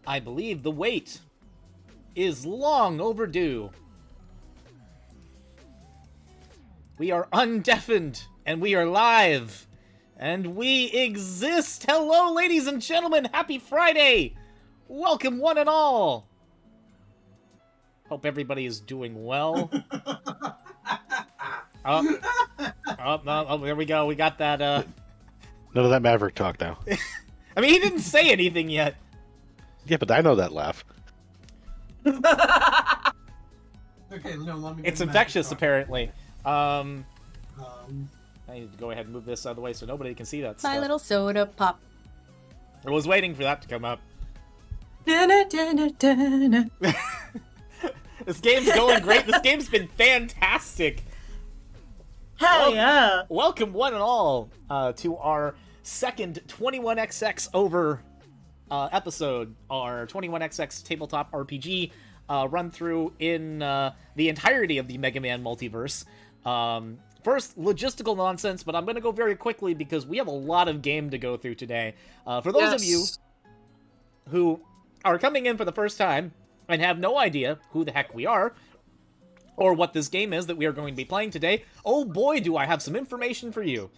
I believe the wait is long overdue. We are undeafened, and we are live, and we exist! Hello, ladies and gentlemen! Happy Friday! Welcome, one and all! Hope everybody is doing well. Oh, there we go. We got that, None of that Maverick talk now. I mean, he didn't say anything yet. Yeah, but I know that laugh. Okay, no, let me. It's infectious, apparently. I need to go ahead and move this out of the way so nobody can see that stuff. My little soda pop. I was waiting for that to come up. This game's going great. This game's been fantastic. Hell yeah! Welcome, one and all, to our second 21XXOVER episode, our 21XX Tabletop RPG run through in the entirety of the Mega Man multiverse. First, logistical nonsense, but I'm going to go very quickly because we have a lot of game to go through today. For those of you who are coming in for the first time and have no idea who the heck we are, or what this game is that we are going to be playing today, oh boy, do I have some information for you.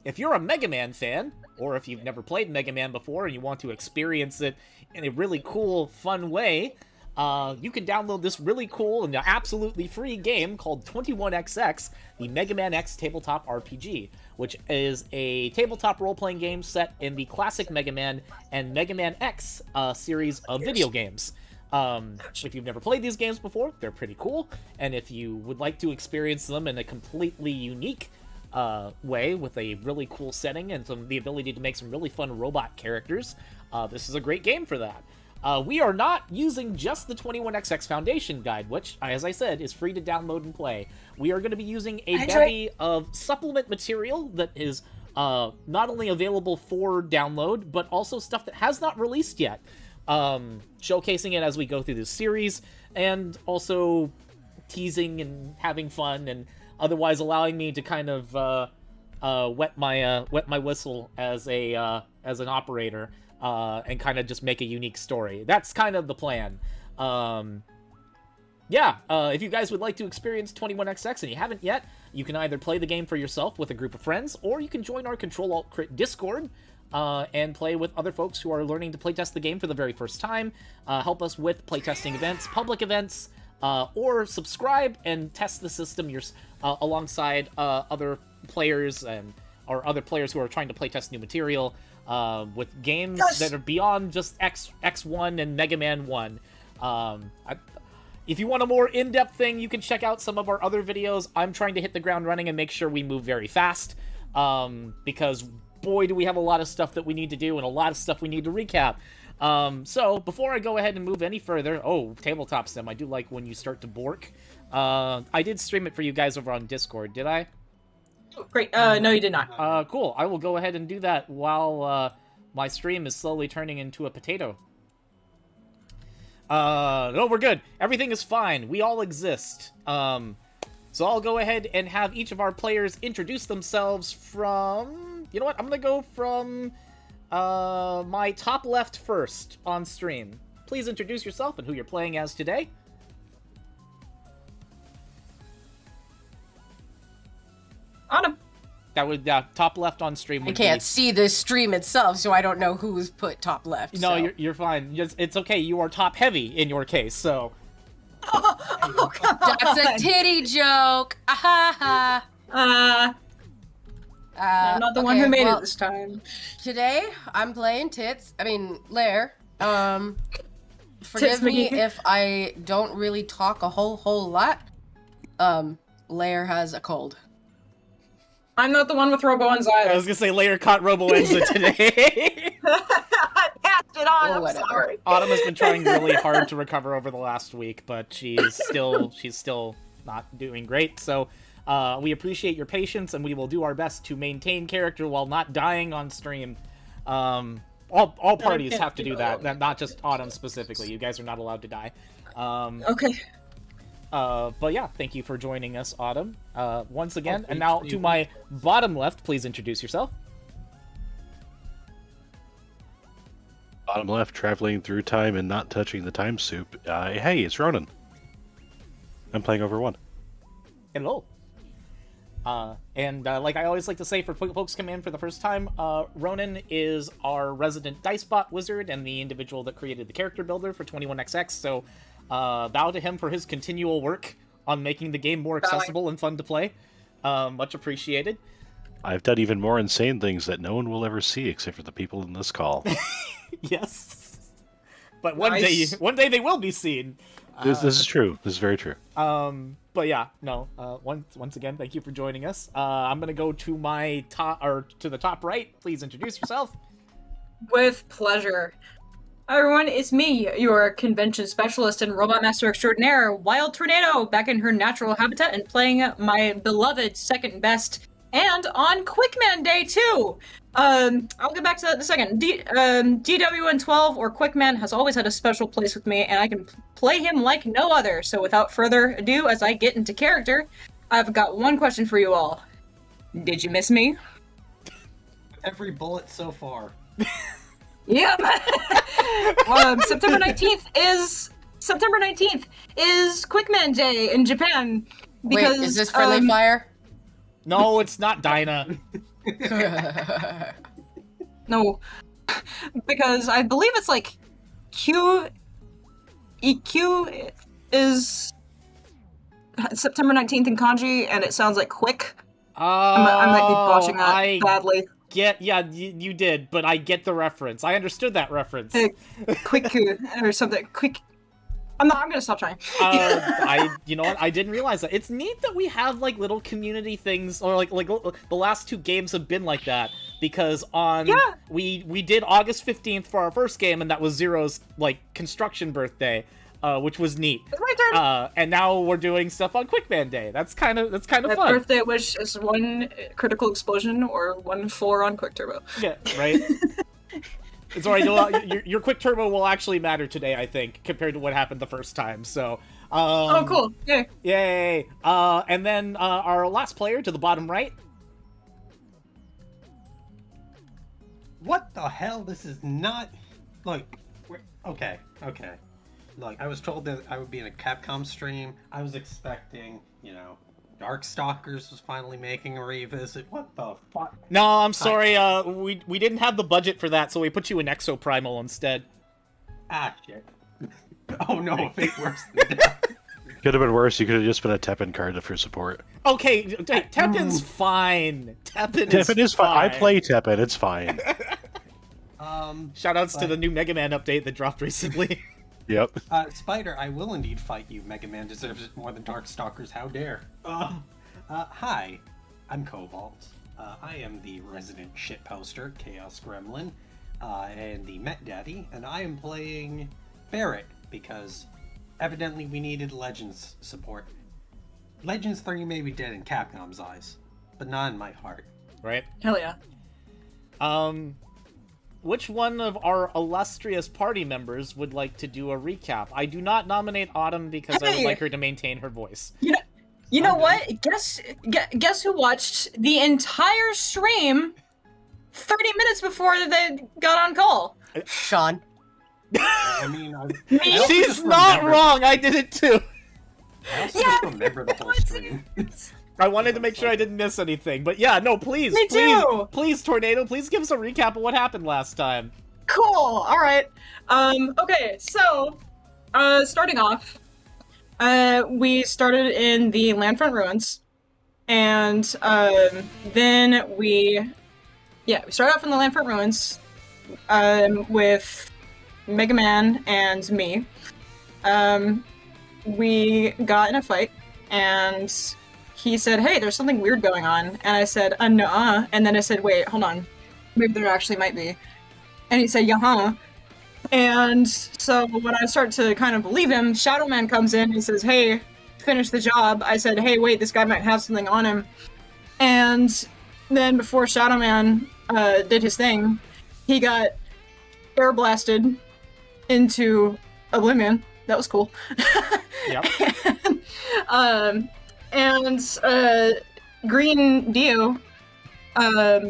If you're a Mega Man fan, or if you've never played Mega Man before and you want to experience it in a really cool, fun way, you can download this really cool and absolutely free game called 21XX, the Mega Man X Tabletop RPG, which is a tabletop role-playing game set in the classic Mega Man and Mega Man X series of video games. If you've never played these games before, they're pretty cool, and if you would like to experience them in a completely unique way with a really cool setting and the ability to make some really fun robot characters, this is a great game for that. We are not using just the 21XX Foundation Guide, which, as I said, is free to download and play. We are going to be using a bevy of supplement material that is not only available for download, but also stuff that has not released yet. Showcasing it as we go through this series, and also teasing and having fun, and otherwise allowing me to kind of wet my whistle as an operator, and kind of just make a unique story. That's kind of the plan. If you guys would like to experience 21XX and you haven't yet, you can either play the game for yourself with a group of friends, or you can join our CtrlAltCrit Discord, and play with other folks who are learning to playtest the game for the very first time, help us with playtesting events, public events, or subscribe and test the system alongside other players or other players who are trying to playtest new material with games that are beyond just X1 and Mega Man 1. If you want a more in-depth thing, you can check out some of our other videos. I'm trying to hit the ground running and make sure we move very fast, because boy, do we have a lot of stuff that we need to do and a lot of stuff we need to recap. So, before I go ahead and move any further... Oh, Tabletop Sim, I do like when you start to bork. I did stream it for you guys over on Discord, did I? Oh, great. No, you did not. Cool. I will go ahead and do that while my stream is slowly turning into a potato. No, we're good. Everything is fine. We all exist. So I'll go ahead and have each of our players introduce themselves from... You know what? I'm going to go from my top left first on stream. Please introduce yourself and who you're playing as today. Autumn. That would, top left on stream would I can't see the stream itself, so I don't know who's put top left. No, so. you're fine. It's okay. You are top heavy in your case, so... Oh, God. That's a titty joke! Ah ha I'm not the one who made it this time. Today, I'm playing Lair. Forgive me if I don't really talk a whole lot. Lair has a cold. I'm not the one with Robo-Enza either. I was gonna say Lair caught Robo-Enza today. I passed it on, I'm sorry. Autumn has been trying really hard to recover over the last week, but she's still not doing great, so... we appreciate your patience, and we will do our best to maintain character while not dying on stream. All parties have to do that, not just Autumn specifically. You guys are not allowed to die. Okay. But yeah, thank you for joining us, Autumn, once again. And now to my bottom left, please introduce yourself. Bottom left, traveling through time and not touching the time soup. Hey, it's Ronan. I'm playing over 1. Hello. And like I always like to say for folks coming in for the first time, Ronan is our resident Dicebot wizard and the individual that created the character builder for 21XX, so bow to him for his continual work on making the game more accessible and fun to play. Much appreciated. I've done even more insane things that no one will ever see except for the people in this call. Yes. But one day they will be seen. This is true. This is very true. But yeah, no. Once again, thank you for joining us. I'm gonna go to my top, or to the top right. Please introduce yourself. With pleasure. Hi everyone, it's me, your convention specialist and robot master extraordinaire, Wild Tornado, back in her natural habitat and playing my beloved second best, and on Quickman Day too. I'll get back to that in a second. DWN12 or Quickman has always had a special place with me, and I can play him like no other. So without further ado, as I get into character, I've got one question for you all. Did you miss me? Every bullet so far. Yep. September 19th is Quickman Day in Japan. Because, wait, is this friendly fire? No, it's not Dinah. No, because I believe it's like EQ is September 19th in kanji, and it sounds like quick. I might be botching that badly. You did, but I get the reference. I understood that reference. Quick or something. Quick. I'm gonna stop trying. You know what? I didn't realize that. It's neat that we have like little community things, or like the last 2 games have been like that, because we did August 15th for our first game, and that was Zero's like construction birthday, which was neat. It's my turn. And now we're doing stuff on Quickman Day. That's kind of fun. That birthday wish is 1 critical explosion or 1 4 on quick turbo. Yeah, right. It's alright. Your quick turbo will actually matter today, I think, compared to what happened the first time. So, oh, cool! Yay! Yay! And then our last player to the bottom right. What the hell? This is not. Look, okay. Look, I was told that I would be in a Capcom stream. I was expecting, Darkstalkers was finally making a revisit. What the fuck? No, I'm sorry. We didn't have the budget for that, so we put you in Exoprimal instead. Ah, shit. Oh no, fate worse than that. Could have been worse. You could have just been a Teppen card for support. Okay, Teppen's fine. Teppen is fine. I play Teppen. It's fine. Shoutouts to the new Mega Man update that dropped recently. Yep. Spider, I will indeed fight you. Mega Man deserves it more than Darkstalkers. How dare? Hi, I'm Cobalt. I am the resident shitposter, Chaos Gremlin, and the Met Daddy, and I am playing Barrett because evidently we needed Legends support. Legends 3 may be dead in Capcom's eyes, but not in my heart. Right? Hell yeah. Which one of our illustrious party members would like to do a recap? I do not nominate Autumn because I would like her to maintain her voice. You know what? Guess who watched the entire stream 30 minutes before they got on call? Sean. I mean, she's not wrong. I did it too. I also just remember the whole stream. I wanted to make sure I didn't miss anything, but yeah, no, please, Me too. please, Tornado, please give us a recap of what happened last time. Cool. All right. Okay. So, starting off, we started in the Landfront Ruins, and then we started off in the Landfront Ruins, with Mega Man and me. We got in a fight, and he said, "Hey, there's something weird going on." And I said, "Nuh-uh." And then I said, "Wait, hold on. Maybe there actually might be." And he said, "Yeah-huh." And so when I start to kind of believe him, Shadow Man comes in and he says, "Hey, finish the job." I said, "Hey, wait, this guy might have something on him." And then before Shadow Man did his thing, he got air blasted into oblivion. That was cool. Yep. And Green Dio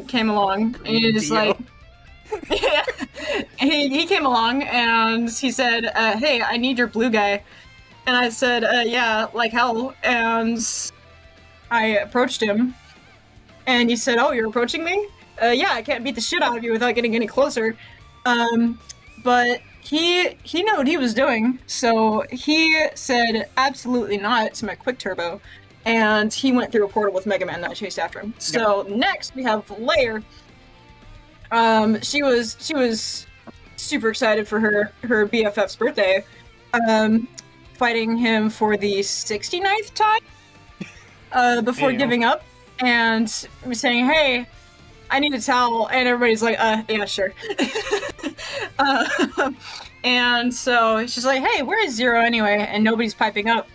came along, and he was like, yeah. he came along and he said, "Hey, I need your blue guy." And I said, "Yeah, like hell." And I approached him, and he said, "Oh, you're approaching me? Yeah, I can't beat the shit out of you without getting any closer." But he knew what he was doing, so he said, "Absolutely not," to my quick turbo, and he went through a portal with Mega Man, and I chased after him. So next we have Lair. She was super excited for her BFF's birthday, fighting him for the 69th time, before giving up, and saying, "Hey, I need a towel," and everybody's like, yeah, sure. And so she's like, "Hey, where is Zero anyway?" And nobody's piping up.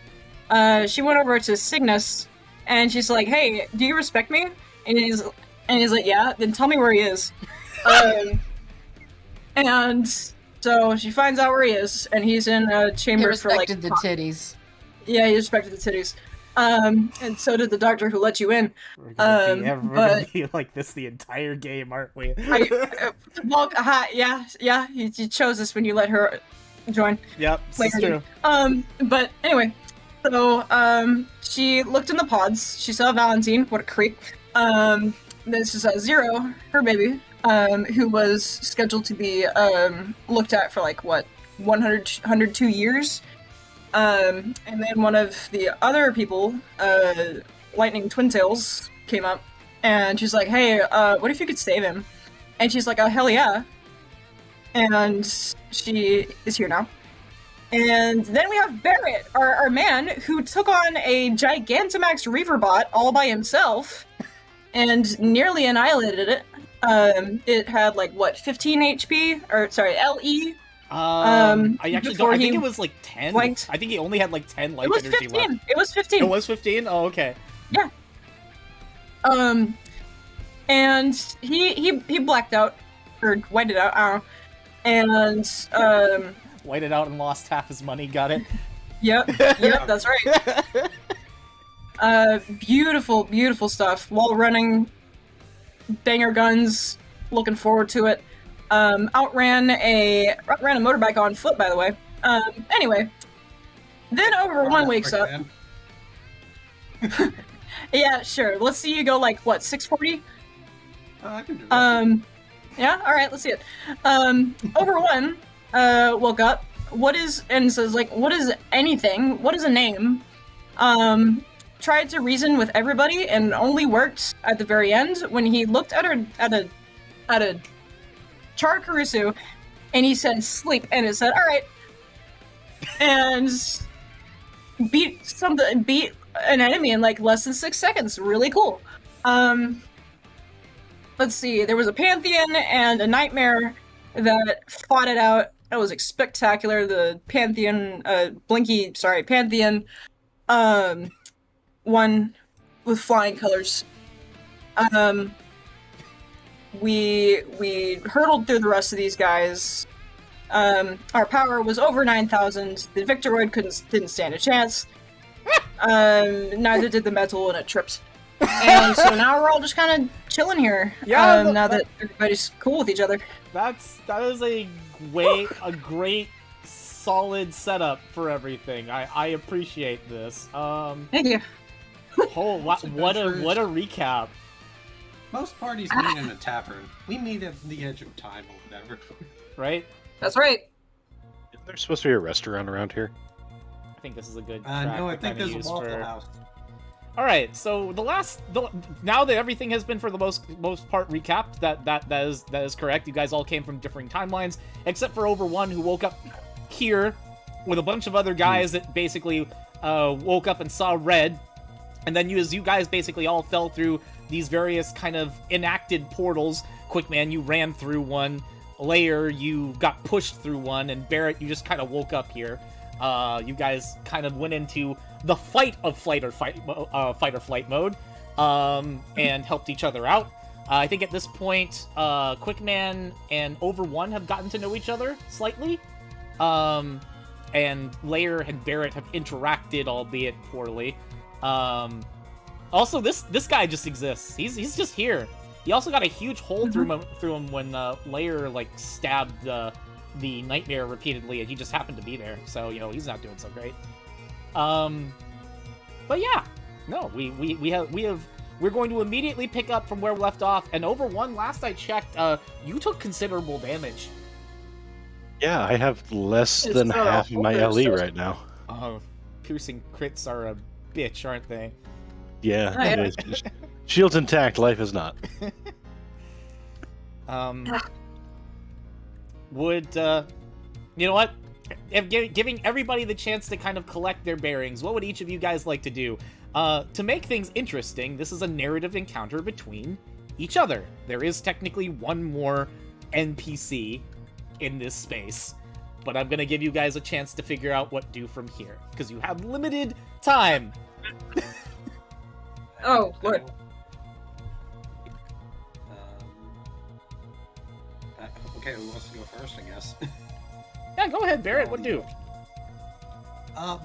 She went over to Cygnus, and she's like, "Hey, do you respect me?" And he's like, "Yeah." "Then tell me where he is." And so she finds out where he is, and he's in a chamber for like. He respected the titties. Yeah, he respected the titties. And so did the doctor who let you in. We're gonna be like this the entire game, aren't we? Yeah, you chose us when you let her join. Yep, it's true. But anyway, so she looked in the pods. She saw Valentine. What a creep. This is Zero, her baby, who was scheduled to be looked at for like what 102 years. And then one of the other people, Lightning Twin Tails, came up, and she's like, "Hey, what if you could save him?" And she's like, "Oh, hell yeah." And she is here now. And then we have Barrett, our man, who took on a Gigantamax Reaver bot all by himself, and nearly annihilated it. It had like, what, 15 HP? Or, sorry, LE? I actually don't. I think it was like 10. Blanked. I think he only had like 10 life It was energy 15. left. It was 15. It was 15? Oh, okay. Yeah. And he blacked out, or whited out, I don't know. And Whited out and lost half his money. Got it. Yep, that's right. Beautiful stuff. While running, banger guns. Looking forward to it. Outran a motorbike on foot, by the way. Anyway, then Over1 wakes up. Yeah, sure. Let's see you go like what, 640? I can do that. Yeah. All right. Let's see it. Over1 woke up. And says like, "What is anything? What is a name?" Tried to reason with everybody, and only worked at the very end when he looked at a Char Caruso, and he said "sleep," and it said "all right," and beat an enemy in like less than 6 seconds. Really cool. Let's see. There was a Pantheon and a Nightmare that fought it out. That was spectacular. The Pantheon, Pantheon, won with flying colors. We hurtled through the rest of these guys. Our power was over 9,000. The Victoroid didn't stand a chance. Neither did the metal, and it tripped. And so now we're all just kind of chilling here. Yeah, now that everybody's cool with each other. That is a great solid setup for everything. I appreciate this. Thank you. What a recap. Most parties meet in a tavern. We meet at the edge of time or whatever. Right? That's right. Isn't there supposed to be a restaurant around here? I think this is a good track No, I to think kinda there's a use Waffle for... House. Alright, so now that everything has been for the most part recapped, that is correct. You guys all came from differing timelines, except for Over1, who woke up here with a bunch of other guys that basically woke up and saw red, and then you guys basically all fell through these various kind of enacted portals. Quickman, you ran through one. Lair, you got pushed through one, and Barrett, you just kind of woke up here. You guys kind of went into the fight or flight mode, and helped each other out. I think at this point, Quickman and Over1 have gotten to know each other slightly, and Lair and Barrett have interacted, albeit poorly. Also, this guy just exists. He's just here. He also got a huge hole through him when Lair like stabbed the nightmare repeatedly, and he just happened to be there. So he's not doing so great. But yeah, no, we're going to immediately pick up from where we left off. And over one, last I checked, you took considerable damage. Yeah, I have less than half of my LE right now. Oh, piercing crits are a bitch, aren't they? Yeah, it is. Shield's intact, life is not. Would you know what? Giving everybody the chance to kind of collect their bearings, what would each of you guys like to do? To make things interesting, this is a narrative encounter between each other. There is technically one more NPC in this space, but I'm gonna give you guys a chance to figure out what to do from here, because you have limited time. Oh, Lord. Okay, who wants to go first, I guess? Yeah, go ahead, Barrett. What do?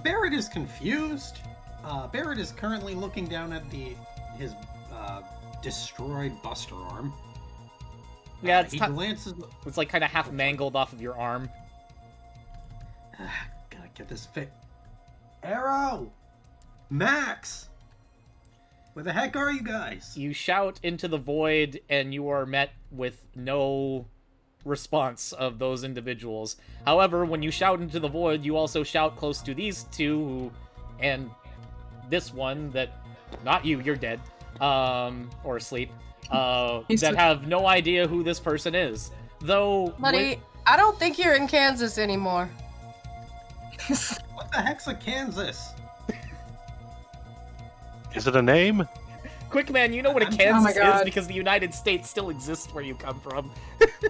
Barrett is confused. Barrett is currently looking down at his destroyed Buster arm. Yeah, he glances. It's like kind of half mangled off of your arm. Gotta get this fit. Arrow, Max, where the heck are you guys? You shout into the void, and you are met with no response of those individuals. However, when you shout into the void, you also shout close to these two, and this one that, not you, you're dead, or asleep, that have no idea who this person is. Though, Buddy, I don't think you're in Kansas anymore. What the heck's a Kansas? Is it a name? Quick man, you know what a Oh my Kansas is God. because the United States still exists where you come from.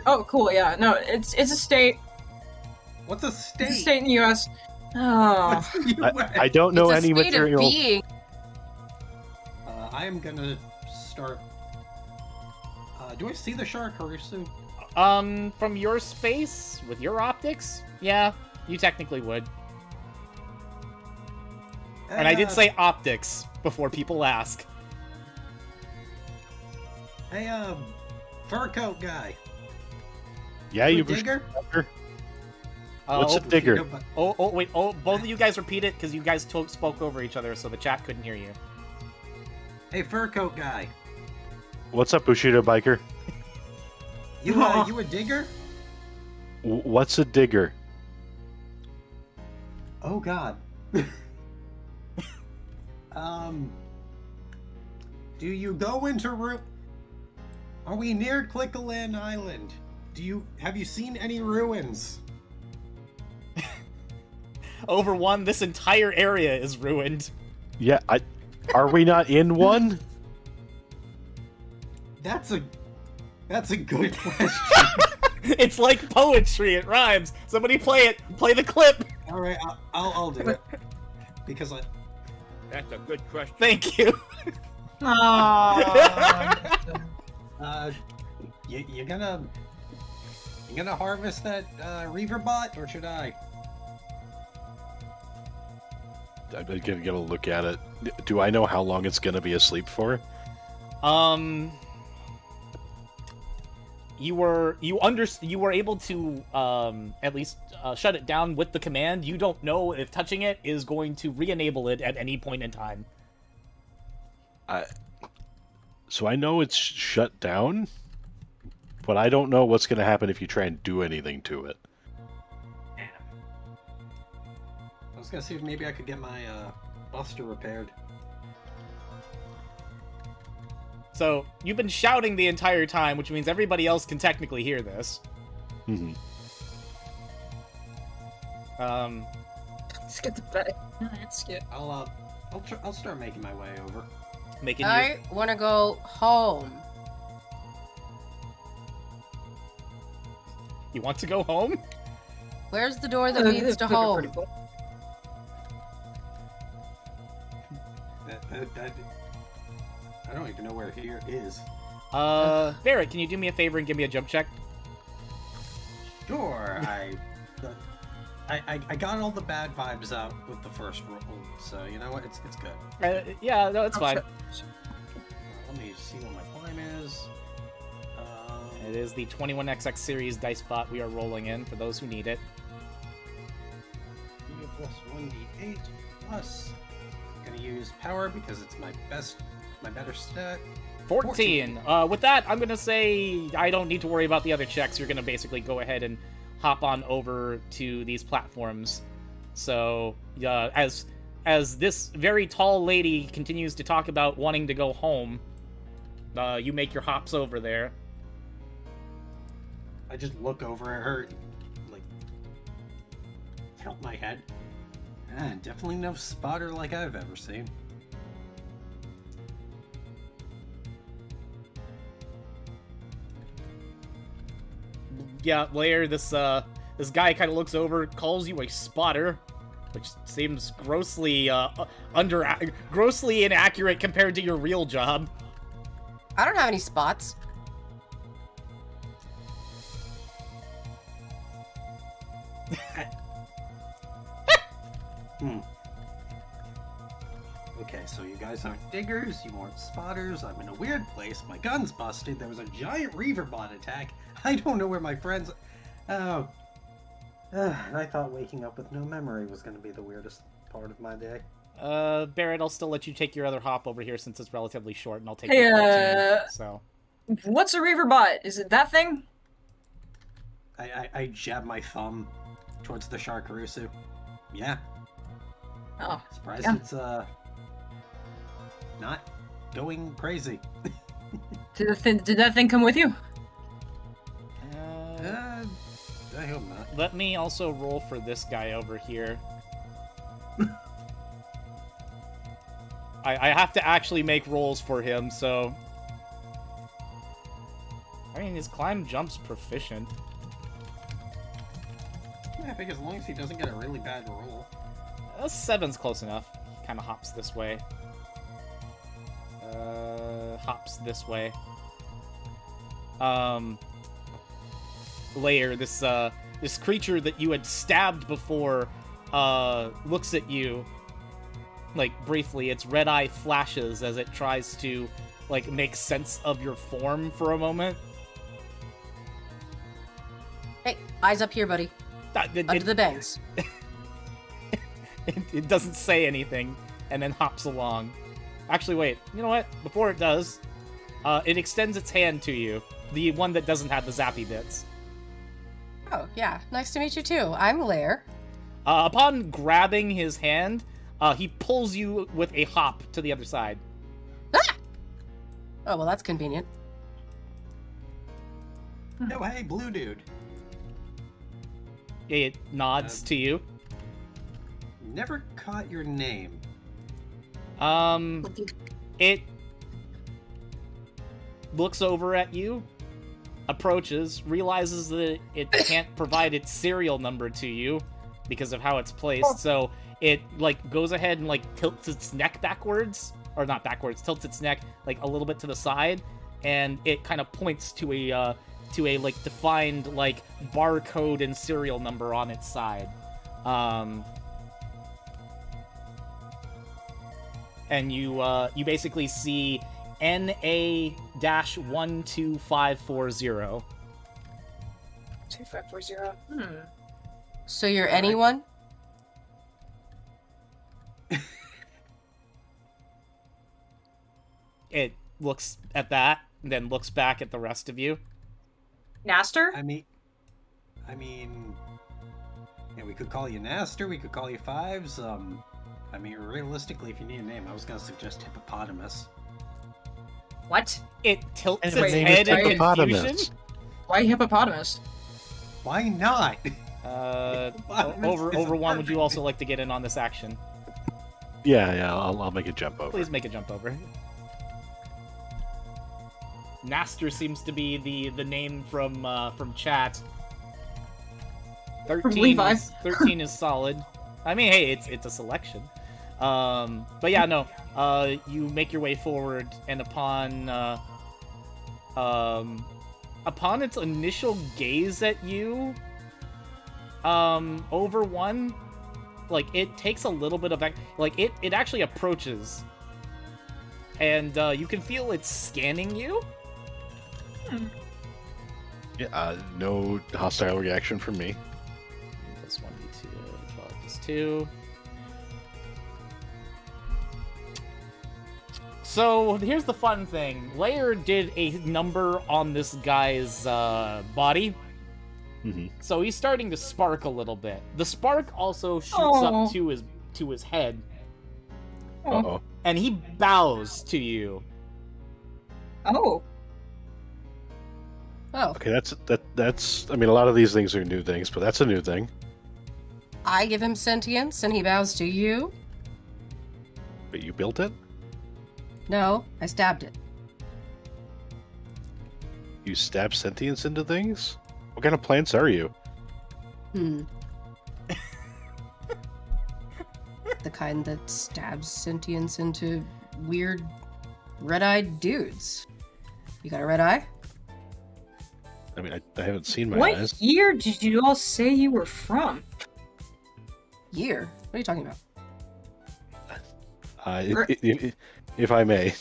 Oh, cool. Yeah. No, it's a state. What's a state? It's a state in the U.S. Oh. What's the US? I don't know It's a any state of material. being. I am gonna start. Do I see the shark, Harisu? From your space, with your optics, yeah, you technically would. And I did say optics before people ask. Hey, fur coat guy. Yeah, You you a digger? What's a digger? Wait, both of you guys repeat it, because you guys spoke over each other, so the chat couldn't hear you. Hey, fur coat guy. What's up, Bushido biker? You a digger? What's a digger? Oh God. Do you go into Are we near Clickaland Island? Have you seen any ruins? Over one, this entire area is ruined. Yeah, are we not in one? That's a good question. It's like poetry, it rhymes. Somebody play the clip. All right, I'll do it because That's a good question. Thank you. you gonna harvest that Reaver bot, or should I? I'm gonna get a look at it. Do I know how long it's gonna be asleep for? You were able to at least shut it down with the command. You don't know if touching it is going to re-enable it at any point in time. So I know it's shut down, but I don't know what's gonna happen if you try and do anything to it. I was gonna see if maybe I could get my Buster repaired. So you've been shouting the entire time, which means everybody else can technically hear this. Mm-hmm. Let's get the bed. Let's get. I'll start making my way over. Making you... I want to go home. You want to go home? Where's the door that leads to home? I don't even know where here is. Barrett, can you do me a favor and give me a jump check? Sure, I got all the bad vibes out with the first roll, so you know what? It's good. Yeah, no, it's fine. Let me see what my climb is. It is the 21XX series dice bot we are rolling in for those who need it. Plus 1d8 plus. Gonna use power because it's my better stat. 14. With that, I'm gonna say I don't need to worry about the other checks. You're gonna basically go ahead and hop on over to these platforms. So, as this very tall lady continues to talk about wanting to go home, you make your hops over there. I just look over at her, like, tilt my head. Definitely no spotter like I've ever seen. Yeah, Lair, this guy kind of looks over, calls you a spotter, which seems grossly grossly inaccurate compared to your real job. I don't have any spots. Okay, so you guys aren't diggers, you aren't spotters, I'm in a weird place, my gun's busted, there was a giant Reaver bot attack, I don't know where my friends... Oh. I thought waking up with no memory was going to be the weirdest part of my day. Barrett, I'll still let you take your other hop over here since it's relatively short, and I'll take Hey, your 14, so... What's a Reaver bot? Is it that thing? I jab my thumb towards the Sharkarusu. Yeah. Oh, Surprised yeah. it's, not going crazy. Did that thing come with you? I hope not. Let me also roll for this guy over here. I have to actually make rolls for him, so... I mean, his climb jump's proficient. Yeah, I think as long as he doesn't get a really bad roll. 7's close enough. He kind of hops this way. Hops this way. Lair, this creature that you had stabbed before, looks at you, like, briefly. Its red eye flashes as it tries to, like, make sense of your form for a moment. Hey, eyes up here, buddy. Under the bangs. It doesn't say anything, and then hops along. Actually, wait. You know what? Before it does, it extends its hand to you. The one that doesn't have the zappy bits. Oh, yeah. Nice to meet you, too. I'm Lair. Upon grabbing his hand, he pulls you with a hop to the other side. Ah! Oh, well, that's convenient. Oh, hey, blue dude. It nods to you. Never caught your name. It looks over at you, approaches, realizes that it can't provide its serial number to you because of how it's placed, so it, like, goes ahead and, like, tilts its neck backwards, or not backwards, tilts its neck, like, a little bit to the side, and it kind of points to a, like, defined, like, barcode and serial number on its side. And you basically see NA-12540. 2540. So you're anyone? It looks at that, and then looks back at the rest of you. Naster? I mean, yeah, we could call you Naster, we could call you Fives, I mean, realistically, if you need a name, I was gonna suggest Hippopotamus. What? It tilts And its its name head is in Hippopotamus. confusion. Why hippopotamus? Why not? Over one, would you also like to get in on this action? Yeah, I'll make a jump over. Please make a jump over. Naster seems to be the name from chat. 13 Levi. is, 13 is solid. I mean, hey, it's a selection. But yeah, no. You make your way forward, and upon its initial gaze at you, over one, like, it takes a little bit of, like, it actually approaches, and you can feel it scanning you. Yeah, no hostile reaction from me. Plus 1d2, 12 plus 2. So here's the fun thing. Lair did a number on this guy's body. Mm-hmm. So he's starting to spark a little bit. The spark also shoots Aw. up to his head, Uh-oh. and he bows to you. Oh. Oh, Okay, that's. I mean, a lot of these things are new things, but that's a new thing. I give him sentience and he bows to you? But you built it. No, I stabbed it. You stab sentience into things. What kind of plants are you? The kind that stabs sentience into weird red-eyed dudes. You got a red eye? I mean, I haven't seen my What eyes. year did you all say you were from? Year? What are you talking about? If I may.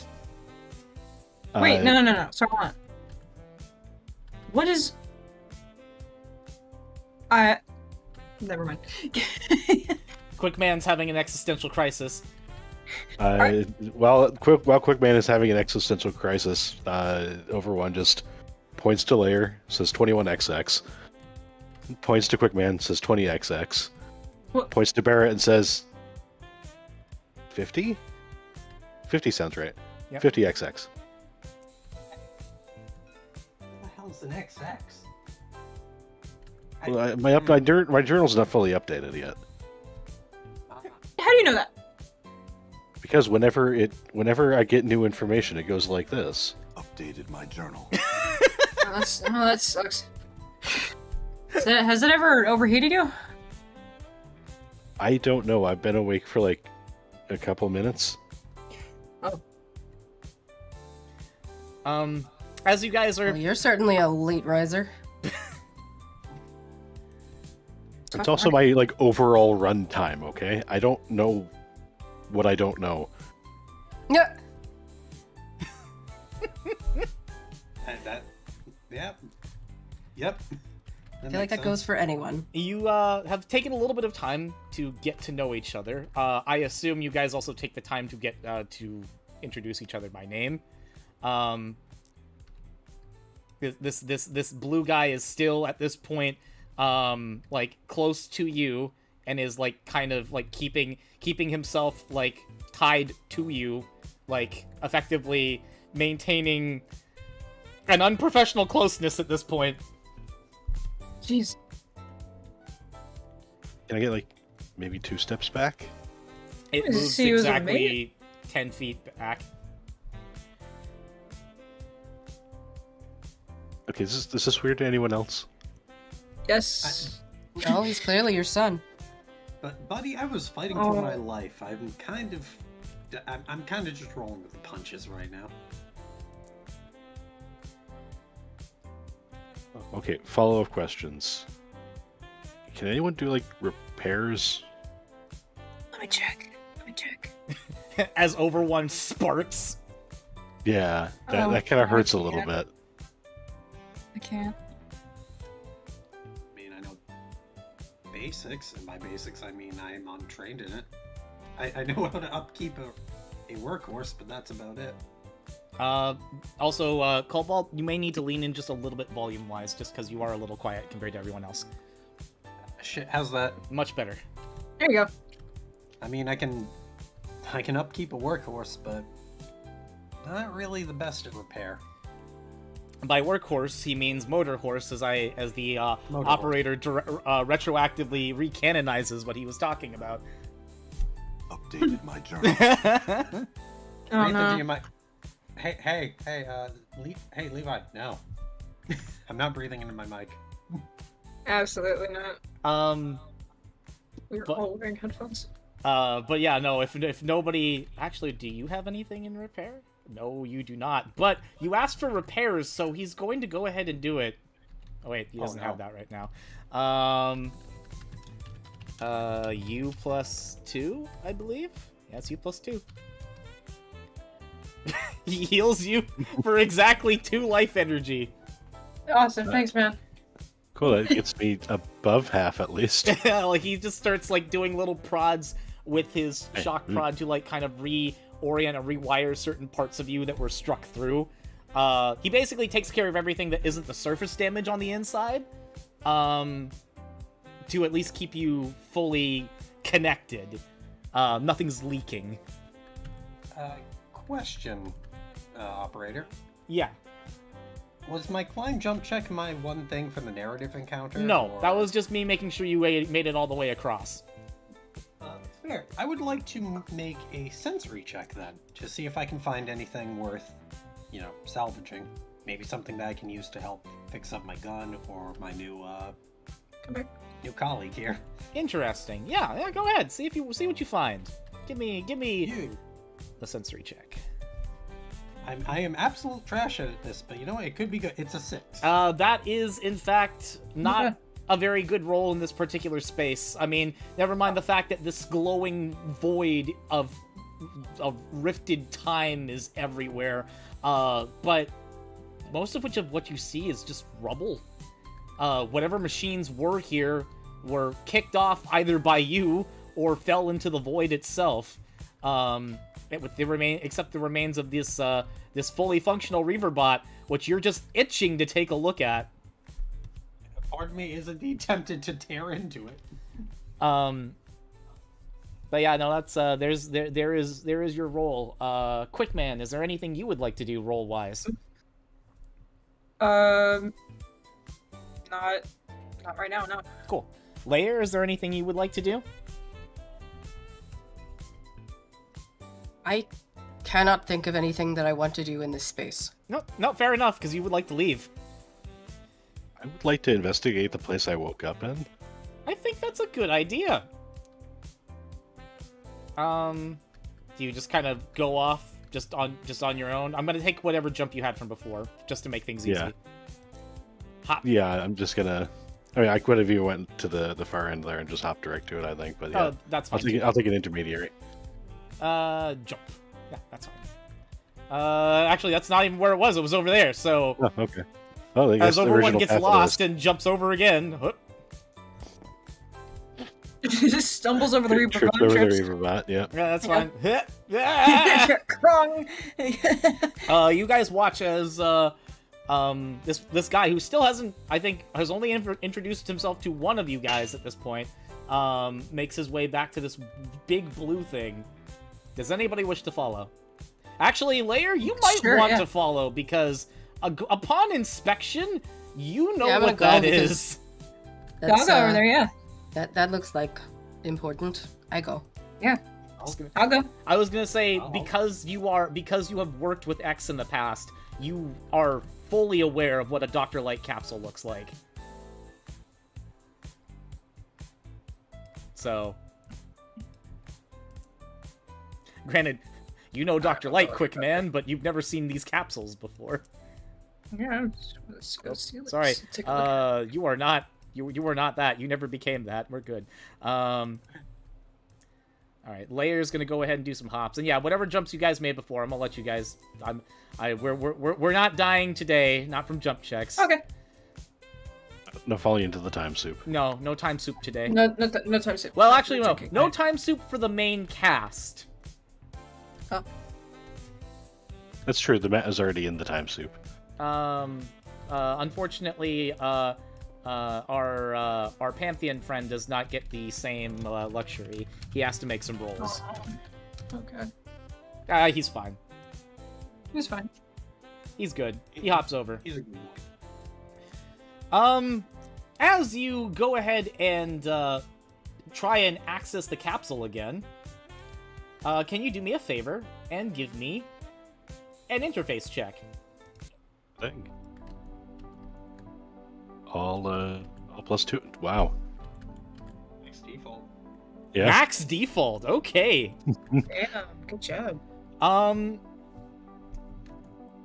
Wait, no. Sorry, hold on. What is... Never mind. Quickman's having an existential crisis. While Quickman is having an existential crisis, Overone just points to Lair, says 21XX. Points to Quickman, says 20XX. What? Points to Barrett and says 50? 50 sounds right. Yep. 50XX. What the hell's an XX? Well, my journal's not fully updated yet. How do you know that? Because whenever I get new information, it goes like this. Updated my journal. That sucks. Has it ever overheated you? I don't know. I've been awake for like a couple minutes. As you guys are Well, you're certainly a late riser. It's also my like overall run time. Okay, I don't know what I don't know. Yeah. Yep. I feel like that goes for anyone. You have taken a little bit of time to get to know each other. I assume you guys also take the time to get to introduce each other by name. This blue guy is still at this point like close to you and is like kind of like keeping himself like tied to you, like effectively maintaining an unprofessional closeness at this point. Jeez. Can I get like maybe 2 steps back? It Does it moves see you as a exactly 10 feet back. Okay, is this weird to anyone else? Yes. No, he's clearly your son. But buddy, I was fighting for my life. I'm kind of just rolling with the punches right now. Okay, follow-up questions. Can anyone do like repairs? Let me check. As Overone sparks. Yeah, Oh, that kind of hurts a little yeah. bit. I can't. I mean, I know basics, and by basics I mean I'm untrained in it. I know how to upkeep a workhorse, but that's about it. Also, Cobalt, you may need to lean in just a little bit volume-wise, just because you are a little quiet compared to everyone else. Shit, how's that? Much better. There you go. I mean, I can upkeep a workhorse, but not really the best at repair. By workhorse, he means motor horse, as the Motor operator retroactively recanonizes what he was talking about. Updated my journal. Oh Nathan, no. do you mind? Hey, Levi, no. I'm not breathing into my mic. Absolutely not. We're but- all wearing headphones. But yeah, no, if nobody... Actually, do you have anything in repair? No, you do not. But you asked for repairs, so he's going to go ahead and do it. Oh, wait, he doesn't have that right now. U plus 2, I believe? Yeah, it's U plus 2. He heals you for exactly 2 life energy. Awesome, thanks, man. Cool, that gets me above half at least. Like he just starts like doing little prods with his shock prod to like kind of reorient and rewire certain parts of you that were struck through. He basically takes care of everything that isn't the surface damage on the inside, to at least keep you fully connected. Nothing's leaking. Question, operator. Yeah. Was my climb jump check my one thing for the narrative encounter? No, or- that was just me making sure you made it all the way across. Fair. I would like to make a sensory check then, to see if I can find anything worth, salvaging. Maybe something that I can use to help fix up my gun or my new colleague here. Interesting. Yeah, go ahead. See what you find. Give me the sensory check. I am absolute trash at this, but you know what? It could be good. It's a 6. That is, in fact, not a very good roll in this particular space. I mean, never mind the fact that this glowing void of rifted time is everywhere, but most of what you see is just rubble. Whatever machines were here were kicked off either by you or fell into the void itself. With the remains of this fully functional Reaver bot, which you're just itching to take a look at. Part of me is indeed tempted to tear into it. But yeah, no, that's there is your roll. Quickman, is there anything you would like to do roll wise? Not right now, no. Cool. Layer, is there anything you would like to do? I cannot think of anything that I want to do in this space. No, fair enough, because you would like to leave. I would like to investigate the place I woke up in. I think that's a good idea. Do you just kind of go off just on your own? I'm gonna take whatever jump you had from before, just to make things easy. Yeah. Hop. Yeah, I'm just gonna. I mean, I could have you went to the far end there and just hopped direct to it. I think, but yeah, Oh, that's fine. I'll take an intermediary. Jump. Yeah, that's fine. Actually, that's not even where it was. It was over there. So Oh, okay. Oh, I guess as the Overone original gets path lost is- and jumps over again. Whoop. Just stumbles over the Reaper tripped bot, over the trips. Reaver bot. Yeah. Yeah, that's fine. Ah! Wrong. You guys watch as this guy who still hasn't, I think, has only introduced himself to one of you guys at this point, makes his way back to this big blue thing. Does anybody wish to follow? Actually, Layer, you might Sure, want yeah. to follow because upon inspection, you know Yeah, I'm what gonna that go is. because I'll go over there, yeah. That looks like important. I go. Yeah. I'll go. I was gonna say Oh. because you have worked with X in the past, you are fully aware of what a Dr. Light capsule looks like. So, granted, you know Dr. Light, quick man, but you've never seen these capsules before. Yeah, let's go see. Sorry, Let's take a look. you are not. You were not that. You never became that. We're good. All right, Layer's gonna go ahead and do some hops, and yeah, whatever jumps you guys made before, I'm gonna let you guys. We're not dying today, not from jump checks. Okay. No falling into the time soup. No time soup today. No time soup. Well, actually, no. Okay. No time soup for the main cast. Oh. That's true. The mat is already in the time soup. Unfortunately, our Pantheon friend does not get the same luxury. He has to make some rolls. Okay. He's fine. It's fine. He's good. He hops over. He's a good one. As you go ahead and try and access the capsule again, can you do me a favor and give me an interface check? Thing. All +2. Wow. Next default. Yeah. Max default. Okay. Damn, good job.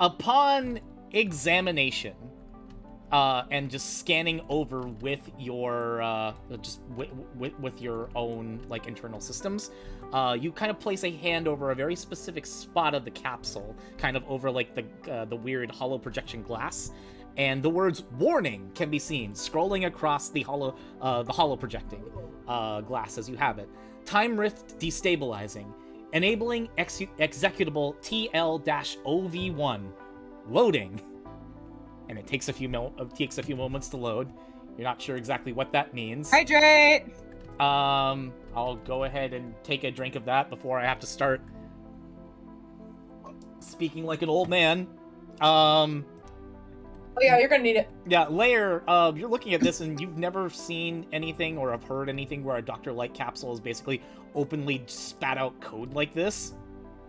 Upon examination, and just scanning over with your with your own like internal systems, you kind of place a hand over a very specific spot of the capsule, kind of over like the weird hollow projection glass, and the words "warning" can be seen scrolling across the hollow projecting glass as you have it. Time rift destabilizing, enabling executable TL-OV1 loading, and it takes a few moments to load. You're not sure exactly what that means. Hydrate! I'll go ahead and take a drink of that before I have to start speaking like an old man. Oh yeah, you're gonna need it. Yeah, Lair, you're looking at this and you've never seen anything or have heard anything where a Dr. Light capsule is basically openly spat out code like this.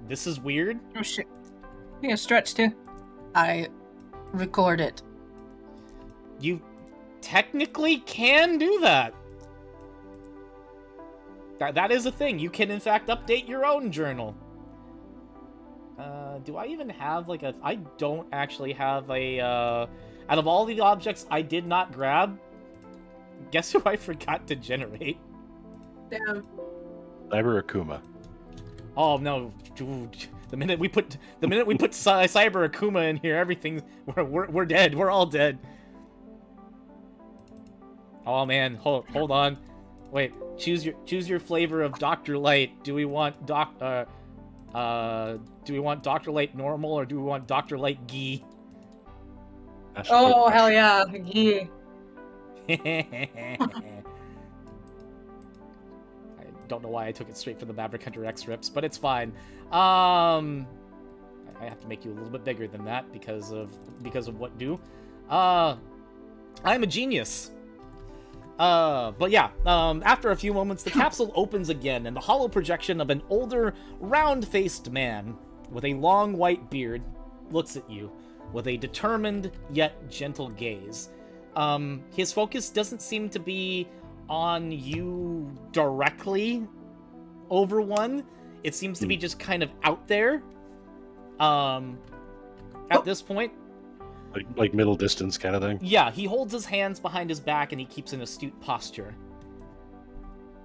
This is weird. Oh shit. I think I stretch too. I record it. You technically can do that. That is a thing. You can, in fact, update your own journal. Do I even have, like, a... I don't actually have a, Out of all the objects I did not grab, guess who I forgot to generate? Damn. Cyber Akuma. Oh, no. Dude. The minute we put Cyber Akuma in here, everything... We're dead. We're all dead. Oh, man. Hold on. Wait, choose your flavor of Dr. Light. Do we want Dr. Light normal or do we want Dr. Light ghee? Oh hell yeah, ghee. I don't know why I took it straight from the Maverick Hunter X rips, but it's fine. I have to make you a little bit bigger than that because of what do. I'm a genius. But yeah, after a few moments, the capsule opens again, and the hollow projection of an older, round-faced man with a long white beard looks at you with a determined yet gentle gaze. His focus doesn't seem to be on you directly, Over-One. It seems to be just kind of out there, at this point. Like middle distance kind of thing? Yeah, he holds his hands behind his back and he keeps an astute posture.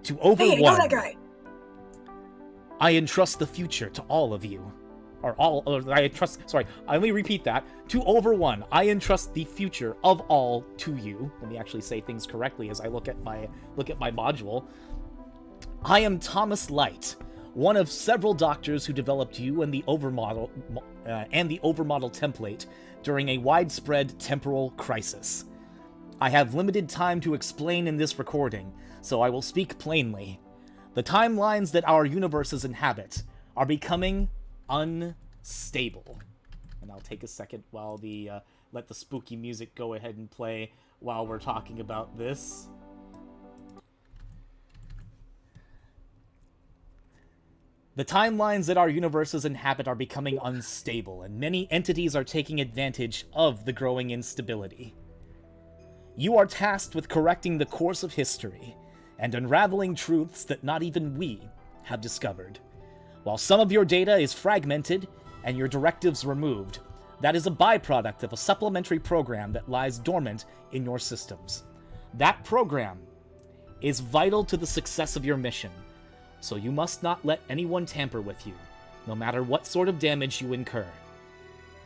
To Over-One, Hey, I know that guy! I entrust the future to all of you. Let me repeat that. To Over-One, I entrust the future of all to you. Let me actually say things correctly as I look at my module. I am Thomas Light, one of several doctors who developed you and the Overmodel template during a widespread temporal crisis. I have limited time to explain in this recording, so I will speak plainly. The timelines that our universes inhabit are becoming unstable. And I'll take a second while let the spooky music go ahead and play while we're talking about this. The timelines that our universes inhabit are becoming unstable, and many entities are taking advantage of the growing instability. You are tasked with correcting the course of history, and unraveling truths that not even we have discovered. While some of your data is fragmented, and your directives removed, that is a byproduct of a supplementary program that lies dormant in your systems. That program is vital to the success of your mission, so you must not let anyone tamper with you, no matter what sort of damage you incur.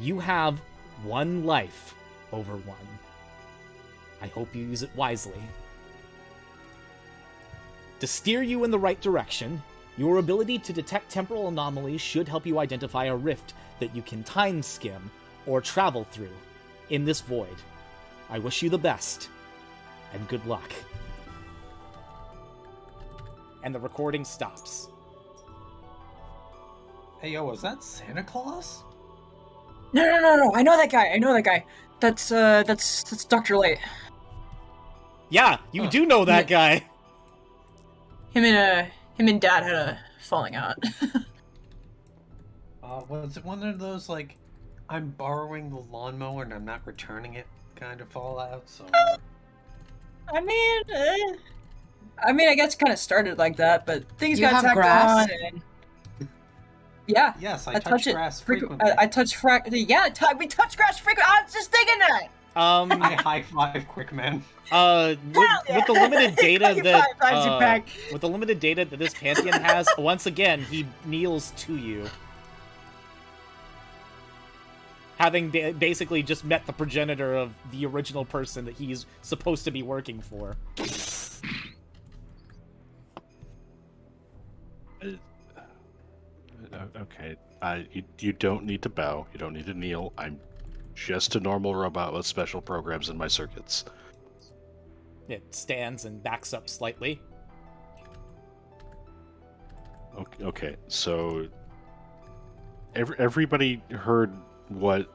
You have one life, Over-One. I hope you use it wisely. To steer you in the right direction, your ability to detect temporal anomalies should help you identify a rift that you can time skim or travel through in this void. I wish you the best, and good luck. And the recording stops. Hey, yo, was that Santa Claus? No. I know that guy. That's Dr. Light. Yeah, you do know that guy. Him and Dad had a falling out. Was it one of those, like, I'm borrowing the lawnmower and I'm not returning it kind of fallouts? Or... I mean, I guess it kind of started like that, but things You got have tacked grass? on and... Yeah. Yes, I touch touch grass frequently. I touch we touch grass frequently. I was just thinking that. I high five Quick Man. With the limited data that with the limited data that this Pantheon has, once again he kneels to you. having basically just met the progenitor of the original person that he's supposed to be working for. Okay. You don't need to bow. You don't need to kneel. I'm just a normal robot with special programs in my circuits. It stands and backs up slightly. Okay, so everybody heard what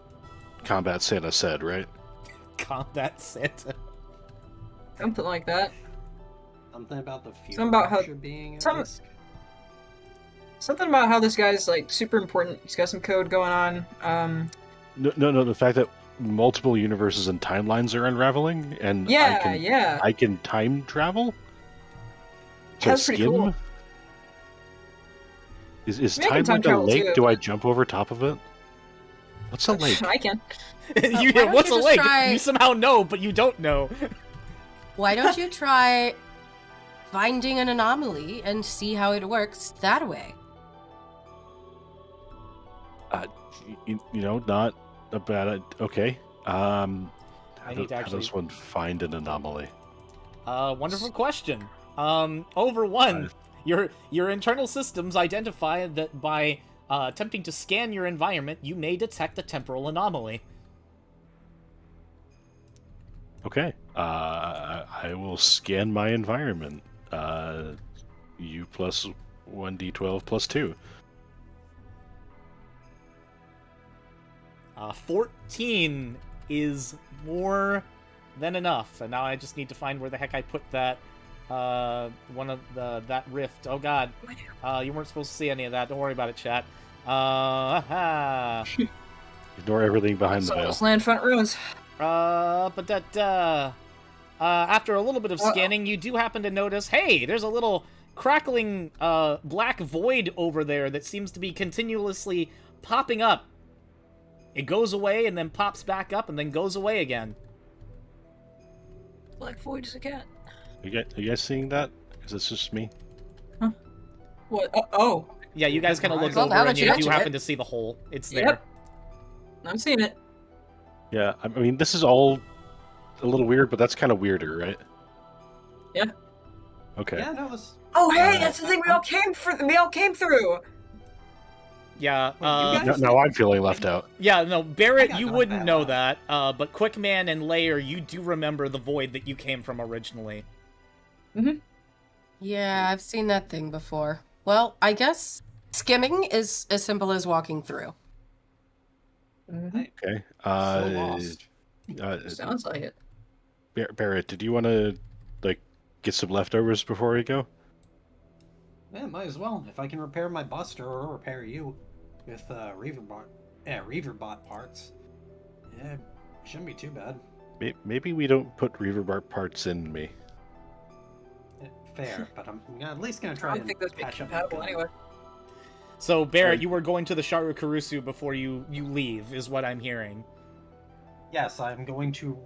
Combat Santa said, right? Combat Santa. Something like that. Something about the future Something about how- being at some- risk. Something about how this guy's like super important. He's got some code going on. No. The fact that multiple universes and timelines are unraveling, and Yeah. I can time travel. To That's pretty skim? cool. Is I mean, I time can time like a travel lake? too, Do I but- jump over top of it? What's a lake? I can. You, why don't what's you a just lake? try- You somehow know, but you don't know. Why don't you try finding an anomaly and see how it works that way? You know, not a bad. Okay. How need to actually- does one find an anomaly? Wonderful question. Over one, your internal systems identify that by attempting to scan your environment, you may detect a temporal anomaly. Okay. I will scan my environment. U plus 1d12 plus 2. 14 is more than enough, and now I just need to find where the heck I put that one of that rift. Oh god, you weren't supposed to see any of that. Don't worry about it, chat. Ignore everything behind the So veil. those landfront ruins. But that after a little bit of scanning, you do happen to notice, hey, there's a little crackling black void over there that seems to be continuously popping up. It goes away and then pops back up and then goes away again. Black void is a cat. Are you guys seeing that? Is this just me? What? Oh, Yeah, you guys kind of look Well, over now and that you you do mention happen it. to see the hole. It's there. Yep. I'm seeing it. Yeah, I mean, this is all a little weird, but that's kind of weirder, right? Yeah. Okay. Yeah, no, this. Oh, hey, that's the thing we all came through. Yeah, Wait, you guys- Now I'm feeling left out. yeah, no, Barrett, I got you knocked wouldn't that know out. that, but Quickman and Layer, you do remember the void that you came from originally. Yeah, I've seen that thing before. Well, I guess skimming is as simple as walking through. Okay. So lost. Sounds like it. Barrett, did you want to get some leftovers before we go? Yeah, might as well. If I can repair my Buster or repair you with Reaverbot parts, yeah, shouldn't be too bad. Maybe we don't put Reaverbart parts in me. Fair, but I'm at least gonna try I and don't think those make patch up my compatible gun. anyway. So, Barrett, Sorry. you were going to the Sharu Kurusu before you leave, is what I'm hearing. Yes, I'm going to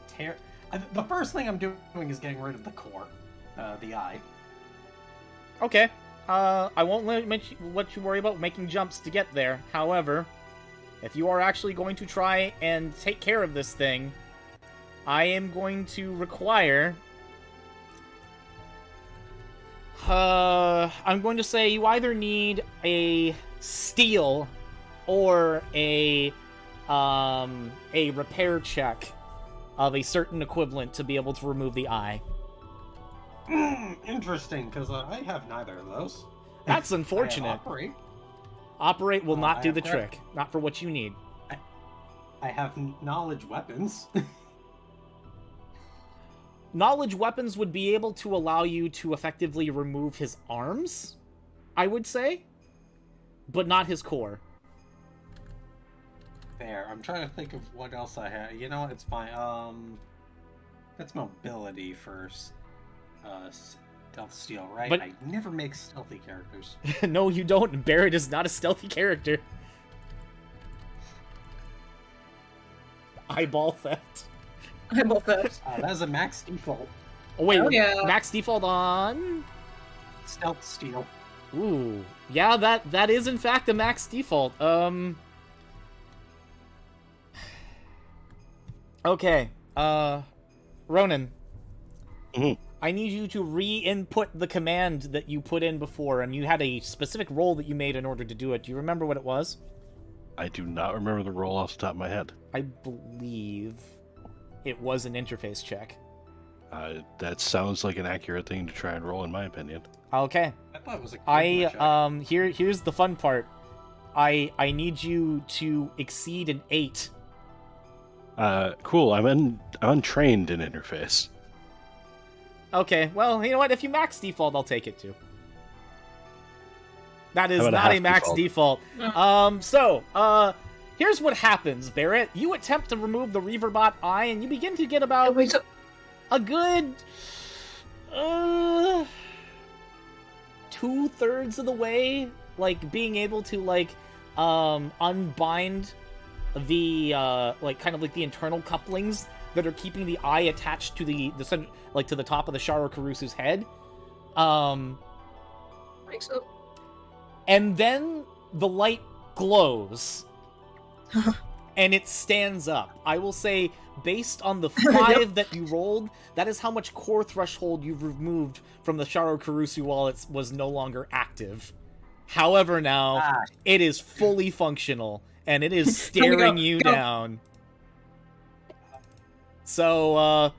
tear. The first thing I'm doing is getting rid of the core, the eye. Okay. I won't let you worry about making jumps to get there. However, if you are actually going to try and take care of this thing, I am going to require... I'm going to say you either need a steal or a repair check of a certain equivalent to be able to remove the eye. Interesting, because I have neither of those. That's I have unfortunate. operate. Operate will not I do have the that. trick. Not for what you need. I have knowledge weapons. Knowledge weapons would be able to allow you to effectively remove his arms, I would say, but not his core. Fair. I'm trying to think of what else I have. You know what? It's fine. That's mobility first. Stealth steal, right? But- I never make stealthy characters. No, you don't. Barrett is not a stealthy character. Eyeball theft. I'm both that. That is a max default. Oh wait, Oh, yeah. max default on. Stealth steal. Ooh, yeah, that is in fact a max default. Okay, Ronan. Mhm. I need you to re-input the command that you put in before, and you had a specific roll that you made in order to do it. Do you remember what it was? I do not remember the roll off the top of my head. I believe it was an interface check. That sounds like an accurate thing to try and roll, in my opinion. Okay. I thought it was a charisma check. Here's the fun part. I need you to exceed an 8. Cool. I'm untrained in interface. Okay, well, you know what? If you max default, I'll take it too. That is How about a not a half max default. Here's what happens, Barrett. You attempt to remove the Reaverbot eye, and you begin to get about Wait, so a good 2/3 of the way, like being able to unbind the kind of like the internal couplings that are keeping the eye attached to the to the top of the Sharo Karusu's head. wait, so And then the light glows. And it stands up. I will say, based on the 5 that you rolled, that is how much core threshold you've removed from the Sharo Karusu while it was no longer active. However, now, it is fully functional, and it is staring you down. So,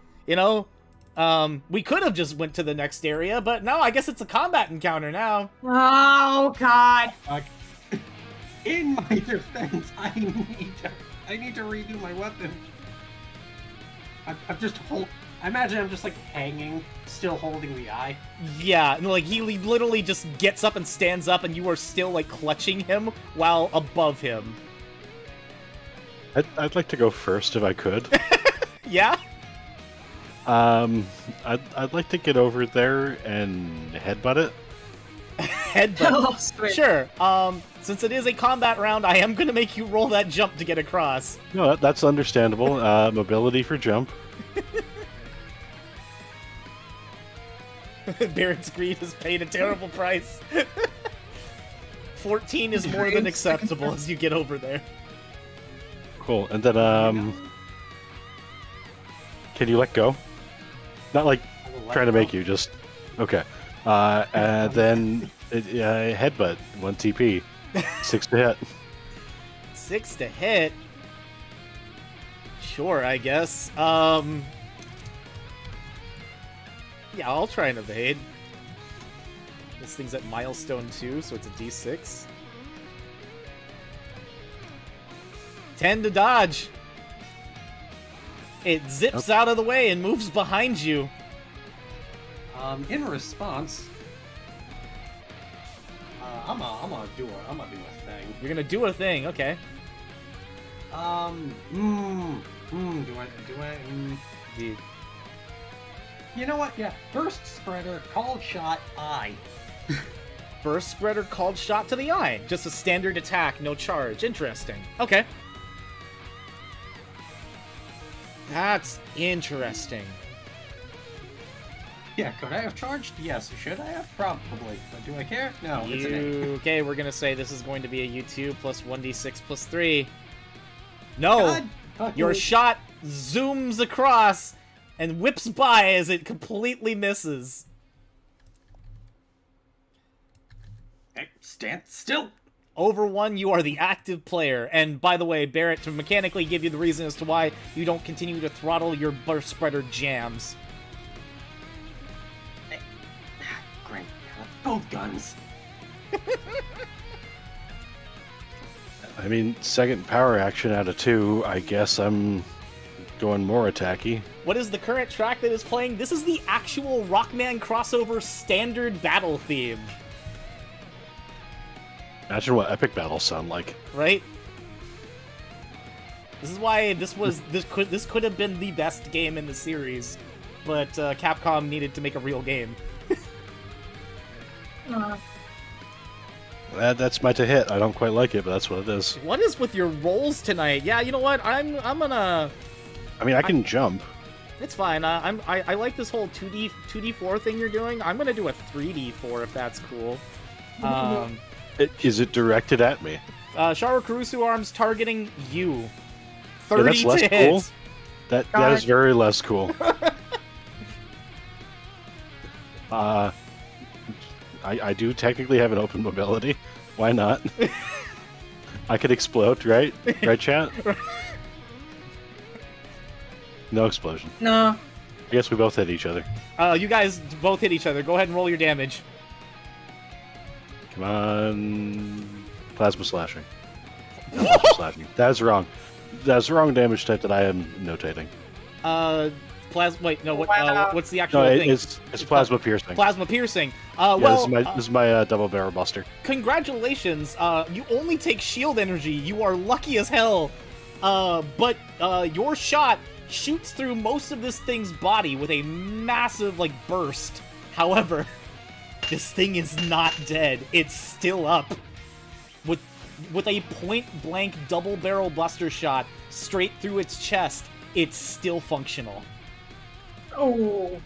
we could have just went to the next area, but no, I guess it's a combat encounter now. oh god. In my defense, I need to redo my weapon. I imagine I'm just like hanging, still holding the eye. Yeah, and he literally just gets up and stands up, and you are still clutching him while above him. I'd like to go first if I could. Yeah? I'd like to get over there and headbutt it. Headbutt. Oh, sweet. Sure. Since it is a combat round, I am gonna make you roll that jump to get across. No, that's understandable. Mobility for jump. Barrett's greed has paid a terrible price. 14 is more than acceptable as you get over there. Cool. And then, can you let go? Not like trying to make you, just... Okay. And then, headbutt. 1 TP. 6 to hit. 6 to hit? Sure, I guess. Yeah, I'll try and evade. This thing's at milestone 2, so it's a D6. 10 to dodge. It zips out of the way and moves behind you. In response, I'm gonna do a thing. You're gonna do a thing, okay. You know what? Yeah, burst spreader, called shot, eye. Burst spreader called shot to the eye. Just a standard attack, no charge. Interesting. Okay. That's interesting. Yeah, could I have charged? Yes. Should I have? Probably. But do I care? No, it's an 8. Okay, we're gonna say this is going to be a U2 plus 1d6 plus 3. No! Your shot zooms across and whips by as it completely misses. Hey, stand still! Over 1, you are the active player. And by the way, Barrett, to mechanically give you the reason as to why you don't continue to throttle your burst spreader jams. Great. Both guns. I mean, second power action out of 2, I guess I'm going more attacky. What is the current track that is playing? This is the actual Rockman XOVER standard battle theme. Imagine what epic battles sound like. Right? This is why this could have been the best game in the series, but Capcom needed to make a real game. That's my to hit. I don't quite like it, but that's what it is. What is with your rolls tonight? Yeah, you know what? I'm gonna. I mean, I can jump. It's fine. I like this whole 2d4 thing you're doing. I'm gonna do a 3d4 if that's cool. Is it directed at me? Sharo Karusu arms targeting you. 30 that's less to hit. cool. That is very less cool. I do technically have an open mobility. Why not? I could explode, right? Right, chat? No explosion. No. I guess we both hit each other. You guys both hit each other. Go ahead and roll your damage. Come on. Plasma slashing. Plasma slashing. That's wrong. That's the wrong damage type that I am notating. Wait, no. Wow. What's the actual No, thing? it's plasma piercing. Plasma piercing. Yeah, Well, this is my double barrel buster. congratulations. You only take shield energy. You are lucky as hell. But your shot shoots through most of this thing's body with a massive, like, burst. However, this thing is not dead. It's still up. With a point-blank double-barrel buster shot straight through its chest, it's still functional. Oh.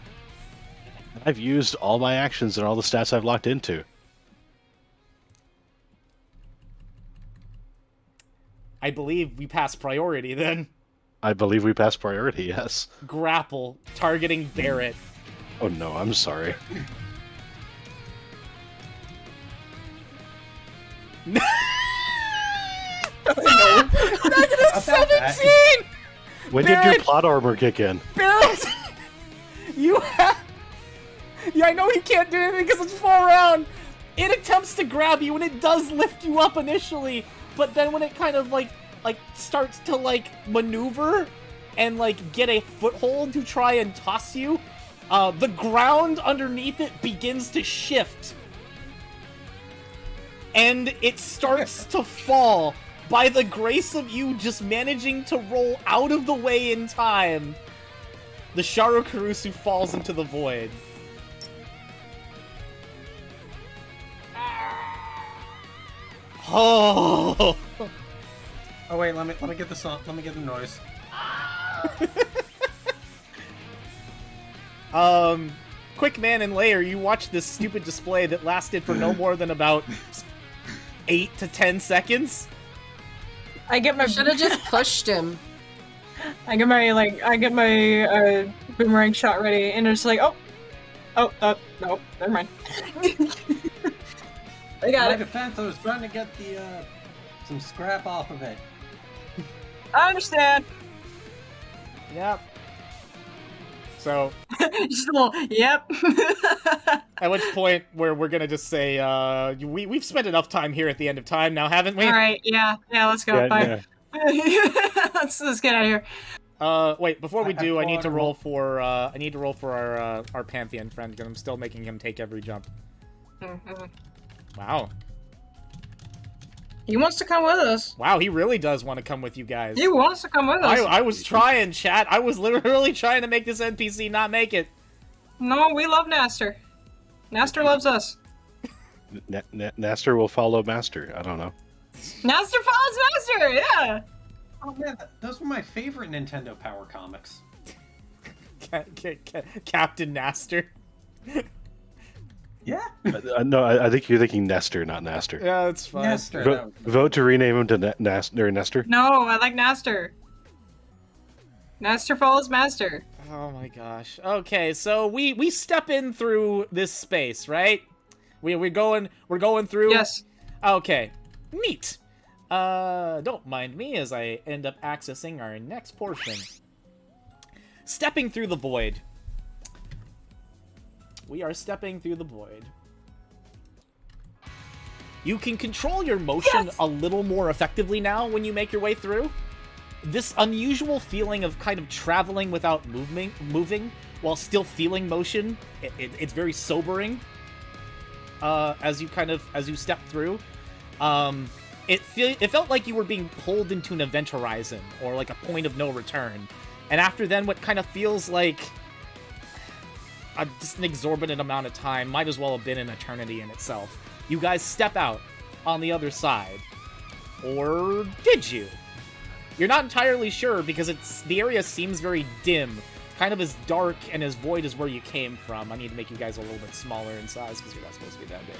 I've used all my actions and all the stats I've locked into. I believe we pass priority, then. I believe we passed priority, yes. Grapple, targeting Barrett. Oh no, I'm sorry. Negative 17! When did your plot armor kick in? Barrett! You have... Yeah, I know he can't do anything because it's full round. It attempts to grab you, and it does lift you up initially, but then when it kind of, like starts to, like, maneuver and, like, get a foothold to try and toss you, the ground underneath it begins to shift. And it starts to fall. By the grace of you just managing to roll out of the way in time, the Sharukarusu falls into the void. Oh! Oh wait, let me get the song. Let me get the noise. Quick Man and Layer, you watched this stupid display that lasted for no more than about 8 to 10 seconds. I get my. Should have just pushed him. I get my boomerang shot ready, and it's like, no, never mind. I In got my it. defense, I was trying to get the some scrap off of it. I understand. Yep. So, Just a little, yep. at which point where we're gonna just say, we've spent enough time here at the end of time now, haven't we? All right, yeah, let's go. Yeah, Bye. Let's get out of here. Wait, before we I do, I need to thought- roll for our Pantheon friend, because I'm still making him take every jump. Mhm. Wow. He wants to come with us. Wow, he really does want to come with you guys. He wants to come with us. I was trying, chat. I was literally trying to make this NPC not make it. No, we love Naster. Naster loves us. Naster will follow Master. I don't know. Naster follows Master, yeah. Oh man, those were my favorite Nintendo Power comics. Captain Naster. Yeah. No, I think you're thinking Nestor, not Naster. Yeah, that's fine. Nestor. Vote to rename him to Nestor. No, I like Naster. Naster follows Master. Oh my gosh. Okay, so we step in through this space, right? We're going through. Yes. Okay. Neat. Don't mind me as I end up accessing our next portion. Stepping through the void. We are stepping through the void. You can control your motion a little more effectively now when you make your way through. This unusual feeling of kind of traveling without moving while still feeling motion, it's very sobering. As you step through. It felt like you were being pulled into an event horizon, or like a point of no return. And after then, what kind of feels like just an exorbitant amount of time might as well have been an eternity in itself. You guys step out on the other side. Or did you? You're not entirely sure, because the area seems very dim. Kind of as dark and as void as where you came from. I need to make you guys a little bit smaller in size, because you're not supposed to be that big.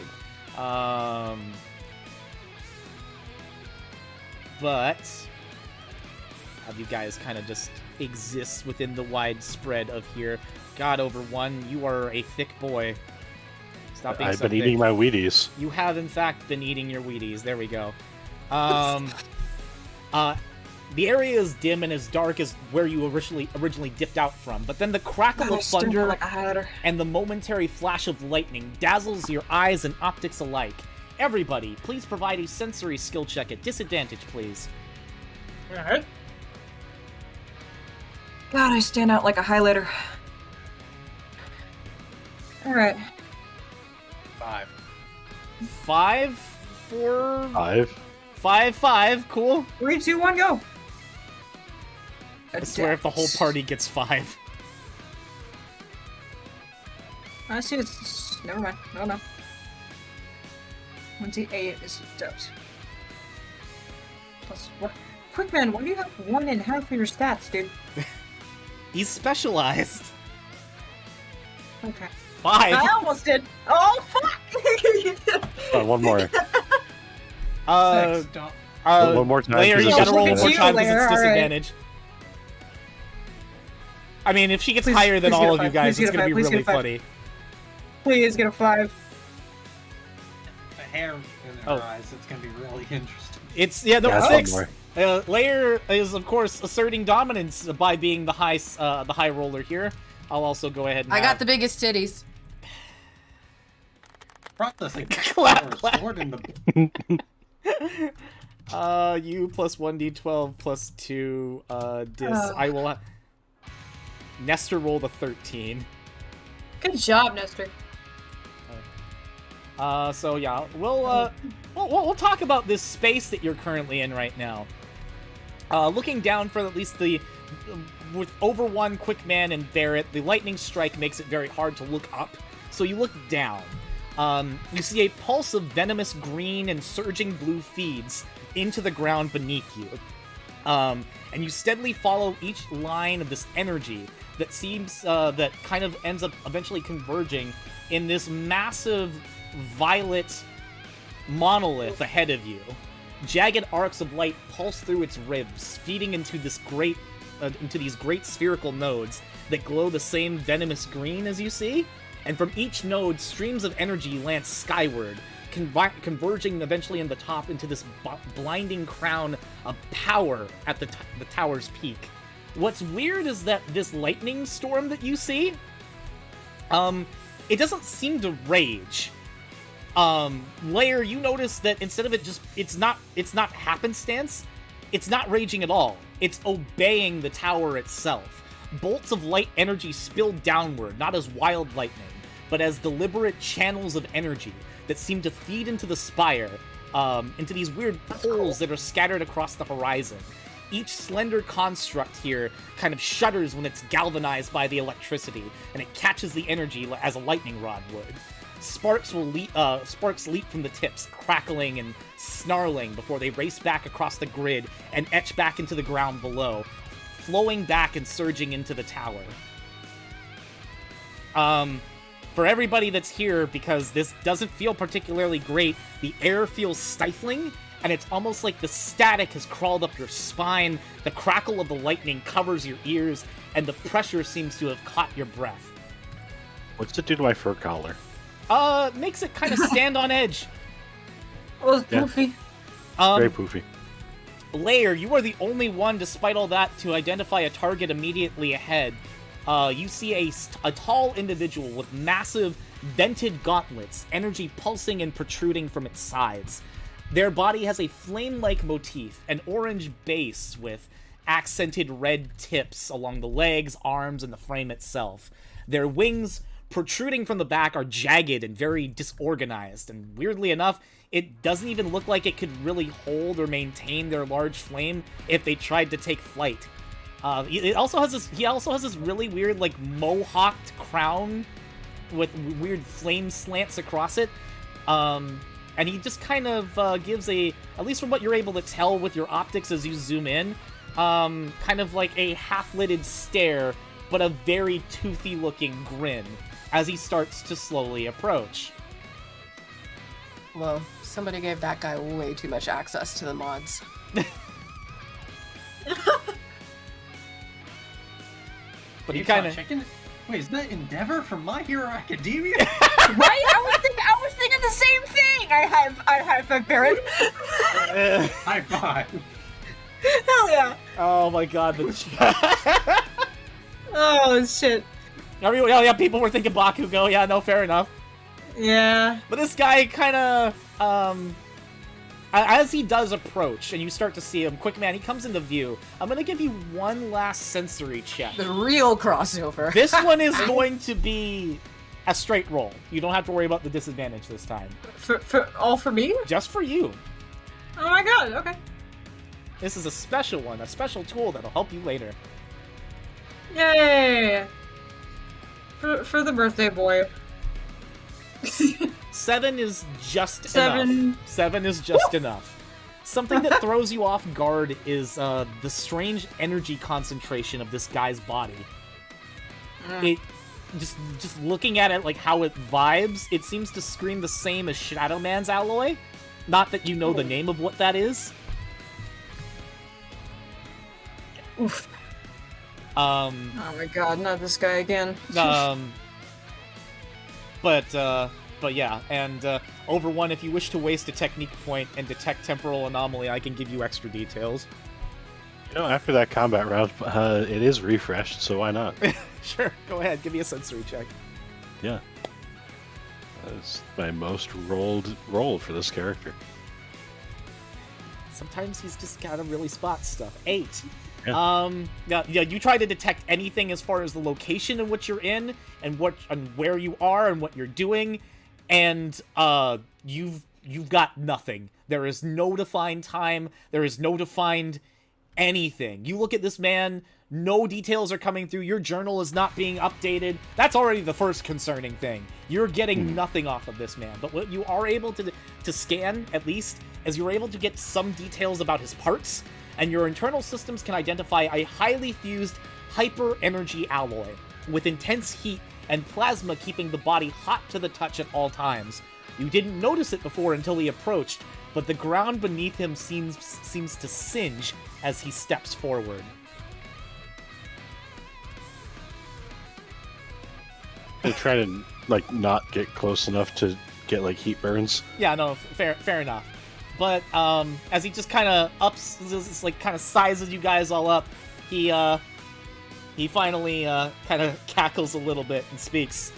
But have you guys kind of just exist within the widespread of here. God, over one, you are a thick boy. Stop being I've so been eating thick. my Wheaties. You have, in fact, been eating your Wheaties. There we go. The area is dim and as dark as where you originally dipped out from, but then the crackle of thunder and the momentary flash of lightning dazzles your eyes and optics alike. Everybody, please provide a sensory skill check at disadvantage, please. Alright. God, I stand out like a highlighter. Alright. 5. 5 for... 5, cool. 3, 2, 1, go! I swear if the whole party gets 5. I see it's... Never mind. No. 28 is doped. Plus what? Quick man, why do you have 1 in half of your stats, dude? He's specialized. Okay. 5. I almost did. Oh, fuck! One more. 6. Don't... One more time. Layer, you because gotta roll it's one more time because Layer, it's alright. disadvantage. I mean, if she gets Please- higher than please get all a of you five. guys, Please it's get a gonna be five. Please really get a five. funny. Please get a 5. The hair in Oh. her eyes, it's gonna be really interesting. It's Yeah, one 6. more. Layer is of course asserting dominance by being the high roller here. I'll also go ahead and I got have- the biggest titties. Processing. Clap, clap. Sword in the... you plus 1d12 plus 2 dis. Oh. I will Nestor rolled a 13. Good job, Nestor. So yeah, we'll talk about this space that you're currently in right now. Looking down for at least with over one Quickman and Barrett, the lightning strike makes it very hard to look up. So you look down. You see a pulse of venomous green and surging blue feeds into the ground beneath you. And you steadily follow each line of this energy that seems that kind of ends up eventually converging in this massive violet monolith ahead of you. Jagged arcs of light pulse through its ribs, feeding into these great spherical nodes that glow the same venomous green as you see. And from each node, streams of energy lance skyward, converging eventually in the top into this blinding crown of power at the tower's peak. What's weird is that this lightning storm that you see, it doesn't seem to rage. Layer, you notice that instead of it's not happenstance, it's not raging at all. It's obeying the tower itself. Bolts of light energy spill downward, not as wild lightning, but as deliberate channels of energy that seem to feed into the spire, into these weird poles that are scattered across the horizon. Each slender construct here kind of shudders when it's galvanized by the electricity, and it catches the energy as a lightning rod would. Sparks leap from the tips, crackling and snarling before they race back across the grid and etch back into the ground below, flowing back and surging into the tower. For everybody that's here, because this doesn't feel particularly great, the air feels stifling, and it's almost like the static has crawled up your spine, the crackle of the lightning covers your ears, and the pressure seems to have caught your breath. What's it do to my fur collar? Makes it kind of stand on edge. Oh, it's Yeah. goofy. Very poofy. Layer, you are the only one, despite all that, to identify a target immediately ahead. You see a tall individual with massive, vented gauntlets, energy pulsing and protruding from its sides. Their body has a flame-like motif, an orange base with accented red tips along the legs, arms, and the frame itself. Their wings, protruding from the back, are jagged and very disorganized, and weirdly enough, it doesn't even look like it could really hold or maintain their large flame if they tried to take flight. He also has this really weird, like, mohawked crown with weird flame slants across it. And he just kind of gives at least from what you're able to tell with your optics as you zoom in, kind of like a half-lidded stare, but a very toothy-looking grin as he starts to slowly approach. Well, somebody gave that guy way too much access to the mods. But he Dave's not kind of... chicken? Wait, is that Endeavor from My Hero Academia? Right? I was thinking the same thing. I have a Barrett. High five. Hell yeah. Oh my god, the... Oh shit. Everyone, yeah, people were thinking Bakugo. Yeah, no, fair enough. Yeah. But this guy kind of, as he does approach, and you start to see him, quick man, he comes into view. I'm gonna give you one last sensory check. The real crossover. This one is going to be a straight roll. You don't have to worry about the disadvantage this time. For me? Just for you. Oh my god. Okay. This is a special one, a special tool that'll help you later. Yay. For the birthday boy. 7 is just 7. enough. 7 is just enough. Something that throws you off guard is the strange energy concentration of this guy's body. It just looking at it, like how it vibes, it seems to scream the same as Shadow Man's alloy. Not that you know the name of what that is. Oof. Oh my god, not this guy again. But yeah, and over 1, if you wish to waste a technique point and detect temporal anomaly, I can give you extra details. You know, after that combat round, it is refreshed, so why not? Sure, go ahead, give me a sensory check. Yeah. That's my most roll for this character. Sometimes he's just gotta really spot stuff. 8. Yeah. Yeah, you try to detect anything as far as the location in which you're in, and where you are, and what you're doing, and you've got nothing. There is no defined time. There is no defined anything. You look at this man, no details are coming through. Your journal is not being updated. That's already the first concerning thing. You're getting nothing off of this man. But what you are able to scan, at least, is you're able to get some details about his parts, and your internal systems can identify a highly fused hyper-energy alloy with intense heat and plasma keeping the body hot to the touch at all times. You didn't notice it before until he approached, but the ground beneath him seems to singe as he steps forward. I try to not get close enough to get heat burns. Yeah, no, fair enough. But as he just kind of kind of sizes you guys all up, he finally kind of cackles a little bit and speaks.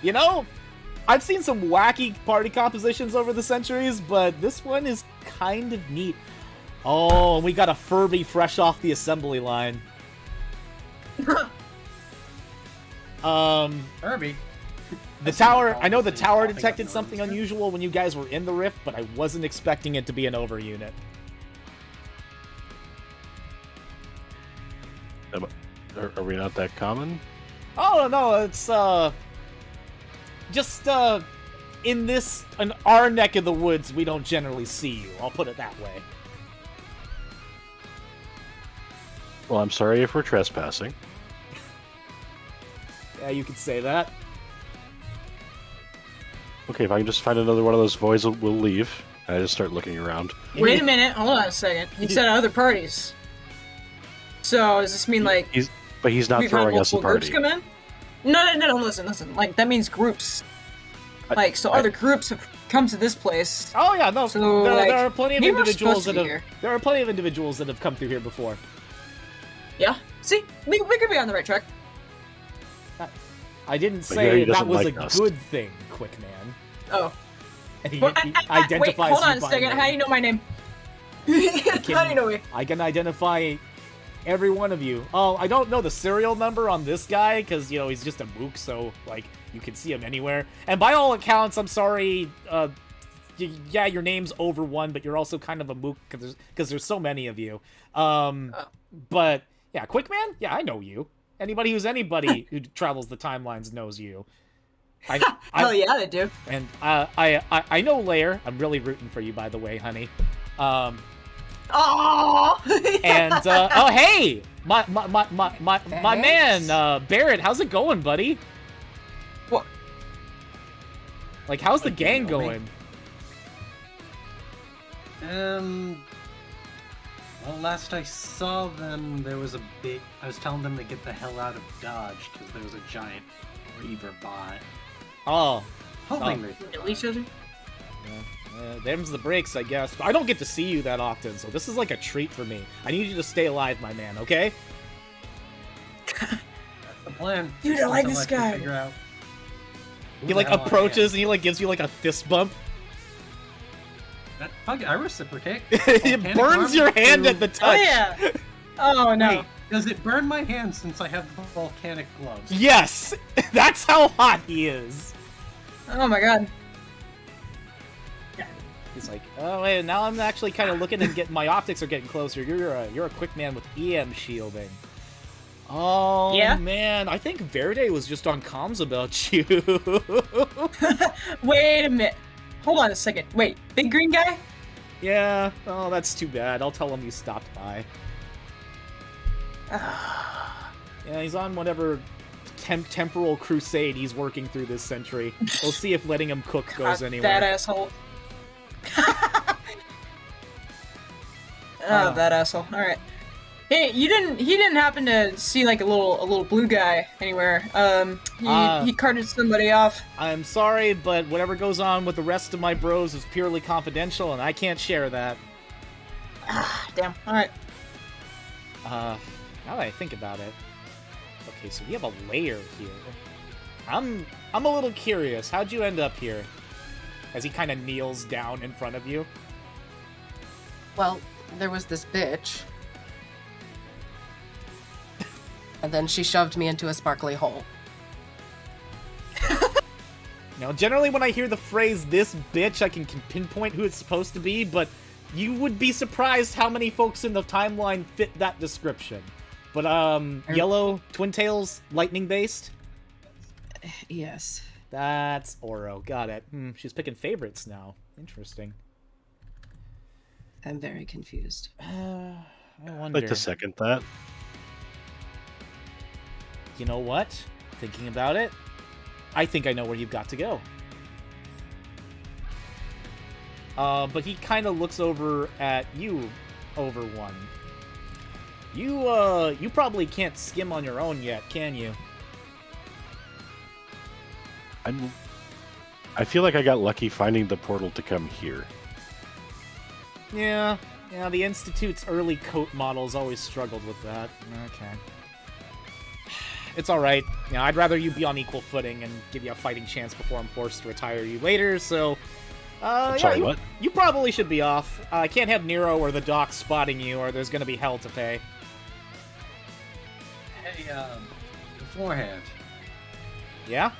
You know, I've seen some wacky party compositions over the centuries, but this one is kind of neat. Oh, and we got a Furby fresh off the assembly line. Herbie. The tower, I know the tower detected something unusual when you guys were in the rift, but I wasn't expecting it to be an over unit. Are we not that common? Oh, no, it's, just, in our neck of the woods, we don't generally see you. I'll put it that way. Well, I'm sorry if we're trespassing. Yeah, you could say that. Okay, if I can just find another one of those voids, we'll leave. I just start looking around. Wait a minute, hold on a second. He said other parties. So does this mean He's not we've had throwing us a multiple party. groups come in? No, listen. That means groups. Other groups have come to this place. Oh yeah, no, So, there are plenty of maybe we're individuals supposed that to be have. here. There are plenty of individuals that have come through here before. Yeah? See? We could be on the right track. I didn't But say he that doesn't was like a us. good thing, Quick Man. Oh. And he, Well, he wait, identifies hold on you a by second. name. How do you know my name? How do you know me? I can identify every one of you. Oh, I don't know the serial number on this guy, because, he's just a mook, so, you can see him anywhere. And by all accounts, I'm sorry, yeah, your name's over 1, but you're also kind of a mook, because there's so many of you. But, yeah, Quick Man? Yeah, I know you. Anybody who travels the timelines knows you. Hell yeah, they do. And I know Lair. I'm really rooting for you, by the way, honey. Aww! And oh hey, my man, Barrett, how's it going, buddy? What? How's the gang you know me? going? Well, last I saw them, there was I was telling them to get the hell out of Dodge because there was a giant Reaver bot. Oh, Hoping they Kill each other? them's the breaks, I guess. But I don't get to see you that often, so this is like a treat for me. I need you to stay alive, my man, okay? That's the plan. You don't like Until this I can guy. figure out who He the like hell I am. approaches and he like gives you like a fist bump. Fuck it, I reciprocate. It Volcanic burns arm your hand to- at the Oh touch. yeah. Oh no. Wait, does it burn my hand since I have the volcanic gloves? Yes, that's how hot he is. Oh my god. He's like, oh wait, now I'm actually kind of looking and getting my optics are getting closer. You're a quick man with EM shielding. Oh Yeah? man, I think Verde was just on comms about you. Wait a minute. Hold on a second. Wait, big green guy? Yeah, oh that's too bad. I'll tell him you stopped by. Yeah, he's on whatever temporal crusade he's working through this century. We'll see if letting him cook goes God, anywhere. that asshole. That asshole. All right. Hey, he didn't happen to see like a little blue guy anywhere. He carted somebody off. I'm sorry, but whatever goes on with the rest of my bros is purely confidential, and I can't share that. Damn. All right. Now that I think about it, okay, so we have a layer here. I'm a little curious. How'd you end up here? As he kind of kneels down in front of you. Well, there was this bitch. And then she shoved me into a sparkly hole. Now, generally when I hear the phrase "this bitch," I can pinpoint who it's supposed to be, but you would be surprised how many folks in the timeline fit that description. But yellow, twin tails, lightning based. Yes. That's Oro. Got it. She's picking favorites now. Interesting. I'm very confused. I I'd wonder. like to second that. You know what? Thinking about it, I think I know where you've got to go. But he kind of looks over at you, over one. You probably can't skim on your own yet, can you? I feel like I got lucky finding the portal to come here. Yeah, the Institute's early coat models always struggled with that. Okay. It's alright. You know, I'd rather you be on equal footing and give you a fighting chance before I'm forced to retire you later, so... Sorry, what? You probably should be off. I can't have Nero or the Doc spotting you, or there's gonna be hell to pay. Hey, beforehand, Yeah?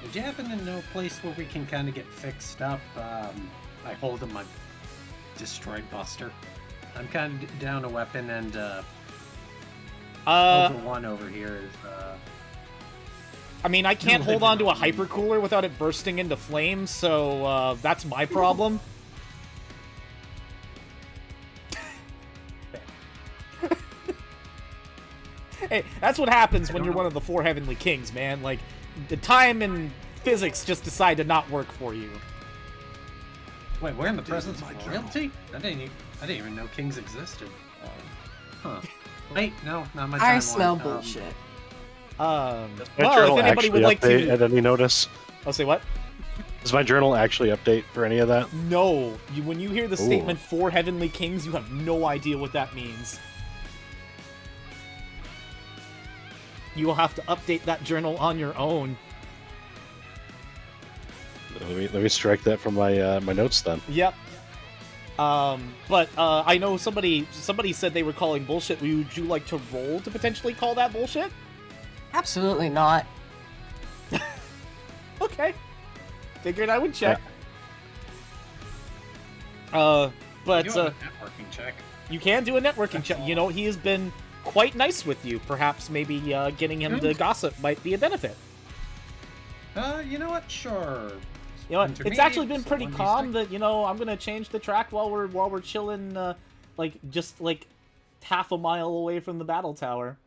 would you happen to know a place where we can kind of get fixed up? I hold him my Destroy Buster. I'm kind of down a weapon, and over one over here is I mean, I can't hold on to a hypercooler without it bursting into flames, so that's my problem. Hey, that's what happens when you're one of the four heavenly kings, man. Like, the time and physics just decide to not work for you. Wait, we're in the Updated presence my of journal. royalty? I didn't even know kings existed. Huh. Wait, no, not my timeline. I smell bullshit. My Well, journal if anybody would actually like update to... at any notice? I'll say what? Does my journal actually update for any of that? No. When you hear the Ooh. statement four heavenly kings, you have no idea what that means. You will have to update that journal on your own. Let me strike that from my my notes then. Yep. But I know somebody said they were calling bullshit. Would you like to roll to potentially call that bullshit? Absolutely not. Okay. Figured I would check. But You have a networking check. you can do a networking check. You know, he has been quite nice with you. Perhaps maybe getting him to gossip might be a benefit. You know what? Sure. You know, it's actually been Intermediate, pretty so calm. 1d6. That you know, I'm gonna change the track while we're chilling, just half a mile away from the battle tower.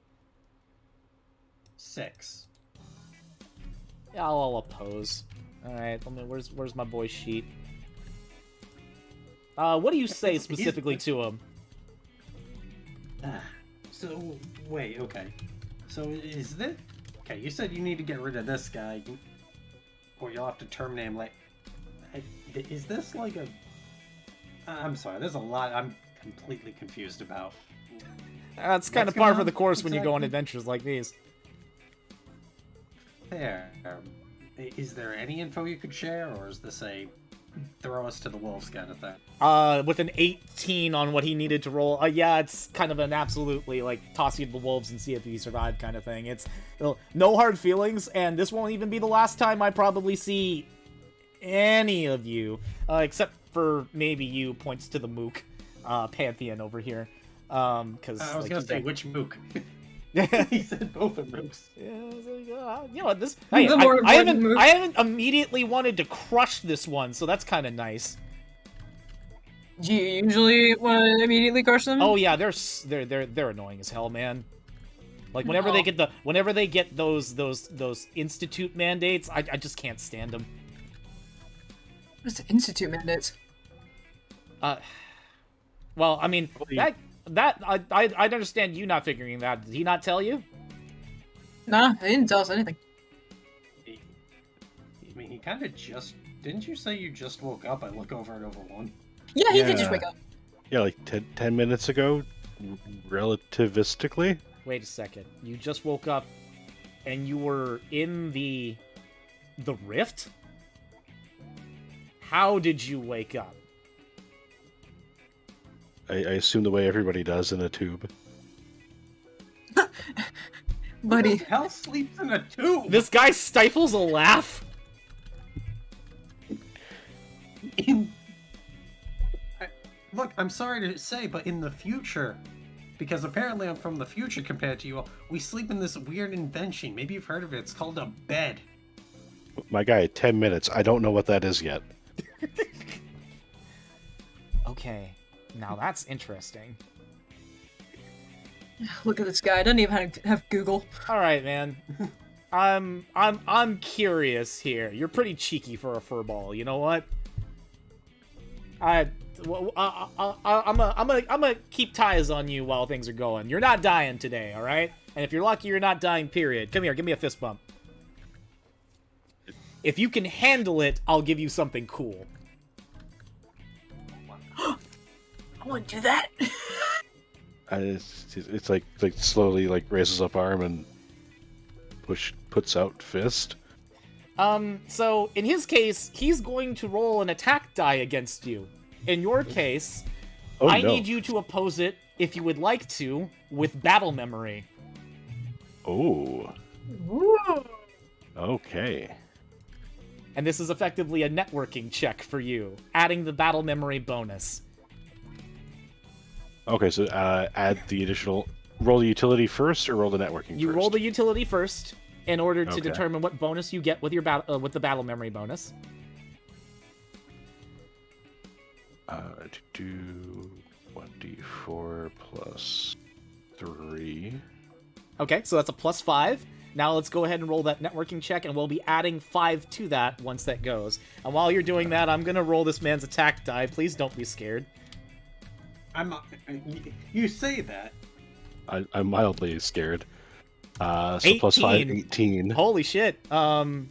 6. Yeah, I'll oppose. All right, where's my boy sheet? What do you say specifically to him? So, wait, okay. So is this... Okay, you said you need to get rid of this guy, or you'll have to terminate him, like... Is this like a... I'm sorry, there's a lot I'm completely confused about. That's kind of What's going par for on? the course when you go on Exactly. adventures like these. There. Is there any info you could share, or is this a throw us to the wolves kind of thing? With an 18 on what he needed to roll, yeah, it's kind of an absolutely, like, toss you to the wolves and see if he survived kind of thing. It's no hard feelings, and this won't even be the last time I probably see any of you, except for maybe you, points to the Mook, Pantheon over here. Because I was like, gonna say, which mook? He said both of mooks. Yeah, I was like, you know what, this... Hey, The more I important Mook. haven't immediately wanted to crush this one, so that's kind of nice. Do you usually want to immediately crush them? Oh yeah, they're annoying as hell, man. Like whenever they get those institute mandates, I just can't stand them. What's the institute mandates? Well, I mean I understand you not figuring that. Did he not tell you? Nah, they didn't tell us anything. I mean, he kind of just... Didn't you say you just woke up? I look over at over one. Yeah, he did Yeah. just wake up. Yeah, like 10 minutes ago, relativistically. Wait a second. You just woke up, and you were in the rift? How did you wake up? I assume the way everybody does in a tube. Buddy. Who the hell sleeps in a tube? This guy stifles a laugh. Look, I'm sorry to say, but in the future, because apparently I'm from the future compared to you all, we sleep in this weird invention. Maybe you've heard of it. It's called a bed. My guy, 10 minutes. I don't know what that is yet. Okay, now that's interesting. Look at this guy. Doesn't even have Google. All right, man. I'm curious here. You're pretty cheeky for a furball. You know what? I'm gonna keep ties on you while things are going. You're not dying today, all right? And if you're lucky, you're not dying. Period. Come here, give me a fist bump. If you can handle it, I'll give you something cool. I wouldn't do that. It's like slowly like raises up arm and puts out fist. So in his case, he's going to roll an attack die against you. In your case, Oh I no. need you to oppose it, if you would like to, with battle memory. Oh. Ooh. Okay. And this is effectively a networking check for you, adding the battle memory bonus. Okay, so add the additional. Roll the utility first, or roll the networking You first? roll the utility first in order to Okay. determine what bonus you get with your with the battle memory bonus. To do 1d4 plus 3. Okay, so that's a +5. Now let's go ahead and roll that networking check, and we'll be adding 5 to that once that goes. And while you're doing that, I'm gonna roll this man's attack die. Please don't be scared. You say that. I'm mildly scared. So plus 5, 18. Holy shit. Oh.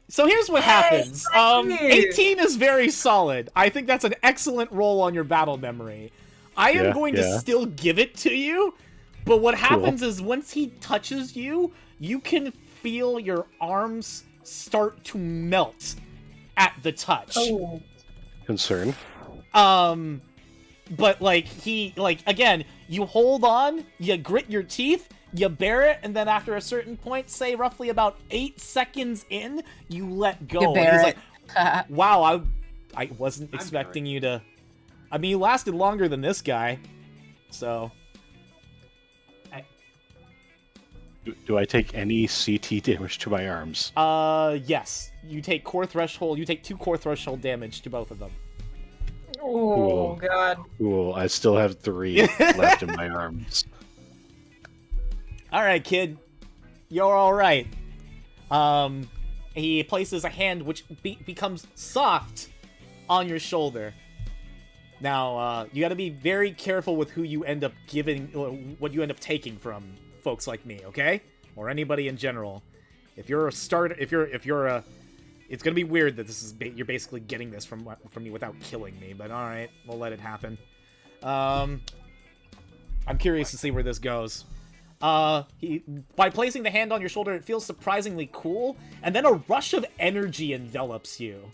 So here's what happens. Hey! 18 is very solid. I think that's an excellent roll on your battle memory. I am Yeah, going to yeah. still give it to you, but what happens is once he touches you, you can feel your arms start to melt at the touch. Oh. Concern. But again, you hold on, you grit your teeth, you bear it, and then after a certain point, say roughly about 8 seconds in, you let go. You And bear he's it. like, wow, I wasn't expecting Barrett. you to... I mean, you lasted longer than this guy, so... Do I take any CT damage to my arms? Yes. You take 2 core threshold damage to both of them. Oh, Cool. God. Cool. I still have 3 left in my arms. Alright, kid. You're alright. he places a hand which becomes soft on your shoulder. Now, you gotta be very careful with who you end up giving, what you end up taking from folks like me, okay? Or anybody in general. If you're a starter, if you're a, it's gonna be weird that this is, you're basically getting this from me without killing me, but alright, we'll let it happen. I'm curious to see where this goes. By placing the hand on your shoulder, it feels surprisingly cool, and then a rush of energy envelops you.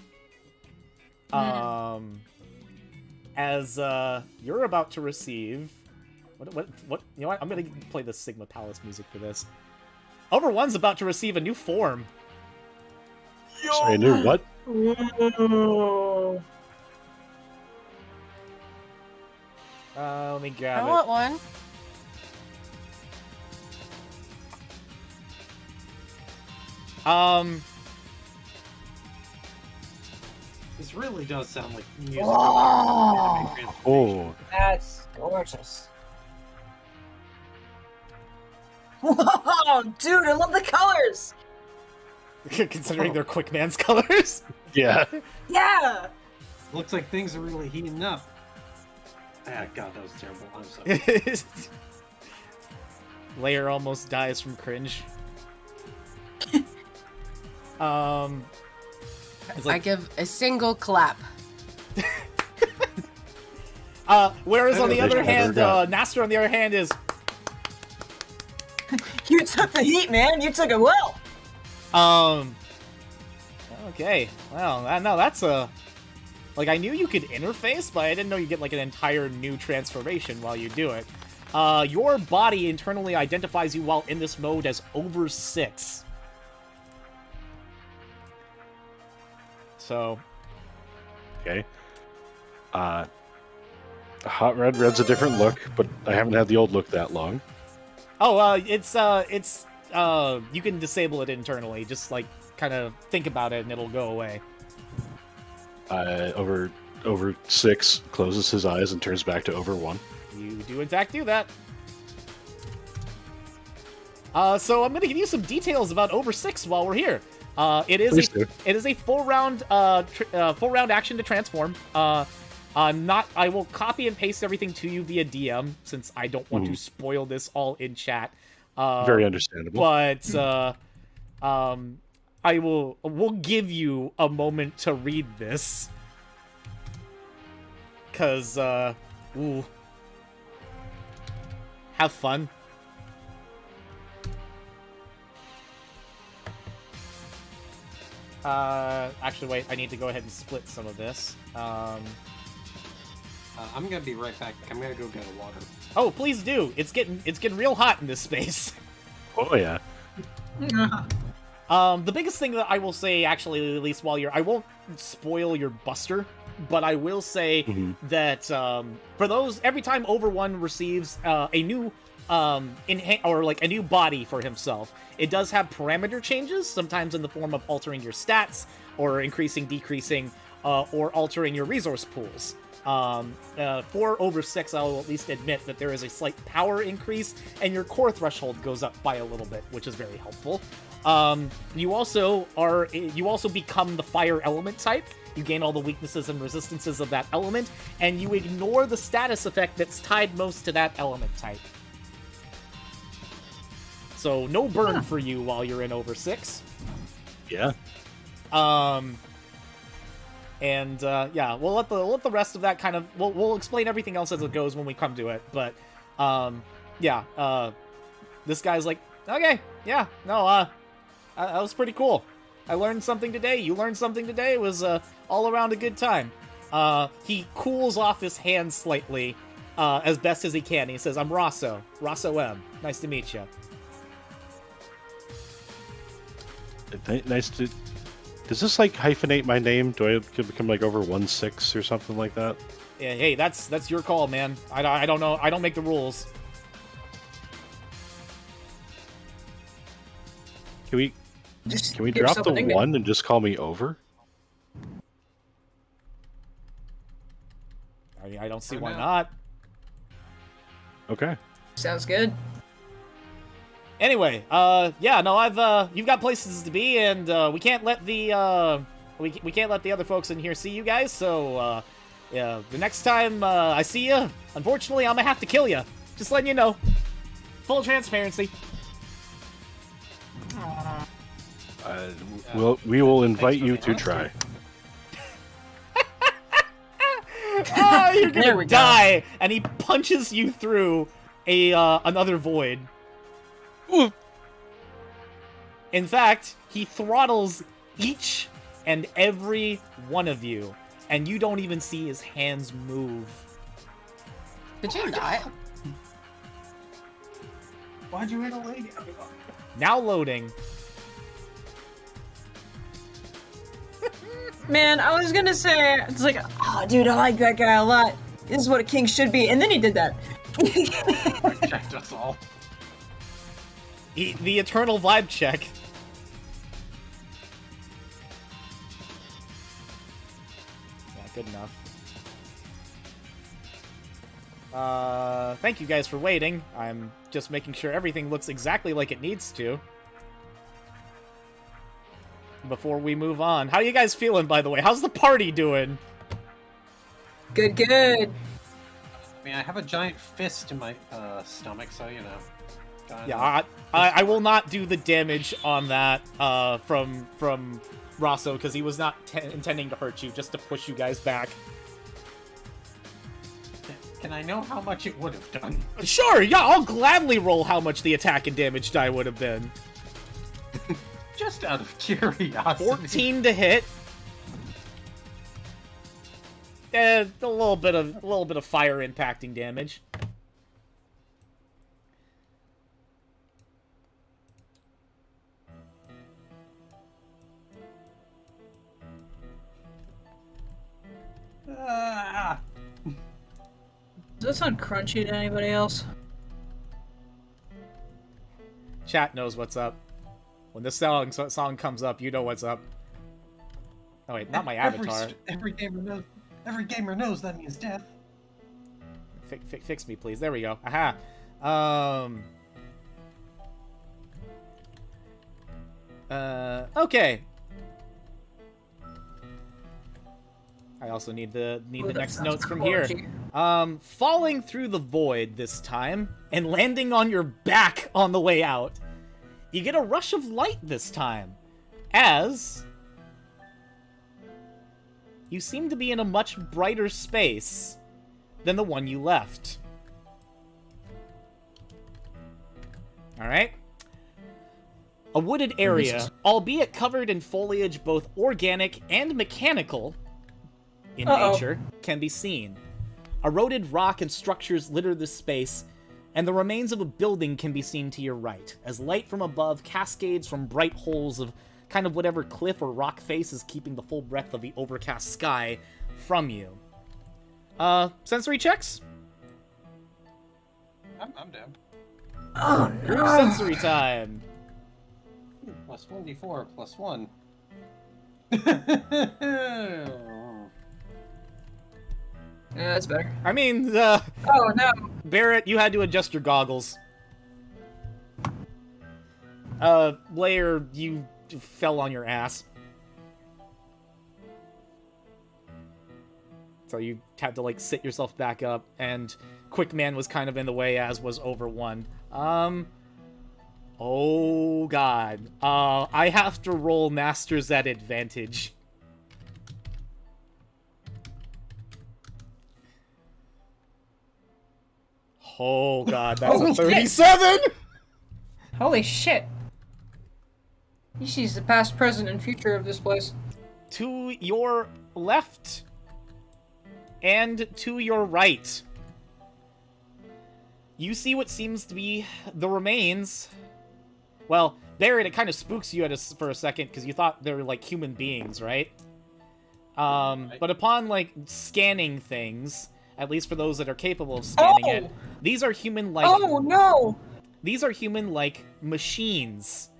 As you're about to receive... What? You know what? I'm gonna play the Sigma Palace music for this. Over 1's about to receive a new form. Sorry, a new what? Whoa. Let me grab I it. want one. This really does sound like music. Oh, That's gorgeous. Whoa, dude, I love the colors! Considering they're Quick Man's colors. yeah. Yeah! Looks like things are really heating up. Ah, God, that was terrible. I'm sorry. Layer almost dies from cringe. It's like, I give a single clap. whereas on the other I've never hand, got- Nasser on the other hand is, You took the heat, man! You took it well! okay, well, no, that's a, like, I knew you could interface, but I didn't know you get, like, an entire new transformation while you do it. Your body internally identifies you while in this mode as over 6. So, Okay. Hot red's a different look, but I haven't had the old look that long. oh, it's, you can disable it internally, just, like, kind of think about it and it'll go away. Over 6 closes his eyes and turns back to over 1. You do in fact do that. So I'm gonna give you some details about over 6 while we're here. It Please do. is a full round action to transform. I will copy and paste everything to you via DM since I don't want to spoil this all in chat. Very understandable. But we'll give you a moment to read this. Cause ooh. Have fun. Actually, wait. I need to go ahead and split some of this. I'm gonna be right back. I'm gonna go get a water. Oh, please do. It's getting real hot in this space. Oh yeah. The biggest thing that I will say, actually, at least while I won't spoil your Buster, but I will say that for those, every time Over 1 receives a new a new body for himself, it does have parameter changes, sometimes in the form of altering your stats, or increasing, decreasing, or altering your resource pools. For Over 6, I'll at least admit that there is a slight power increase, and your core threshold goes up by a little bit, which is very helpful. You also become the fire element type. You gain all the weaknesses and resistances of that element, and you ignore the status effect that's tied most to that element type. So no burn for you while you're in Over 6. Yeah. Yeah, we'll let the rest of that kind of, we'll explain everything else as it goes when we come to it. But this guy's like, okay, yeah, no, that was pretty cool. I learned something today. You learned something today. It was all around a good time. He cools off his hand slightly, as best as he can. He says, "I'm Rosso M. Nice to meet you." Nice to. Does this like hyphenate my name? Do I become like over 1/6 or something like that? Yeah, hey, that's your call, man. I don't know. I don't make the rules. Can we Give drop yourself a the nickname. 1 and just call me Over? I don't see For why now. not. Okay. Sounds good. Anyway, yeah, no, you've got places to be, and we can't let the we can't let the other folks in here see you guys. So, yeah, the next time I see you, unfortunately, I'm gonna have to kill you. Just letting you know. Full transparency. We will invite you to try. Oh, you're There gonna we go. die! And he punches you through a another void. Ooh. In fact, he throttles each and every one of you, and you don't even see his hands move. Did you die? Why'd you hit a lady? Now loading. Man, I was gonna say, it's like, oh, dude, I like that guy a lot. This is what a king should be. And then he did that. Checked us all. The eternal vibe check. Yeah, good enough. Thank you guys for waiting. I'm just making sure everything looks exactly like it needs to before we move on. How you guys feeling, by the way? How's the party doing? Good, good. I mean, I have a giant fist in my stomach, so you know. Yeah, I will not do the damage on that from Rosso, because he was not intending to hurt you, just to push you guys back. Can I know how much it would have done? Sure, yeah, I'll gladly roll how much the attack and damage die would have been. Just out of curiosity. 14 to hit. A little bit of fire impacting damage. Does that sound crunchy to anybody else? Chat knows what's up. When this song comes up, you know what's up. Oh wait, not my avatar. Every gamer knows that means death. Fix me, please. There we go. Aha. Okay. I also need the next notes from here. Falling through the void this time and landing on your back on the way out. You get a rush of light this time, as you seem to be in a much brighter space than the one you left. Alright? A wooded area, albeit covered in foliage both organic and mechanical in nature, can be seen. Eroded rock and structures litter this space, and the remains of a building can be seen to your right, as light from above cascades from bright holes of kind of whatever cliff or rock face is keeping the full breadth of the overcast sky from you. Sensory checks? I'm down. Oh, Group no. sensory time. Plus 1d4, plus 1. Yeah, that's better. I mean, Oh, no. Barrett, you had to adjust your goggles. Lair, you fell on your ass. So you had to, like, sit yourself back up, and Quick Man was kind of in the way, as was Over 1. Oh god. I have to roll Masters at advantage. Oh god, that's Holy a shit. 37! Holy shit. He sees the past, present, and future of this place. To your left and to your right, you see what seems to be the remains. Well, Barrett, it kind of spooks you for a second because you thought they were like human beings, right? But upon like scanning things, at least for those that are capable of scanning it, these are human-like. Oh, no! These are human-like machines.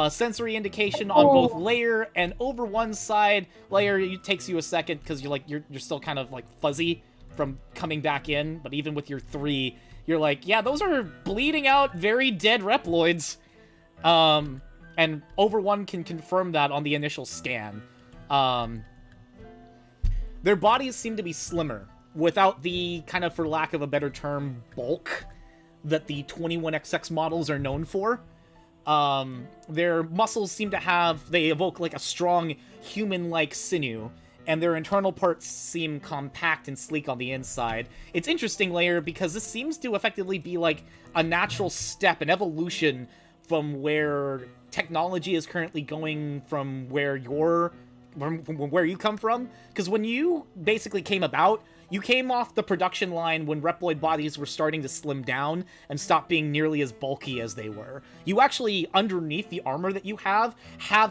Sensory indication on both Lair and Over one side. Lair, it takes you a second because you're still kind of like fuzzy from coming back in. But even with your 3, you're like, yeah, those are bleeding out, very dead Reploids. And Over One can confirm that on the initial scan. Their bodies seem to be slimmer, without the, kind of, for lack of a better term, bulk that the 21XX models are known for. Their muscles seem to have, they evoke like a strong human-like sinew, and their internal parts seem compact and sleek on the inside. It's interesting, Layer, because this seems to effectively be like a natural step, an evolution from where technology is currently going from where from where you come from. Because when you basically came about, you came off the production line when Reploid bodies were starting to slim down and stop being nearly as bulky as they were. You actually, underneath the armor that you have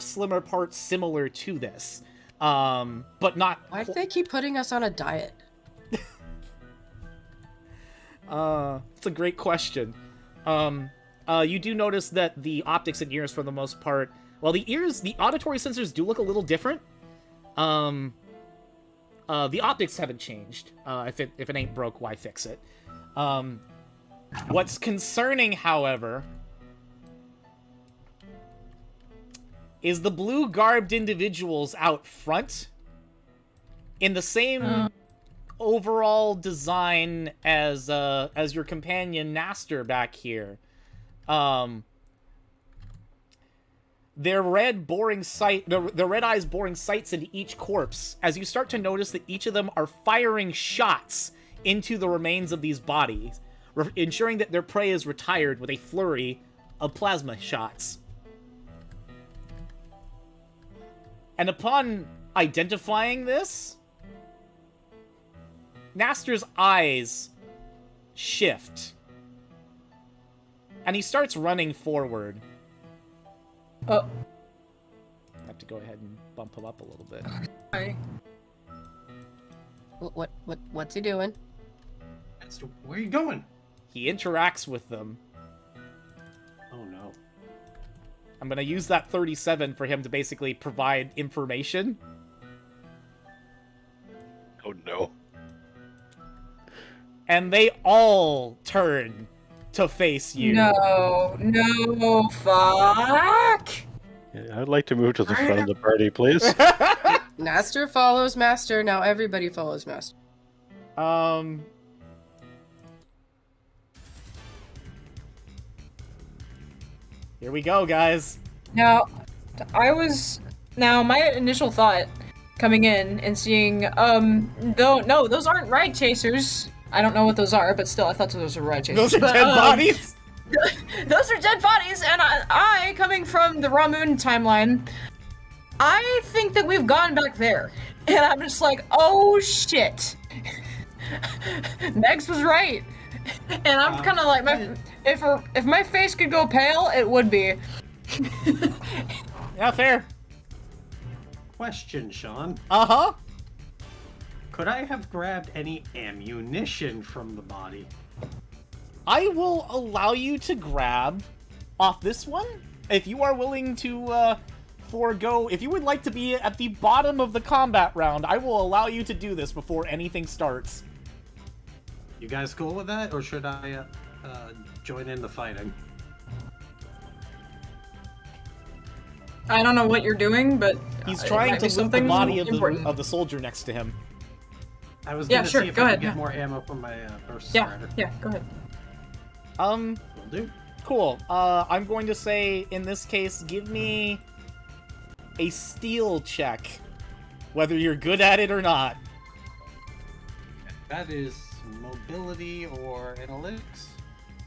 slimmer parts similar to this. But not... Why do they keep putting us on a diet? It's a great question. You do notice that the optics and ears, for the most part... Well, the auditory sensors do look a little different. The optics haven't changed. If it ain't broke, why fix it? What's concerning, however, is the blue-garbed individuals out front in the same overall design as your companion Naster back here. Their red eyes boring sights into each corpse, as you start to notice that each of them are firing shots into the remains of these bodies, ensuring that their prey is retired with a flurry of plasma shots. And upon identifying this, Naster's eyes shift, and he starts running forward. Oh. I have to go ahead and bump him up a little bit. Hi. What's he doing? Where are you going? He interacts with them. Oh no. I'm gonna use that 37 for him to basically provide information. Oh no. And they all turn to face you. No, fuck! Yeah, I'd like to move to the front of the party, please. Naster follows Master, now everybody follows Master. Here we go, guys. Now, my initial thought coming in and seeing, no, those aren't ride chasers. I don't know what those are, but still, I thought those were ride chasers. Those are dead bodies? Those are dead bodies, and I, coming from the Raw Moon timeline, I think that we've gone back there. And I'm just like, oh shit. Megs was right. And I'm kind of like, if my face could go pale, it would be. Yeah, fair. Question, Sean. Uh-huh. Could I have grabbed any ammunition from the body? I will allow you to grab off this one. If you are willing to forego, if you would like to be at the bottom of the combat round, I will allow you to do this before anything starts. You guys cool with that, or should I join in the fighting? I don't know what you're doing, but He's trying to loot the body of the soldier next to him. I was gonna see if I could get yeah. more ammo from my burst Yeah, strider. yeah, go ahead. Will do. Cool. I'm going to say, in this case, give me a steel check, whether you're good at it or not. That is mobility or analytics?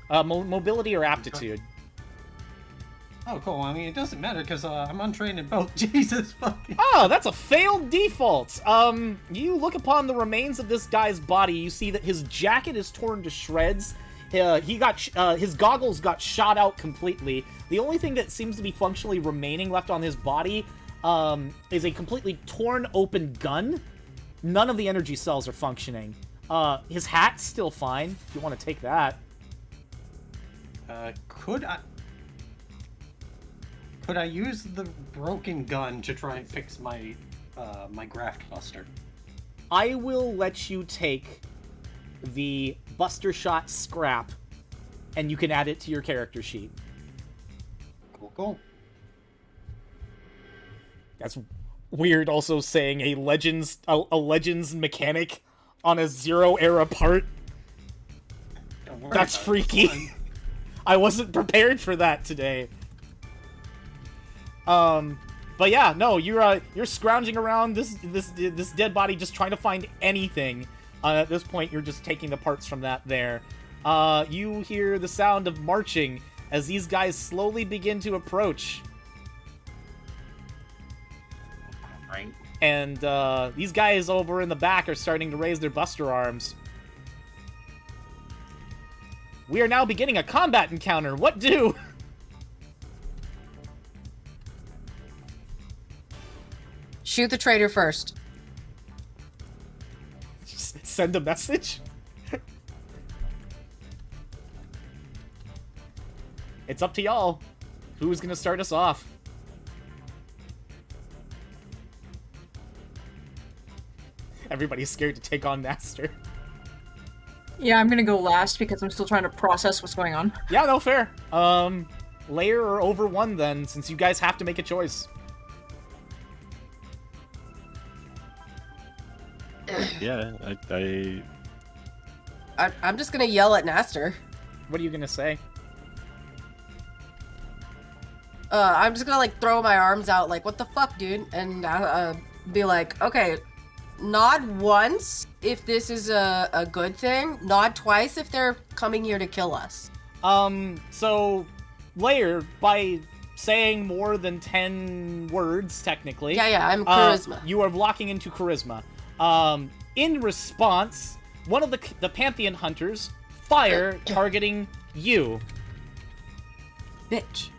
Mobility or aptitude. Oh, cool. I mean, it doesn't matter because I'm untrained in both. Jesus fucking. Oh, that's a failed default. You look upon the remains of this guy's body. You see that his jacket is torn to shreds. His goggles got shot out completely. The only thing that seems to be functionally remaining left on his body is a completely torn open gun. None of the energy cells are functioning. His hat's still fine, if you want to take that. Could I use the broken gun to try and fix my my graft buster? I will let you take the Buster Shot scrap, and you can add it to your character sheet. Cool. That's weird. Also saying a Legends mechanic on a Zero era part. Don't worry That's about it, freaky. it's fun. I wasn't prepared for that today. But yeah, no, you're scrounging around this dead body, just trying to find anything. At this point, you're just taking the parts from that there. You hear the sound of marching as these guys slowly begin to approach. Right. And these guys over in the back are starting to raise their buster arms. We are now beginning a combat encounter. What do? Shoot the traitor first. Just send a message? It's up to y'all. Who's gonna start us off? Everybody's scared to take on Master. Yeah, I'm gonna go last because I'm still trying to process what's going on. Yeah, no, fair. Layer or over one then, since you guys have to make a choice. Yeah, I'm just gonna yell at Naster. What are you gonna say? I'm just gonna like throw my arms out like, what the fuck, dude? And be like, okay, nod once if this is a good thing, nod twice if they're coming here to kill us. So, Layer, by saying more than 10 words, technically... Yeah, I'm charisma. You are blocking into charisma. In response, one of the Pantheon Hunters fire targeting you. Bitch.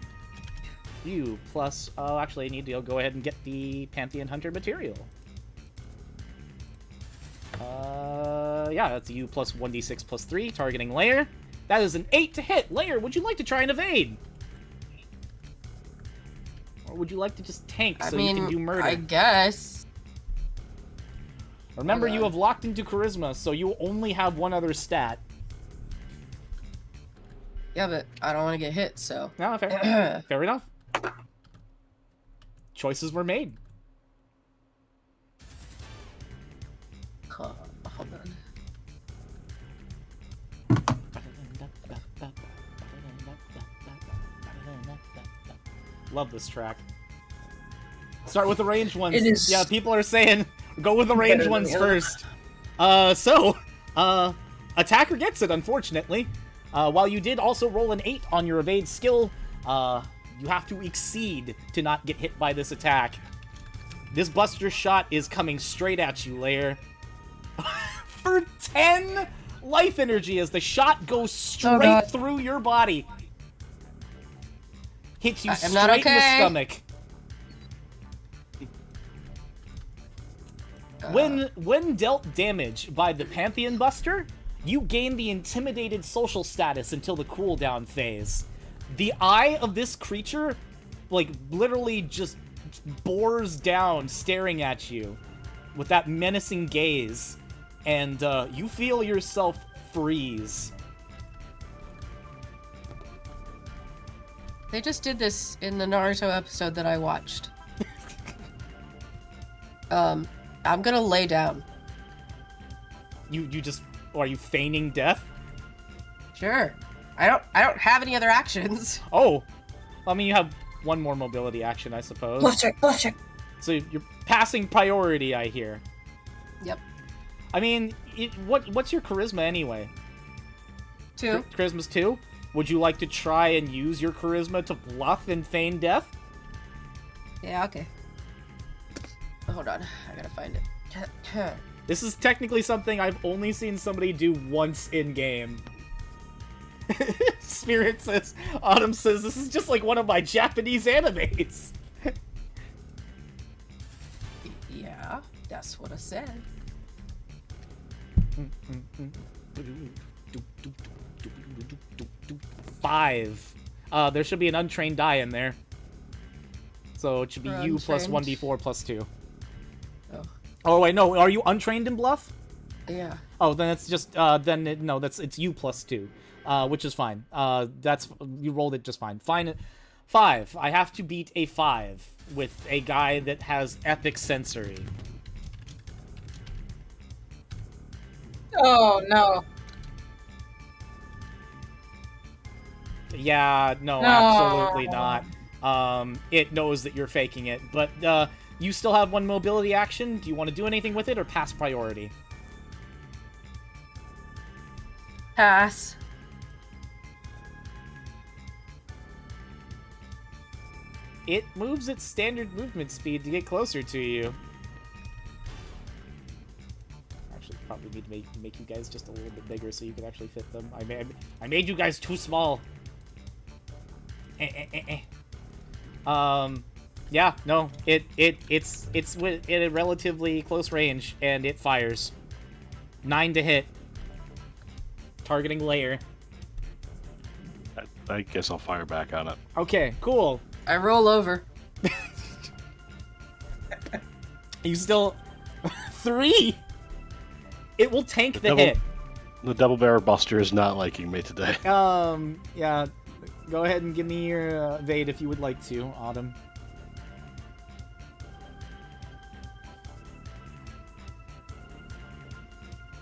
You plus... Oh, actually, I need to go ahead and get the Pantheon Hunter material. Yeah, that's you plus 1d6 plus 3, targeting Layer. That is an 8 to hit. Layer, would you like to try and evade? Or would you like to just tank so you can do murder? I guess. Remember, you have locked into Charisma, so you only have one other stat. Yeah, but I don't want to get hit, so... No, fair. Fair enough. Choices were made. Hold on. Love this track. Start with the ranged ones. It is- Yeah, people are saying go with the ranged than ones the other. first. Attacker gets it, unfortunately. While you did also roll an 8 on your evade skill, you have to exceed to not get hit by this attack. This Buster Shot is coming straight at you, Lair. For 10 life energy as the shot goes straight God. through your body. Hits you I'm straight not in the okay. stomach. When dealt damage by the Pantheon Buster, you gain the Intimidated social status until the cooldown phase. The eye of this creature, like, literally just bores down, staring at you with that menacing gaze, and you feel yourself freeze. They just did this in the Naruto episode that I watched. I'm gonna lay down. You just... Are you feigning death? Sure. I don't have any other actions. Oh! I mean, you have one more mobility action, I suppose. Bluff check. So you're passing priority, I hear. Yep. I mean, what's your charisma anyway? 2. Charisma's 2? Would you like to try and use your charisma to bluff and feign death? Yeah, okay. Hold on. I gotta find it. This is technically something I've only seen somebody do once in-game. Spirit says, Autumn says, this is just like one of my Japanese animes. Yeah, that's what I said. 5. There should be an untrained die in there. So it should be you plus Untrained. 1d4 plus 2. Oh. Oh, wait, no. Are you untrained in bluff? Yeah. Oh, then it's just it's you plus 2, which is fine. That's you rolled it just fine. Fine, 5. I have to beat a 5 with a guy that has epic sensory. Oh no. Yeah, no, No. absolutely not. It knows that you're faking it, but you still have 1 mobility action. Do you want to do anything with it or pass priority? Pass. It moves its standard movement speed to get closer to you. Actually, probably need to make you guys just a little bit bigger so you can actually fit them. I made you guys too small. Yeah, no, it's in a relatively close range and it fires. 9 to hit. Targeting layer. I guess I'll fire back on it. Okay, cool. I roll over. You still 3. It will tank the hit. The double barrel buster is not liking me today. Yeah. Go ahead and give me your evade if you would like to, Autumn.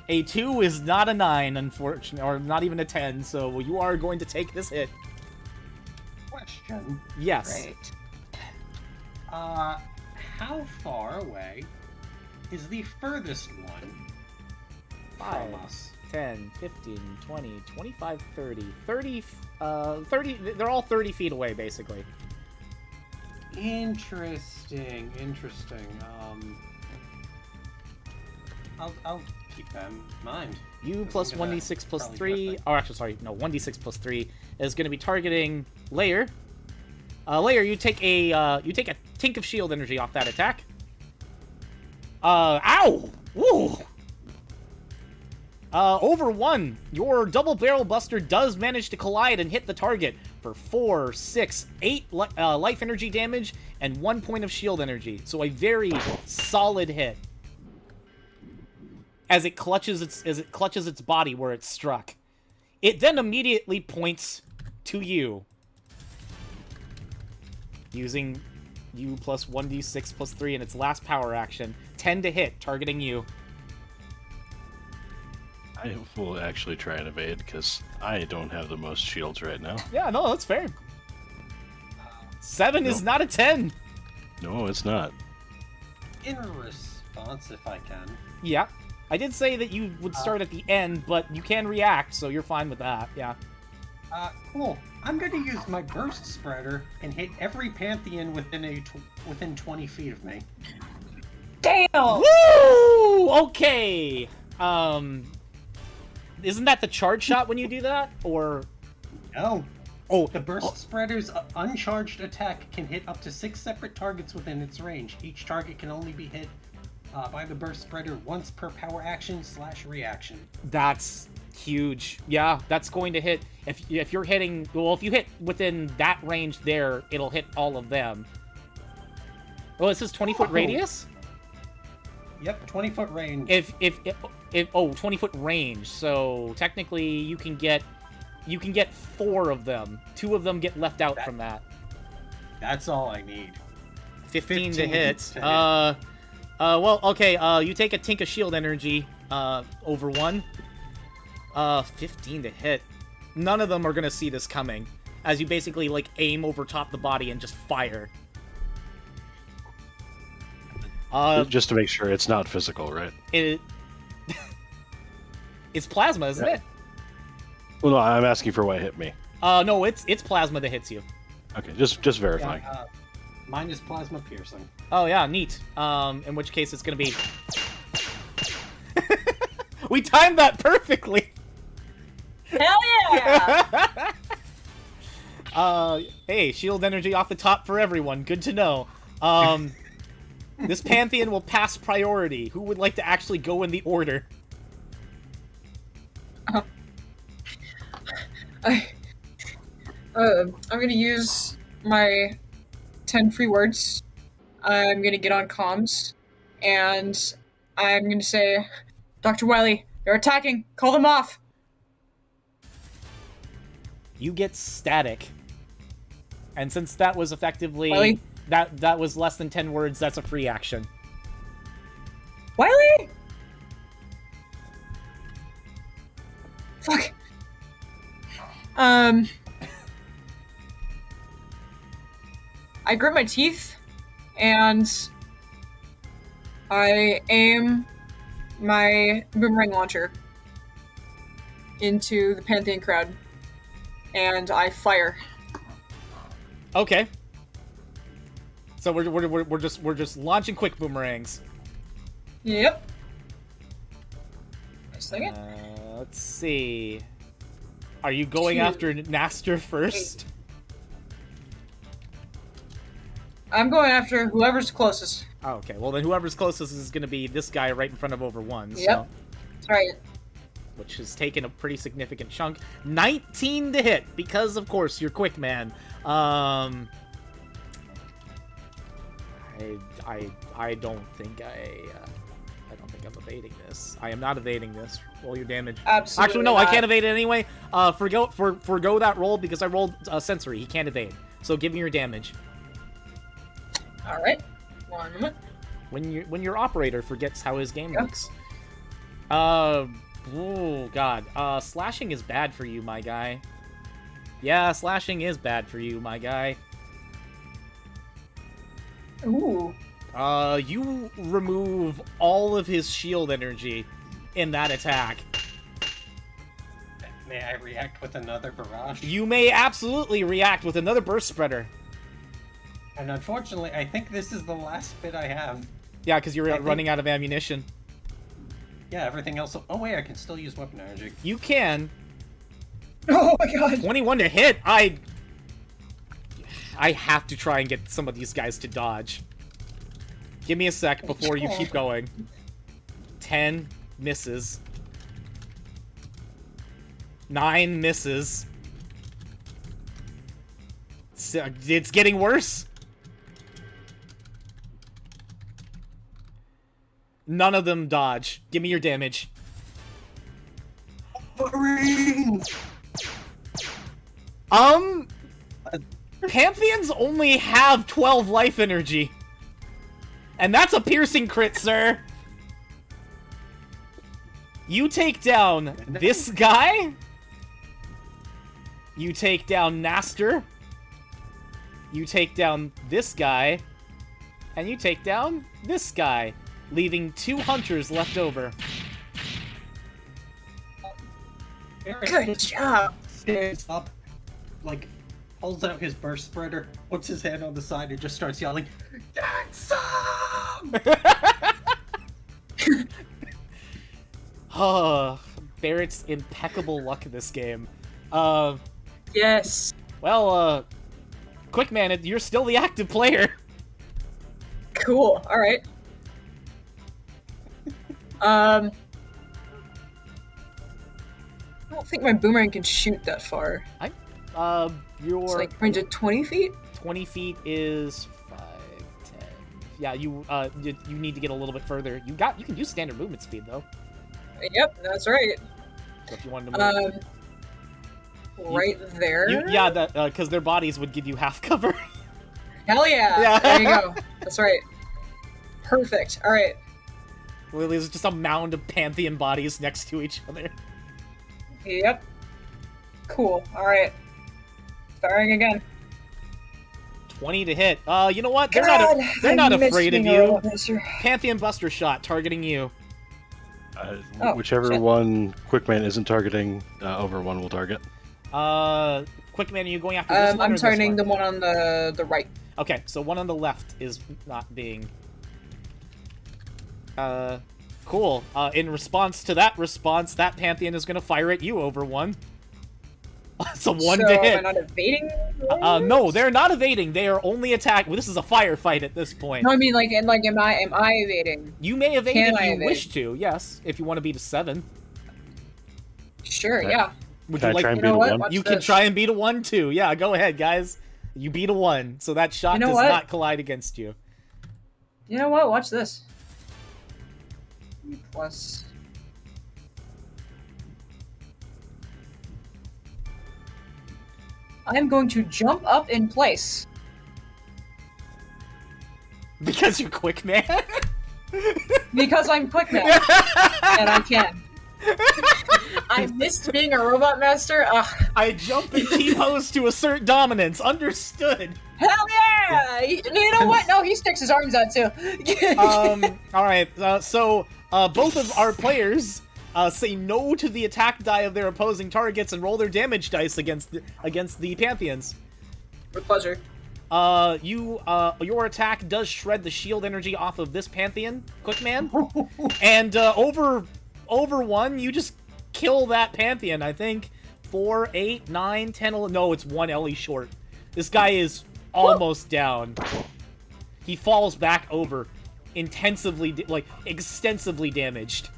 A 2 is not a 9, unfortunately, or not even a 10, so you are going to take this hit. Question. Yes. Right. How far away is the furthest one 5, from us? 10, 15, 20, 25, 30. 30, 30, they're all 30 feet away, basically. Interesting. I'll keep that in mind. You plus I'm gonna 1d6 plus probably 3, trust or actually, sorry, no, 1d6 plus 3 is going to be targeting Layer. Layer, you take a tink of shield energy off that attack. Ow! Woo! Over 1, your double barrel buster does manage to collide and hit the target for 4, 6, 8 life energy damage and 1 point of shield energy. So a very solid hit. As it clutches its body where it's struck. It then immediately points to you. Using you plus 1d6 plus 3 in its last power action. 10 to hit, targeting you. I will actually try and evade because I don't have the most shields right now. Yeah, no, that's fair. 7 is not a 10. No, it's not. In response, if I can. Yeah. I did say that you would start at the end, but you can react, so you're fine with that. Yeah. Cool. I'm going to use my burst spreader and hit every Pantheon within 20 feet of me. Damn! Woo! Okay. Isn't that the charge shot when you do that, or? No. Oh, The burst spreader's uncharged attack can hit up to 6 separate targets within its range. Each target can only be hit by the burst spreader once per power action / reaction. that's huge. Yeah, that's going to hit. If you're hitting, well, if you hit within that range there, it'll hit all of them. Oh, it says 20-foot radius? Yep, 20-foot range. If 20-foot range. So technically, you can get 4 of them. 2 of them get left out from that. That's all I need. 15 to 15 hit. to hit. Well, okay. You take a tink of shield energy. Over 1. 15 to hit. None of them are gonna see this coming, as you basically like aim over top the body and just fire. Just to make sure it's not physical, right? It's plasma, isn't it? Well, no, I'm asking for what hit me. No, it's plasma that hits you. Okay, just verifying. Mine is plasma piercing. Oh yeah, neat. In which case it's gonna be. We timed that perfectly. Hell yeah! Hey, shield energy off the top for everyone. Good to know. This Pantheon will pass priority. Who would like to actually go in the order? I'm gonna use my 10 free words. I'm gonna get on comms, and I'm gonna say, Dr. Wiley, they're attacking. Call them off. You get static. And since that was effectively... Wiley? That was less than 10 words, that's a free action. Wiley? Fuck. I grit my teeth, and I aim my boomerang launcher into the Pantheon crowd, and I fire. Okay. So we're just launching quick boomerangs. Yep. Just a second. Let's see. Are you going after Naster first? I'm going after whoever's closest. Oh, okay. Well, then whoever's closest is going to be this guy right in front of over 1. Yep. So, That's right. which has taken a pretty significant chunk. 19 to hit because, of course, you're quick, man. I don't think I don't think I'm evading this. I am not evading this. Roll your damage. Absolutely Actually, no, not. I can't evade it anyway. Forgo that roll because I rolled sensory. He can't evade. So give me your damage. All right. 1 moment. When your operator forgets how his game works. Oh god. Slashing is bad for you, my guy. Yeah, slashing is bad for you, my guy. Ooh. You remove all of his shield energy in that attack. May I react with another barrage? You may absolutely react with another burst spreader. And unfortunately, I think this is the last bit I have. Yeah, because you're running out of ammunition. Yeah, everything else... Oh wait, I can still use weapon energy. You can. Oh my god. 21 to hit. I have to try and get some of these guys to dodge. Give me a sec before you keep going. 10 misses. 9 misses. It's getting worse. None of them dodge. Give me your damage. Pantheons only have 12 life energy. And that's a piercing crit, sir. You take down this guy. You take down Naster. You take down this guy. And you take down this guy, leaving 2 hunters left over. Good job. Stands up, like, pulls out his burst spreader, puts his hand on the side, and just starts yelling, "Get some!" Oh, Barrett's impeccable luck in this game. Yes. Well, Quick Man, you're still the active player. Cool. All right. I don't think my boomerang can shoot that far. Your It's like range of 20 feet? 20 feet is 5, 10. Yeah, you need to get a little bit further. You can use standard movement speed though. Yep, that's right. So if you wanted to move. Right there? Yeah, that because their bodies would give you half cover. Hell yeah! Yeah. There you go. That's right. Perfect. All right. Well, there's just a mound of Pantheon bodies next to each other. Yep. Cool. All right. Firing again. 20 to hit. You know what? They're not afraid of you. Pantheon Buster Shot targeting you. Whichever one Quickman isn't targeting, over one will target. Quickman, are you going after this one or I'm this targeting one? the one on the right. Okay, so one on the left is not being... cool. In response to that response, that Pantheon is gonna fire at you over 1. It's a 1 to hit. Am I not evading? No, they're not evading. They are only attacking. Well, this is a firefight at this point. No, I mean, am I evading? You may evade Can if I you evade? wish to, yes. If you want to beat a 7. Sure, Okay. yeah. Would Can you I try like... and beat know a what? one? Watch You can this. try and beat a 1 too. Yeah, go ahead, guys. You beat a 1, so that shot You know does what? not collide against you. You know what? Watch this. Plus I am going to jump up in place. Because you're quick, man. Because I'm quick now. And I can. I missed being a robot master. Ugh. I jump and T-pose to assert dominance. Understood. Hell yeah! You know what? No, he sticks his arms out too. Alright, so both of our players say no to the attack die of their opposing targets and roll their damage dice against the Pantheons. With pleasure. Your attack does shred the shield energy off of this Pantheon, Quickman. And over one, you just kill that Pantheon, I think. 4, 8, 9, 10, 11. No, it's 1 Ellie short. This guy is almost down. He falls back over, extensively damaged.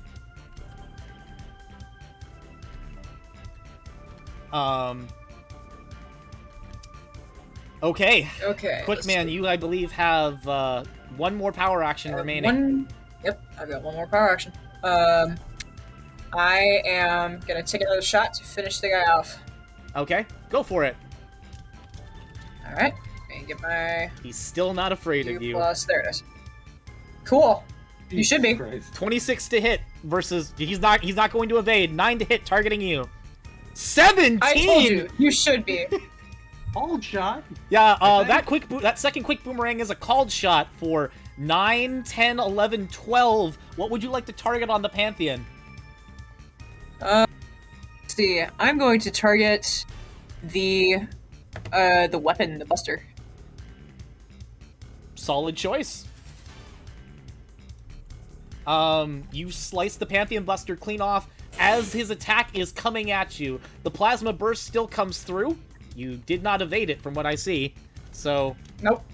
Okay. Okay. Quickman, you, I believe, have one more power action remaining. Yep, I've got one more power action. I am gonna take another shot to finish the guy off. Okay, go for it. Alright, let me get my... He's still not afraid of you. Plus, there it is. Cool. You should be. 26 to hit versus... He's not going to evade. 9 to hit, targeting you. 17! I told you, you should be. Called shot? Yeah, that second quick boomerang is a called shot for 9, 10, 11, 12. What would you like to target on the Pantheon? Let's see. I'm going to target the weapon, the Buster. Solid choice. You slice the Pantheon Buster clean off. As his attack is coming at you, the Plasma Burst still comes through. You did not evade it from what I see. So, nope.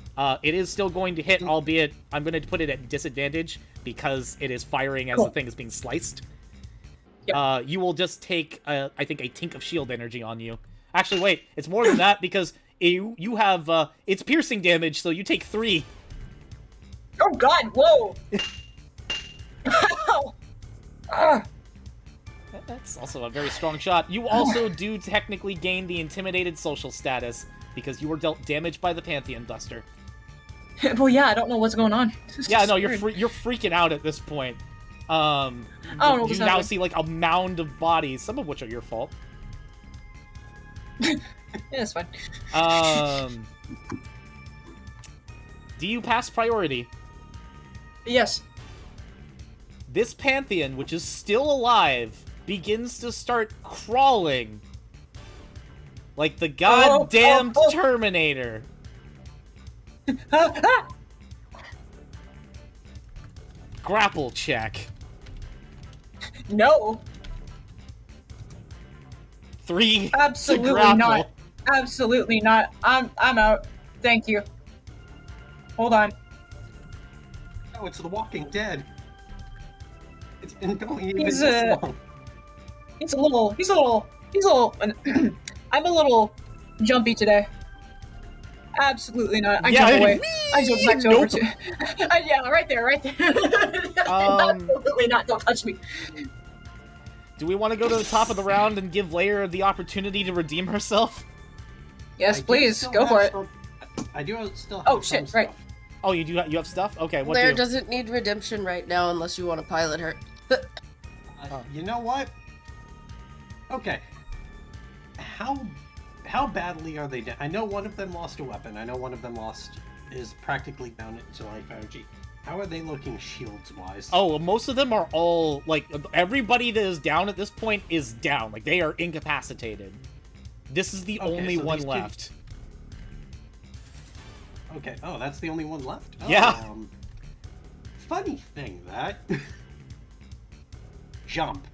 It is still going to hit, albeit I'm going to put it at disadvantage because it is firing as the thing is being sliced. Yep. You will just take, I think, a tink of shield energy on you. Actually, wait, it's more than that because you have, it's piercing damage, so you take 3. Oh god, whoa! Ow! That's also a very strong shot. You also do technically gain the intimidated social status because you were dealt damage by the Pantheon Buster. Well, yeah, I don't know what's going on. Yeah, no, you're freaking out at this point. You now see like a mound of bodies, some of which are your fault. Yeah, that's fine. Do you pass priority? Yes. This Pantheon, which is still alive, begins to start crawling. Like the goddamn Terminator. Grapple check. No. 3 Absolutely to grapple. not. Absolutely not. I'm out. Thank you. Hold on. Oh, it's The Walking Dead. It's been going even He's this long. He's a little I'm a little jumpy today. Absolutely not. I jump away. I jump back over to yeah, right there. Absolutely not. Don't touch me. Do we want to go to the top of the round and give Leia the opportunity to redeem herself? Yes, please. Go for it. I do still have Oh shit, right. Oh, you do. You have stuff? Okay, what Leia do? doesn't need redemption right now unless you want to pilot her. You know what? Okay. How badly are they down? I know one of them lost a weapon. I know one of them is practically down to life energy. How are they looking shields-wise? Oh, most of them are all, like, everybody that is down at this point is down. Like, they are incapacitated. This is the only one left. Okay, oh, that's the only one left? Oh, yeah. Funny thing, that. Jump.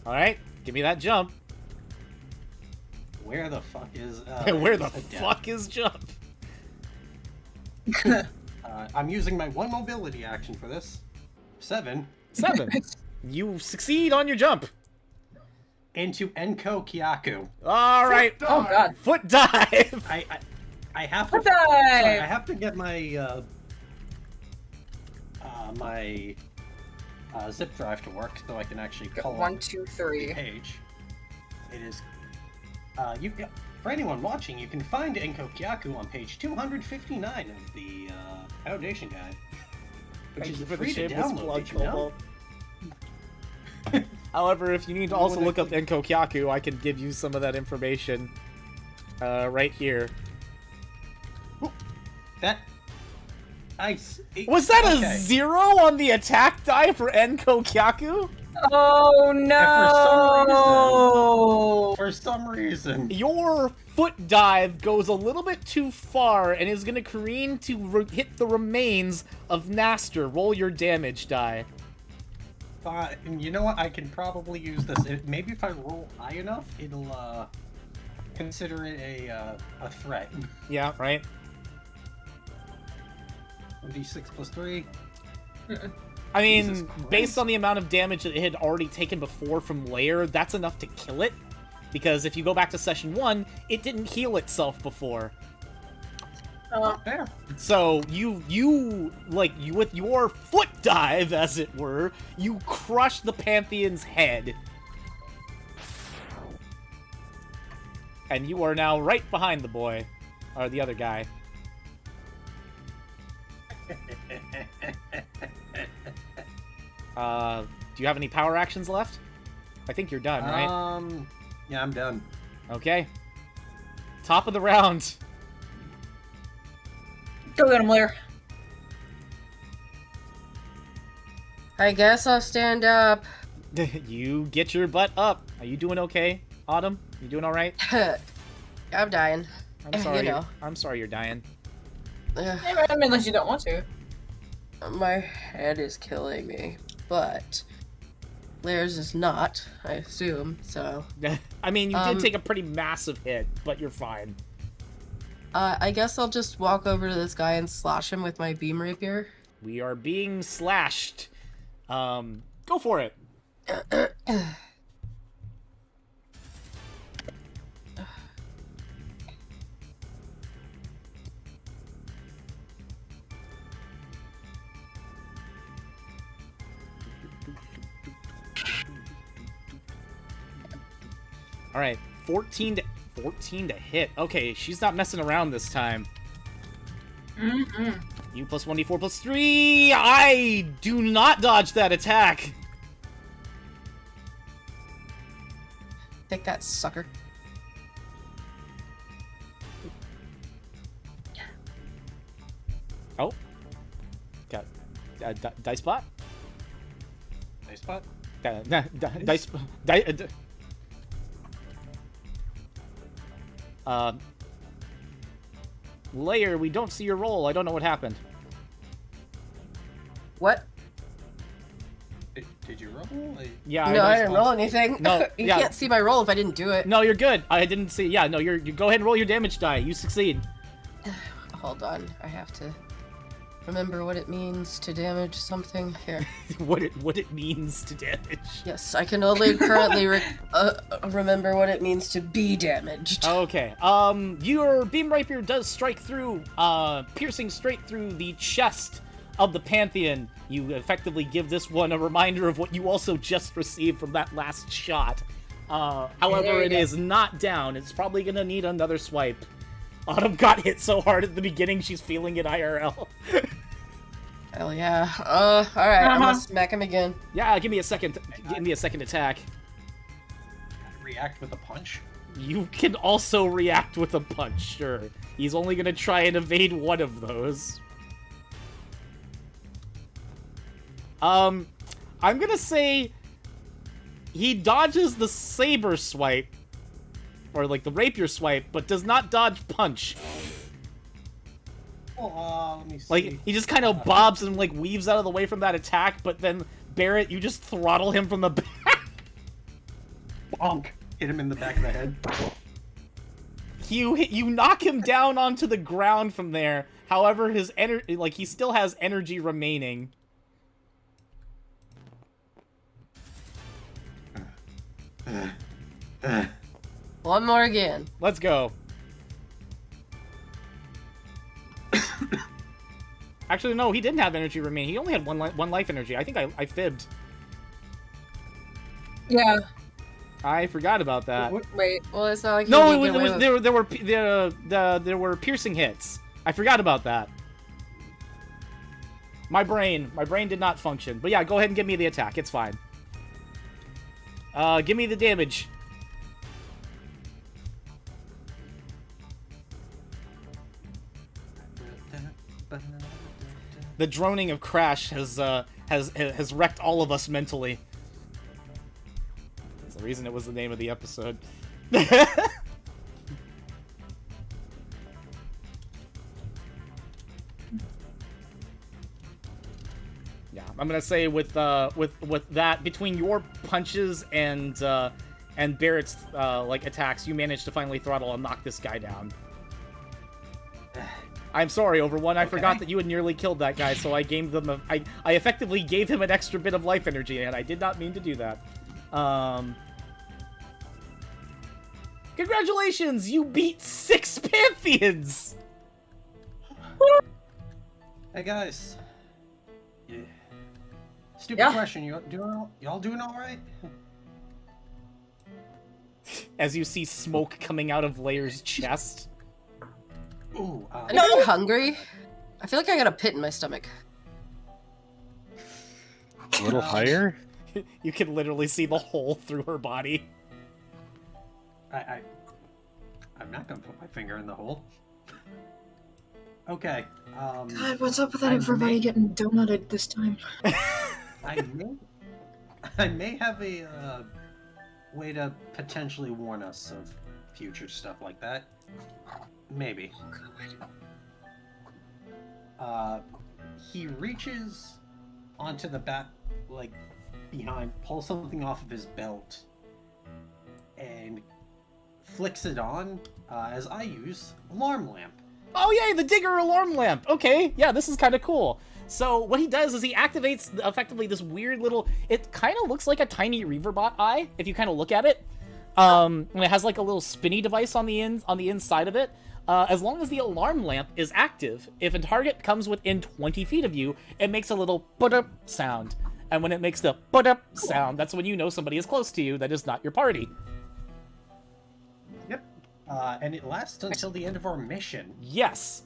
Alright, give me that jump. Where the fuck is... Where the fuck is jump? I'm using my 1 mobility action for this. 7. 7. You succeed on your jump. Into Enko Kyaku. Alright. Oh god. Foot dive! I have to... Foot dive! Sorry, I have to get my... my... zip drive to work so I can actually call 1, 2, 3. the page. It is... For anyone watching, you can find Enko Kyaku on page 259 of the Foundation Guide, which Thank is you for the free to shameless download. plug, Did you know? Cobalt. However, if you need to also look up Enko Kyaku, I can give you some of that information right here. That ice. Was that a okay. 0 on the attack die for Enko Kyaku? Oh no! For some reason. Your foot dive goes a little bit too far and is going to careen to hit the remains of Naster. Roll your damage die. And you know what? I can probably use this. Maybe if I roll high enough, it'll consider it a threat. Yeah, right? 1d6 plus 3. I mean, Jesus Christ. based on the amount of damage that it had already taken before from Lair, that's enough to kill it. Because if you go back to session 1, it didn't heal itself before. There. So, you with your foot dive, as it were, you crush the Pantheon's head. And you are now right behind the boy. Or the other guy. Do you have any power actions left? I think you're done, right? Yeah, I'm done. Okay. Top of the round. Go get him, Lair. I guess I'll stand up. You get your butt up. Are you doing okay, Autumn? You doing all right? I'm dying. I'm sorry. You know. I'm sorry you're dying. Ugh, I mean, unless you don't want to. my head is killing me, but Lair's is not, I assume, so... I mean, you did take a pretty massive hit, but you're fine. I guess I'll just walk over to this guy and slash him with my beam rapier. We are being slashed. Go for it. All right, 14 to hit. Okay, she's not messing around this time. You plus 1d4 plus 3. I do not dodge that attack. Take that, sucker. Oh. Got dice bot? Nice spot. Dice. Layer, we don't see your roll. I don't know what happened. What? Did you roll? Yeah. No, I didn't roll anything. No, You yeah. can't see my roll if I didn't do it. No, you're good. I didn't see. Yeah, no, you go ahead and roll your damage die. You succeed. Hold on, I have to remember what it means to damage something. Here. what it means to damage. Yes, I can only currently remember what it means to be damaged. Okay. Your beam rapier does strike through, piercing straight through the chest of the Pantheon. You effectively give this one a reminder of what you also just received from that last shot. However, it is not down. It's probably gonna need another swipe. Autumn got hit so hard at the beginning, she's feeling it IRL. Hell yeah. Alright, I'm gonna smack him again. Yeah, give me a second attack. React with a punch. You can also react with a punch, sure. He's only gonna try and evade one of those. I'm gonna say he dodges the saber swipe, or like the rapier swipe, but does not dodge punch. Let me see. Like, he just kind of bobs and like weaves out of the way from that attack, but then Barrett, you just throttle him from the back. Bonk. Hit him in the back of the head. You knock him down onto the ground from there. However, his energy, like, he still has energy remaining. One more again. Let's go. Actually, no, he didn't have energy remaining. He only had one life energy. I think I fibbed. Yeah. I forgot about that. Wait. Well, it's not like No, you it was, there were piercing hits. I forgot about that. My brain did not function. But yeah, go ahead and give me the attack. It's fine. Give me the damage. The droning of Crash has wrecked all of us mentally. That's the reason it was the name of the episode. Yeah, I'm gonna say with that, between your punches and Barrett's like attacks, you managed to finally throttle and knock this guy down. I'm sorry, Overone. I forgot that you had nearly killed that guy, so I gave them I effectively gave him an extra bit of life energy, and I did not mean to do that. Congratulations! You beat 6 Pantheons! Hey guys. Yeah. Stupid question. Y'all doing all right? As you see smoke coming out of Layer's chest. Ooh. I'm not hungry. I feel like I got a pit in my stomach. A little higher? You can literally see the hole through her body. I'm not gonna put my finger in the hole. Okay. God, what's up with everybody getting donutted this time? I may have a way to potentially warn us of future stuff like that. Maybe. He reaches onto the back, like, behind, pulls something off of his belt, and flicks it on, as I use alarm lamp. Oh yay, the Digger alarm lamp! Okay, yeah, this is kind of cool. So what he does is he activates, effectively, this weird little... It kind of looks like a tiny Reaverbot eye, if you kind of look at it. And it has, like, a little spinny device on the inside of it. As long as the alarm lamp is active, if a target comes within 20 feet of you, it makes a little put-up sound. And when it makes the put-up sound, that's when you know somebody is close to you that is not your party. Yep. And it lasts until the end of our mission. Yes.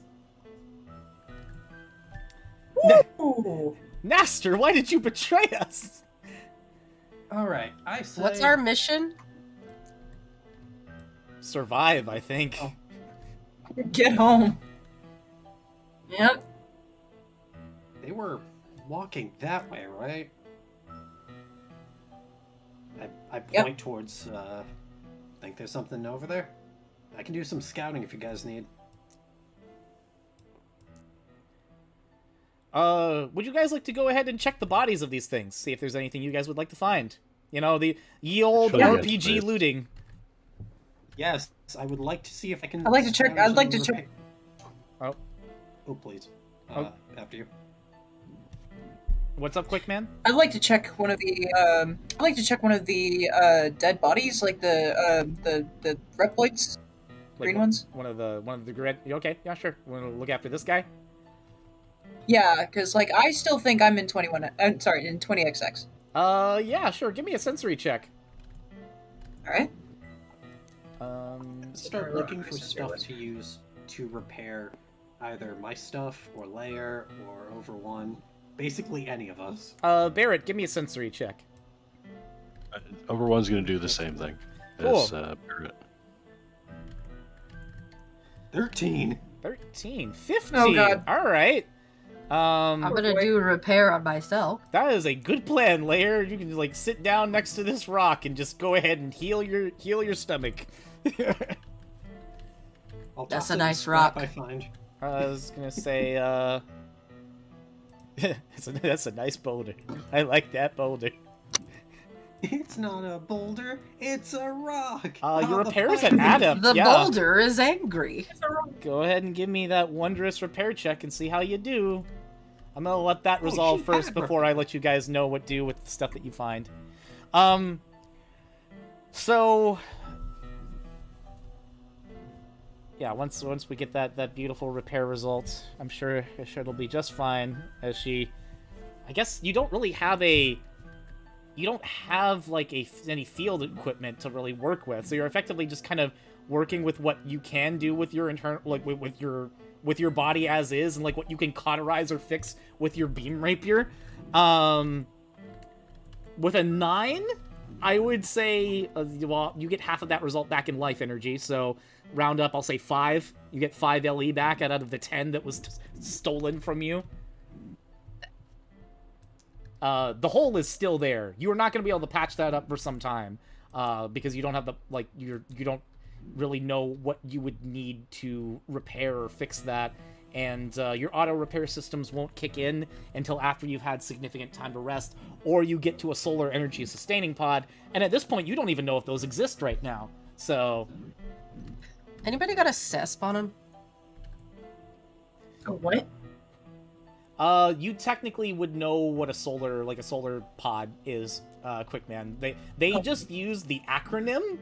Ooh. Naster, why did you betray us? Alright, I say... What's our mission? Survive, I think. Oh. Get home. Yep. They were walking that way, right? I point towards, think there's something over there? I can do some scouting if you guys need. Would you guys like to go ahead and check the bodies of these things? See if there's anything you guys would like to find. You know, the ye old Sure, RPG yes, looting. Yes, I would like to see if I can... I'd like to check. I'd like to check. Oh. Oh, please. Oh. After you. What's up, Quick Man? I'd like to check one of the. I'd like to check one of the dead bodies, like the reploids, green ones. One of the red. Okay, yeah, sure. Want to look after this guy? Yeah, because like I still think I'm in 21. I'm sorry, in 20XX. Yeah, sure. Give me a sensory check. All right. Start looking for stuff to use to repair either my stuff or Layer or Overone. Basically any of us. Barrett, give me a sensory check. Overone's going to do the same thing as Barrett. 13. 13. 15. Oh, God. All right. I'm gonna do a repair on myself. That is a good plan, Layer. You can like sit down next to this rock and just go ahead and heal your stomach. That's a nice rock. I find. I was gonna say, that's a nice boulder. I like that boulder. It's not a boulder, it's a rock. Your repair is an adept. The yeah. boulder is angry. Go ahead and give me that wondrous repair check and see how you do. I'm gonna let that resolve first before I let you guys know what to do with the stuff that you find. So yeah, once we get that beautiful repair result, I'm sure it'll be just fine. As she, I guess you don't really have a you don't have like any field equipment to really work with, so you're effectively just kind of working with what you can do with your internal, like with your body as is, and like what you can cauterize or fix with your beam rapier. With a 9, I would say, well, you get half of that result back in life energy, so round up, I'll say 5. You get 5 LE back out of the 10 that was stolen from you. The hole is still there. You are not going to be able to patch that up for some time, because you don't have the, like, you don't really know what you would need to repair or fix that, and your auto repair systems won't kick in until after you've had significant time to rest, or you get to a solar energy sustaining pod, and at this point you don't even know if those exist right now. So Anybody got a CESP on him? A what? you technically would know what a solar pod is, Quickman. They just use the acronym,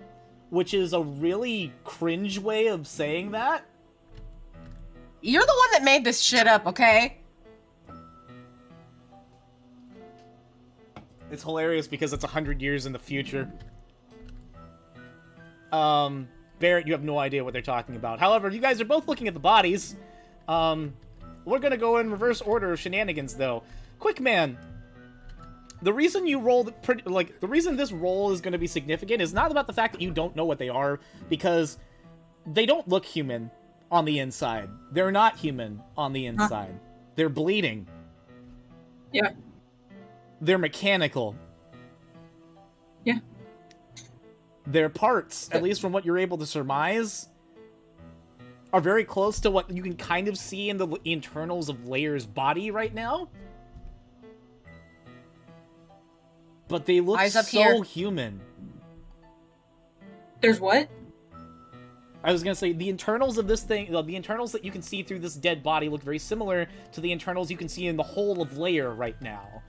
which is a really cringe way of saying that. You're the one that made this shit up, okay? It's hilarious because it's 100 years in the future. Barrett, you have no idea what they're talking about. However, you guys are both looking at the bodies. We're gonna go in reverse order of shenanigans, though. Quickman, the reason you rolled the reason this roll is gonna be significant is not about the fact that you don't know what they are, because they don't look human on the inside. They're not human on the inside. They're bleeding. Yeah. They're mechanical. Yeah. Their parts, at least from what you're able to surmise, are very close to what you can kind of see in the internals of Layer's body right now. But they look Eyes up so here. human. There's what? I was gonna say, the internals of this thing, the internals that you can see through this dead body look very similar to the internals you can see in the whole of Layer right now.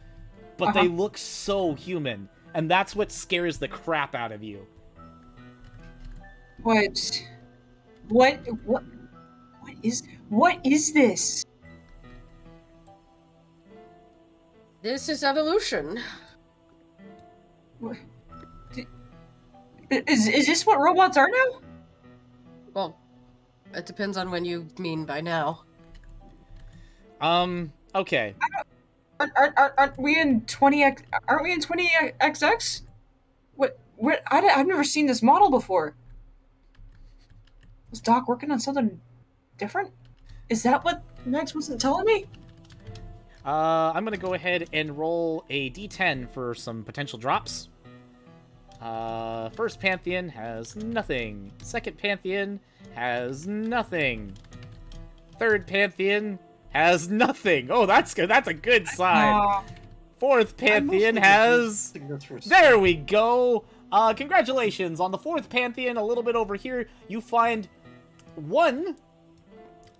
But they look so human, and that's what scares the crap out of you. What is this? This is evolution. What? Is this what robots are now? Well, it depends on when you mean by now. Okay. Aren't we in 20x? Aren't we in 20XX? What? I've never seen this model before. Was Doc working on something different? Is that what Max wasn't telling me? I'm gonna go ahead and roll a d10 for some potential drops. First Pantheon has nothing. Second Pantheon has nothing. Third Pantheon has nothing. Oh, that's good. That's a good sign. Fourth Pantheon has... There we go! Congratulations! On the fourth Pantheon, a little bit over here, you find one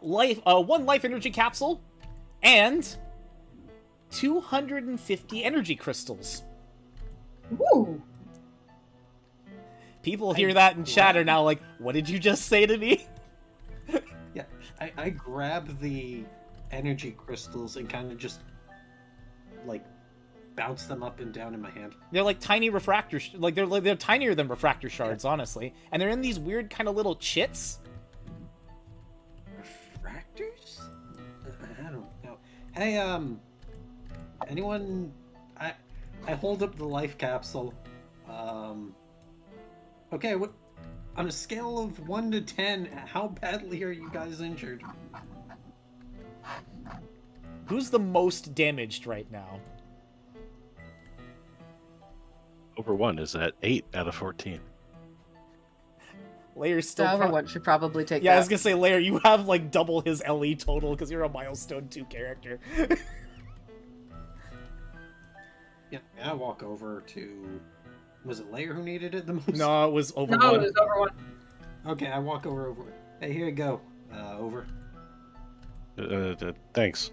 life energy capsule and 250 energy crystals. Woo! People hear that in chat are now like, what did you just say to me? Yeah, I grab the energy crystals and kind of just, like, bounce them up and down in my hand. They're like tiny refractor, they're tinier than refractor shards, honestly. And they're in these weird kind of little chits. Refractors? I don't know. Hey, anyone... I hold up the life capsule. Okay, what... On a scale of 1 to 10, how badly are you guys injured? Who's the most damaged right now? Over 1 is at 8 out of 14. Layer's still... Overwatch should probably take Yeah, that. I was gonna say, Layer, you have, like, double his LE total because you're a Milestone 2 character. Yeah, I walk over to... Was it Layer who needed it the most? No, it was over No, one. it was over one. Okay, I walk over. Hey, here you go. Over. Thanks.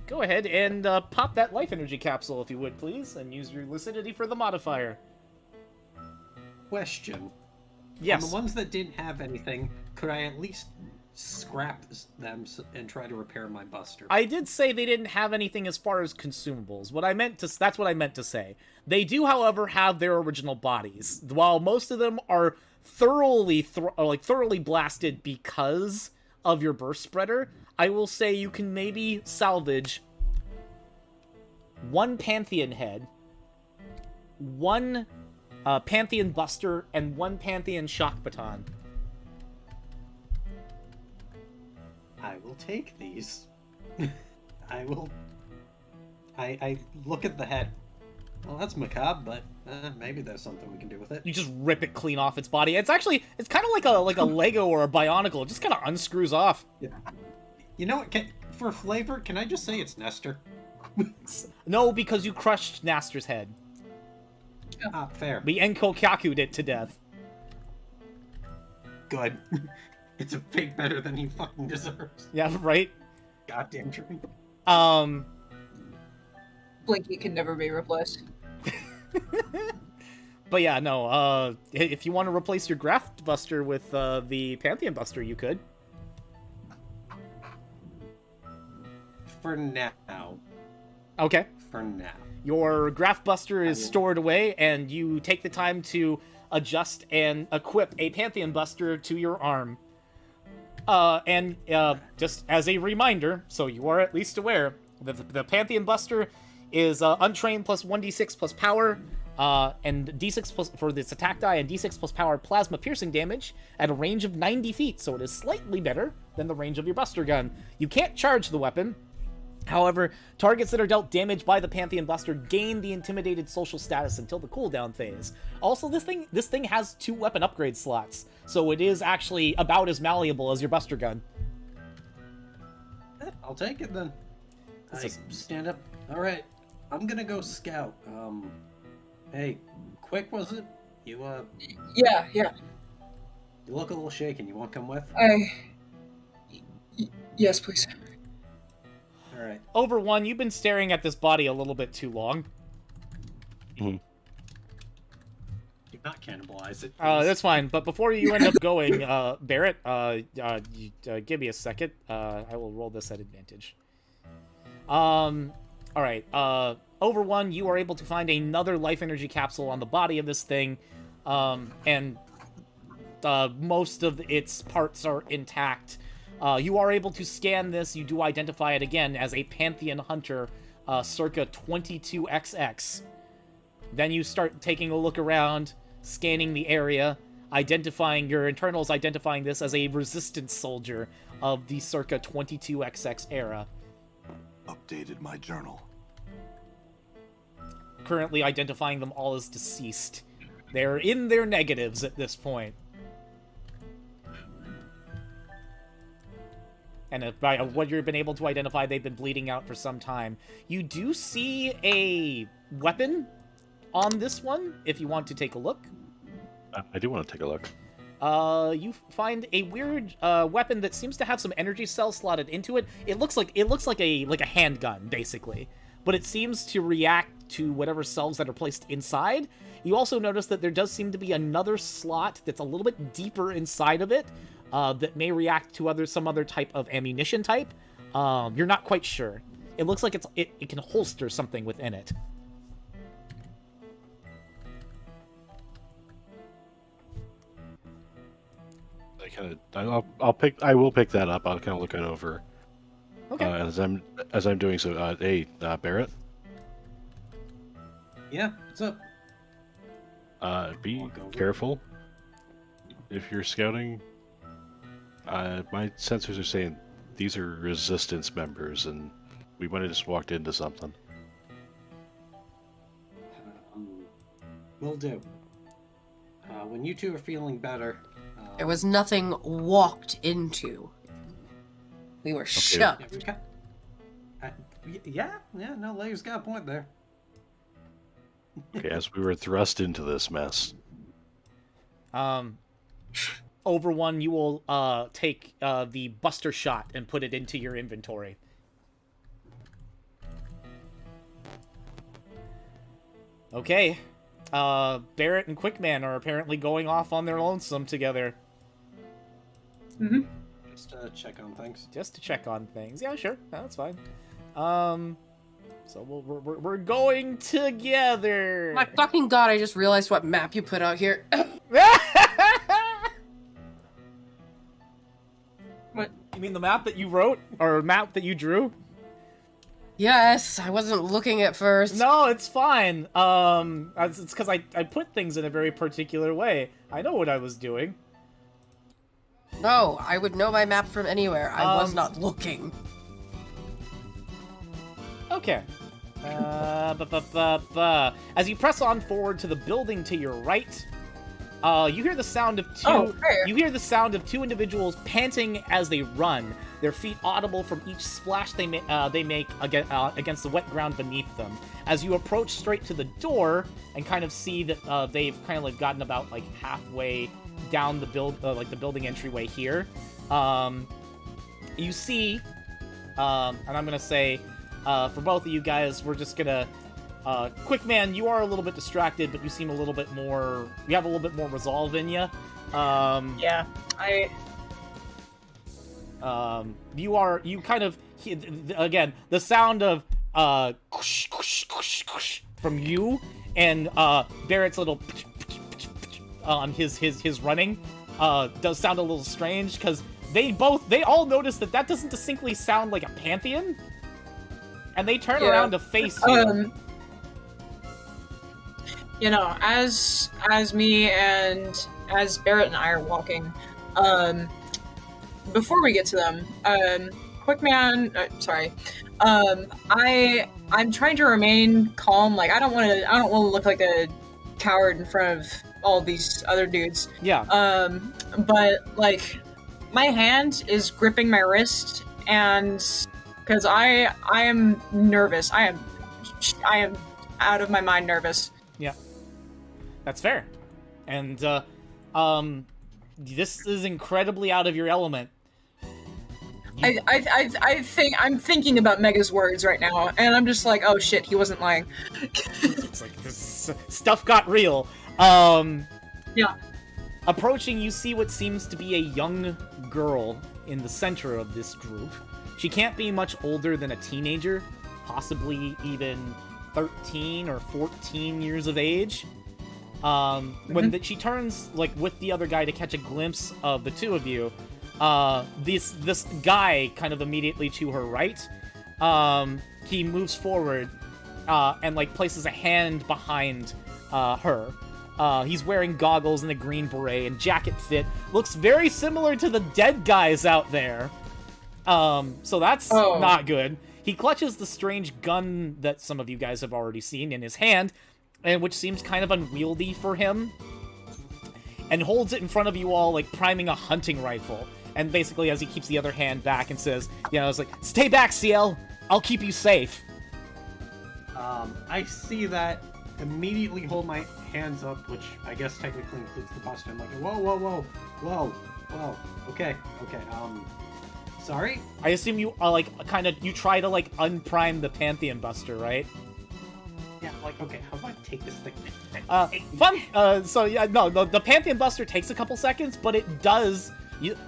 Go ahead and pop that life energy capsule, if you would, please, and use your lucidity for the modifier. Question. Yes. On the ones that didn't have anything, could I at least scrap them and try to repair my buster. I did say they didn't have anything as far as consumables. That's what I meant to say. They do, however, have their original bodies. While most of them are thoroughly blasted because of your burst spreader, I will say you can maybe salvage one Pantheon head, one Pantheon buster, and one Pantheon shock baton. I will take these. I will. I look at the head. Well, that's macabre, but maybe there's something we can do with it. You just rip it clean off its body. It's kind of like a Lego or a Bionicle. It just kind of unscrews off. Yeah. You know what? For flavor, can I just say it's Nestor? No, because you crushed Nastor's head. Ah, fair. We Enko-Kyaku'd it to death. Good. It's a fate better than he fucking deserves. Yeah, right? Goddamn tree. Blinky can never be replaced. But yeah, no, if you want to replace your Graft Buster with the Pantheon Buster, you could. For now. Okay. For now. Your Graft Buster is stored away, and you take the time to adjust and equip a Pantheon Buster to your arm. Just as a reminder, so you are at least aware, the Pantheon Buster is Untrained plus 1d6 plus power, and d6 plus for this attack die, and d6 plus power plasma piercing damage at a range of 90 feet, so it is slightly better than the range of your Buster gun. You can't charge the weapon. However, targets that are dealt damage by the Pantheon Buster gain the intimidated social status until the cooldown phase. Also, this thing has 2 weapon upgrade slots, so it is actually about as malleable as your Buster gun. I'll take it then. Stand up. Alright, I'm gonna go scout. Hey, Quick, was it? You, Yeah. You look a little shaken. You wanna come with? Yes, please. Alright. Over one, you've been staring at this body a little bit too long. Mm-hmm. Do not cannibalize it. That's fine, but before you end up going, Barrett, give me a second. I will roll this at advantage. Alright, over one, you are able to find another life energy capsule on the body of this thing, and most of its parts are intact. You are able to scan this. You do identify it again as a Pantheon Hunter, circa 22XX. Then you start taking a look around, scanning the area, identifying your internals, identifying this as a resistance soldier of the circa 22XX era. Updated my journal. Currently identifying them all as deceased. They're in their negatives at this point. And by what you've been able to identify, they've been bleeding out for some time. You do see a weapon on this one, if you want to take a look. I do want to take a look. You find a weird weapon that seems to have some energy cells slotted into it. It looks like a handgun, basically, but it seems to react to whatever cells that are placed inside. You also notice that there does seem to be another slot that's a little bit deeper inside of it. That may react to some other type of ammunition type. You're not quite sure. It looks like it can holster something within it. I will pick that up. I'll kind of look it over. Okay. As I'm doing so. Hey, Barrett. Yeah, what's up? Be careful if you're scouting. My sensors are saying these are resistance members, and we might have just walked into something. Will do. When you two are feeling better... There was nothing walked into. We were shoved. Yeah, no, Layer's got a point there. Okay, as we were thrust into this mess. Over one, you will take the Buster Shot and put it into your inventory. Okay. Barrett and Quickman are apparently going off on their lonesome together. Mm-hmm. Just to check on things. Just to check on things. Yeah, sure. That's fine. So we're going together. My fucking god! I just realized what map you put out here. What? You mean the map that you wrote or map that you drew? Yes, I wasn't looking at first. No, it's fine. It's because I put things in a very particular way. I know what I was doing. No, I would know my map from anywhere. I was not looking. Okay. As you press on forward to the building to your right, you hear the sound of two. Oh, fair. You hear the sound of two individuals panting as they run. Their feet audible from each splash they make against the wet ground beneath them. As you approach straight to the door and kind of see that they've kind of like gotten about like halfway down the the building entryway here, you see, and I'm gonna say, for both of you guys, we're just gonna. Quick Man, you are a little bit distracted, but you seem a little bit more. You have a little bit more resolve in you. Yeah, You kind of again the sound of from you and Barrett's little on his running does sound a little strange because they all notice that doesn't distinctly sound like a pantheon, and they turn around to face you. You know, as me and as Barrett and I are walking, before we get to them, Quick Man, I'm trying to remain calm. Like I don't want to look like a coward in front of all these other dudes. Yeah. But like my hand is gripping my wrist, and because I am nervous. I am out of my mind nervous. Yeah. That's fair. And, this is incredibly out of your element. I'm thinking about Mega's words right now, and I'm just like, oh shit, he wasn't lying. It's like, this stuff got real. Yeah. Approaching, you see what seems to be a young girl in the center of this group. She can't be much older than a teenager, possibly even 13 or 14 years of age. When she turns, like, with the other guy to catch a glimpse of the two of you, this guy kind of immediately to her right, he moves forward, and, like, places a hand behind, her. He's wearing goggles and a green beret and jacket fit. Looks very similar to the dead guys out there. So that's not good. He clutches the strange gun that some of you guys have already seen in his hand, and which seems kind of unwieldy for him, and holds it in front of you all, like priming a hunting rifle. And basically, as he keeps the other hand back and says, it's like, stay back, CL! I'll keep you safe! I see that, immediately hold my hands up, which I guess technically includes the buster. I'm like, whoa, okay, sorry? I assume you, you try to, like, unprime the Pantheon Buster, right? Yeah, like, okay, how do I take this thing? The Pantheon Buster takes a couple seconds, but it does.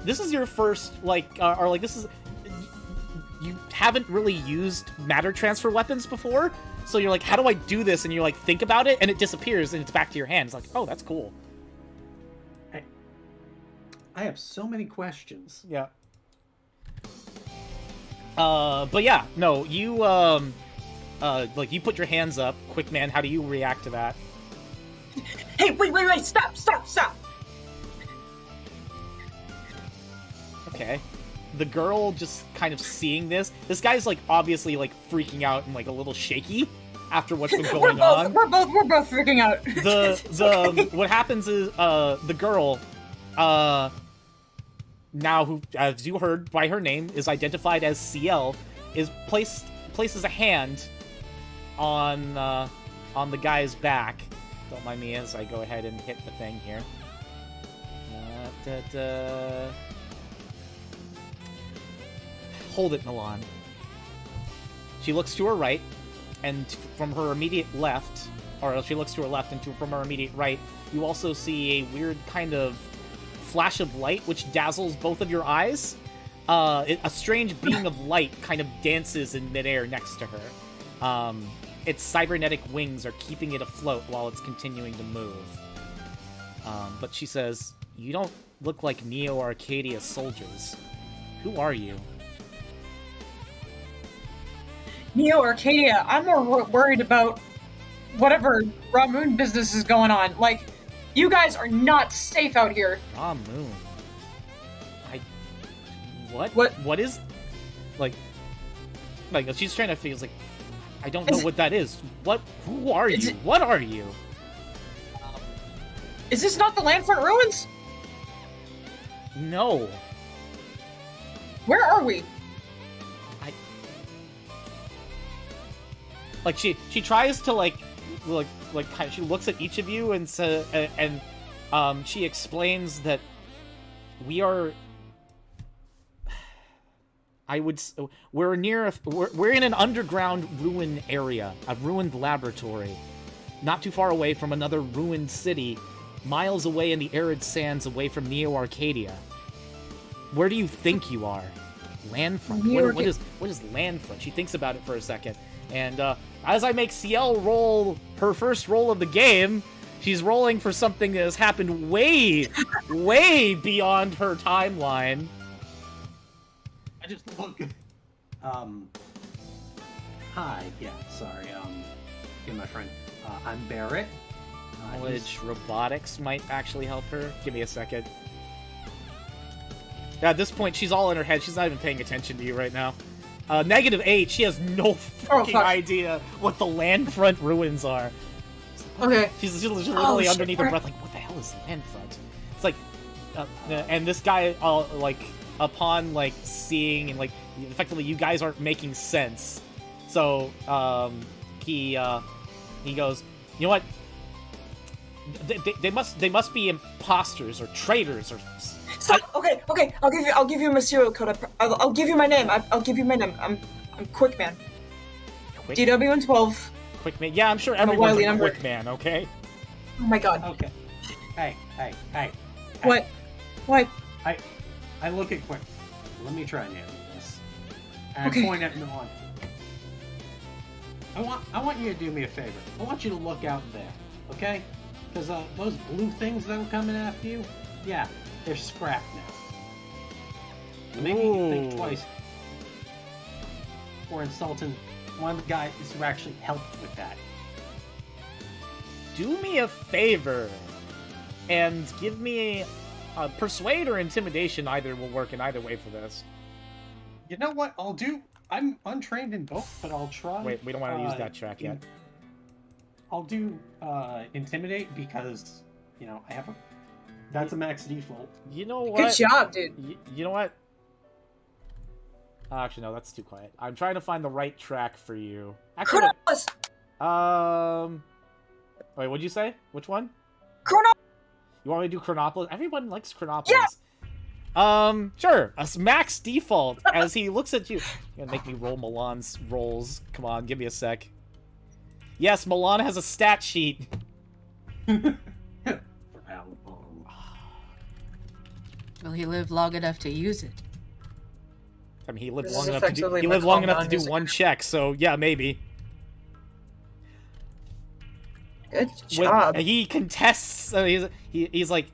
This is your first, you haven't really used matter transfer weapons before, so you're like, how do I do this? And you're like, think about it, and it disappears, and it's back to your hand. It's like, oh, that's cool. I have so many questions. Yeah. But yeah, no, you, you put your hands up. Quick Man, how do you react to that? Hey, wait, stop! Okay. The girl just kind of seeing this guy's, like, obviously, like, freaking out and, like, a little shaky after what's been going on. We're both freaking out. What happens is, the girl, now who, as you heard by her name, is identified as CL, places a hand on the guy's back. Don't mind me as I go ahead and hit the thing here. Hold it, Milan. She looks to her right, and from her immediate left, or she looks to her left, and from her immediate right, you also see a weird kind of flash of light which dazzles both of your eyes. a strange being of light kind of dances in midair next to her. Its cybernetic wings are keeping it afloat while it's continuing to move. But she says, "You don't look like Neo Arcadia soldiers. Who are you?" Neo Arcadia, I'm more worried about whatever Raw Moon business is going on. Like, you guys are not safe out here. Raw Moon. What? What? What is... Like, she's trying to feel like, I don't know what that is. What? Who are you? What are you? Is this not the Landfront Ruins? No. Where are we? Like, she tries to, like, kind of, she looks at each of you and she explains that we are... we're in an underground ruin area, a ruined laboratory, not too far away from another ruined city, miles away in the arid sands away from Neo Arcadia. Where do you think you are? Landfront? What is Landfront? She thinks about it for a second, and as I make Ciel roll her first roll of the game, she's rolling for something that has happened way, way beyond her timeline. I just look. Hi. Yeah. Sorry. Yeah, my friend. I'm Barrett. Knowledge robotics might actually help her. Give me a second. At this point, she's all in her head. She's not even paying attention to you right now. -8. She has no fucking idea what the Landfront ruins are. Okay. She's literally underneath her breath, like, what the hell is Landfront? It's like, and this guy, like, upon, like, seeing and, like, effectively you guys aren't making sense. So, he goes, you know what? They must be imposters or traitors or... Stop. Okay. I'll give you my serial code. I'll give you my name. I'll give you my name. I'm Quickman. DW12. Quickman. Yeah, I'm sure everyone's a Quickman. Okay. Oh my god. Okay. Hey. What? What? I look at Quick. Let me try and handle this. And Okay. I point at Milan. I want you to do me a favor. I want you to look out there, okay? Because those blue things that were coming after you, yeah, they're scrap now. Maybe you can think twice before insulting one of the guys who actually helped with that. Do me a favor and give me persuade or intimidation. Either will work in either way for this. You know what I'll do? I'm untrained in both, but I'll try. Wait, we don't want to use that track yet. I'll do intimidate because, you know, I have a... That's a max default. You know what? Good job, dude. You know what? Actually, no, that's too quiet. I'm trying to find the right track for you. Actually, Chronopolis! Wait, what'd you say? Which one? You want me to do Chronopolis? Everyone likes Chronopolis. Yeah! Sure. A max default as he looks at you. You're gonna make me roll Milan's rolls. Come on, give me a sec. Yes, Milan has a stat sheet. Will he live long enough to use it? I mean, he lived This long is enough to do, effectively he my lived long calm enough to down do music. one check, so yeah, maybe. Good job. He contests. He's like,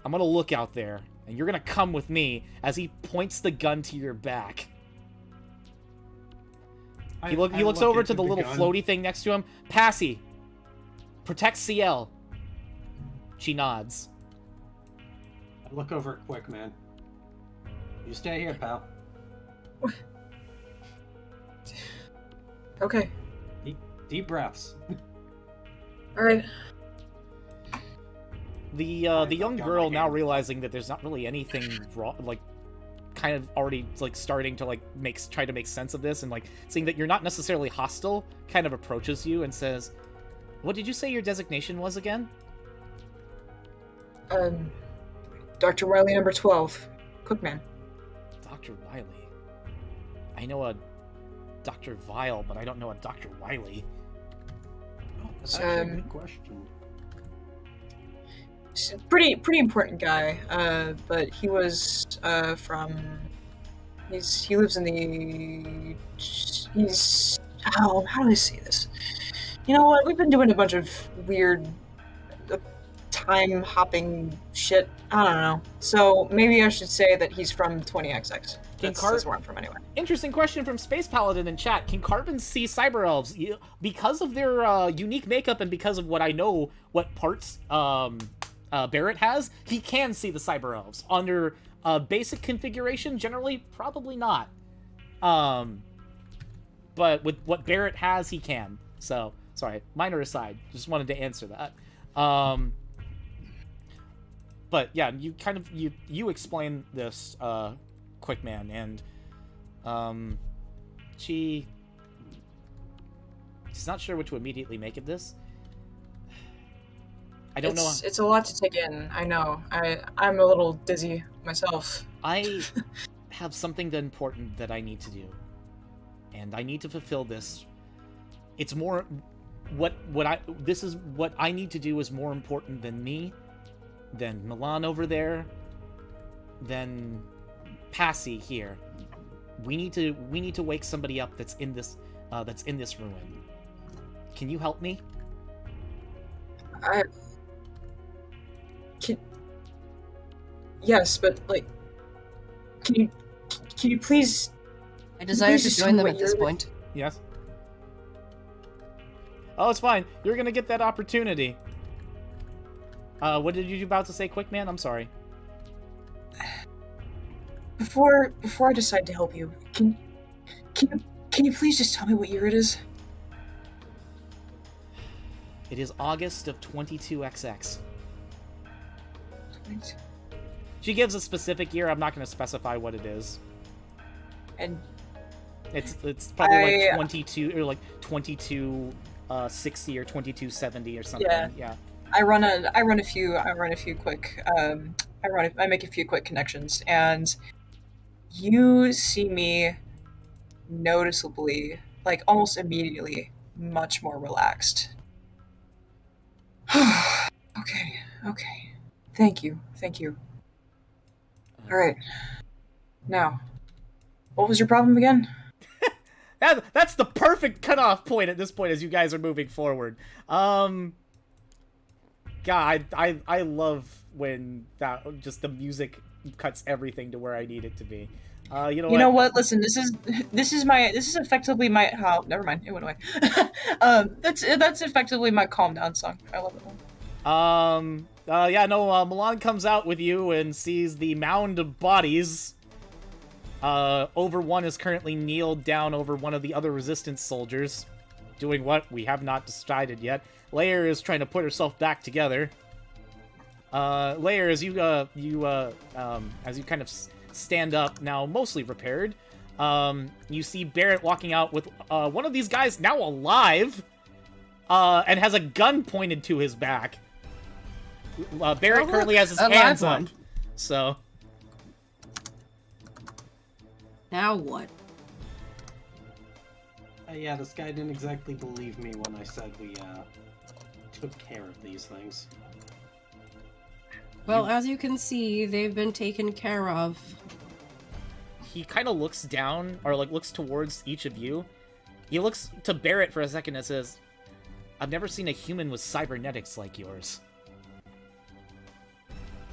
I'm gonna look out there, and you're gonna come with me. As he points the gun to your back. He looks over to the little floaty thing next to him. Passy, protect CL. She nods. I look over at Quick, man. You stay here, pal. Okay. Deep breaths. Alright. The young girl, now realizing that there's not really anything wrong, like, kind of already like starting to like try to make sense of this, and like seeing that you're not necessarily hostile, kind of approaches you and says, "What did you say your designation was again?" Dr. Wiley number 12. Cookman. Dr. Wiley. I know a Dr. Vile, but I don't know a Dr. Wiley. Oh, that's actually a good question. He's a pretty important guy. But he was from. He lives in the. He's. Oh, how do I say this? You know what? We've been doing a bunch of weird time hopping shit. I don't know. So maybe I should say that he's from 20XX. That's where I'm from anyway. Interesting question from Space Paladin in chat. Can Carbons see cyber elves? Because of their unique makeup and because of what I know, what parts Barrett has, he can see the cyber elves. Under basic configuration, generally, probably not. But with what Barrett has, he can. So, sorry, minor aside. Just wanted to answer that. But yeah, you kind of you explain this, Quick Man, and she's not sure what to immediately make of this. I don't know. It's a lot to take in. I know. I'm a little dizzy myself. I have something important that I need to do, and I need to fulfill this. It's more this is what I need to do is more important than me, than Milan over there, than Passy here. We need to wake somebody up that's in this ruin. Can you help me? Yes, but like, can you please? I desire to join them at this point. Yes. Oh, it's fine. You're gonna get that opportunity. What did you about to say, Quick Man? I'm sorry. Before I decide to help you, can you please just tell me what year it is? It is August of 22XX. 22. She gives a specific year. I'm not going to specify what it is. And it's probably like 22 or like 2260 or 2270 or something. Yeah. I make a few quick connections, and you see me noticeably, like almost immediately, much more relaxed. Okay. Thank you. All right. Now, what was your problem again? That's the perfect cutoff point at this point as you guys are moving forward. God, I love when that just the music cuts everything to where I need it to be. You know what? Listen, this is effectively my. Oh, never mind. It went away. That's effectively my calm down song. I love it. Milan comes out with you and sees the mound of bodies. Over one is currently kneeled down over one of the other resistance soldiers. Doing what? We have not decided yet. Lair is trying to put herself back together. Lair, as you kind of stand up, now mostly repaired, you see Barrett walking out with one of these guys now alive, and has a gun pointed to his back. Barrett currently has his hands up, so... Now what? Yeah, this guy didn't exactly believe me when I said we took care of these things. Well, as you can see, they've been taken care of. He kind of looks down, or like looks towards each of you. He looks to Barrett for a second and says, I've never seen a human with cybernetics like yours.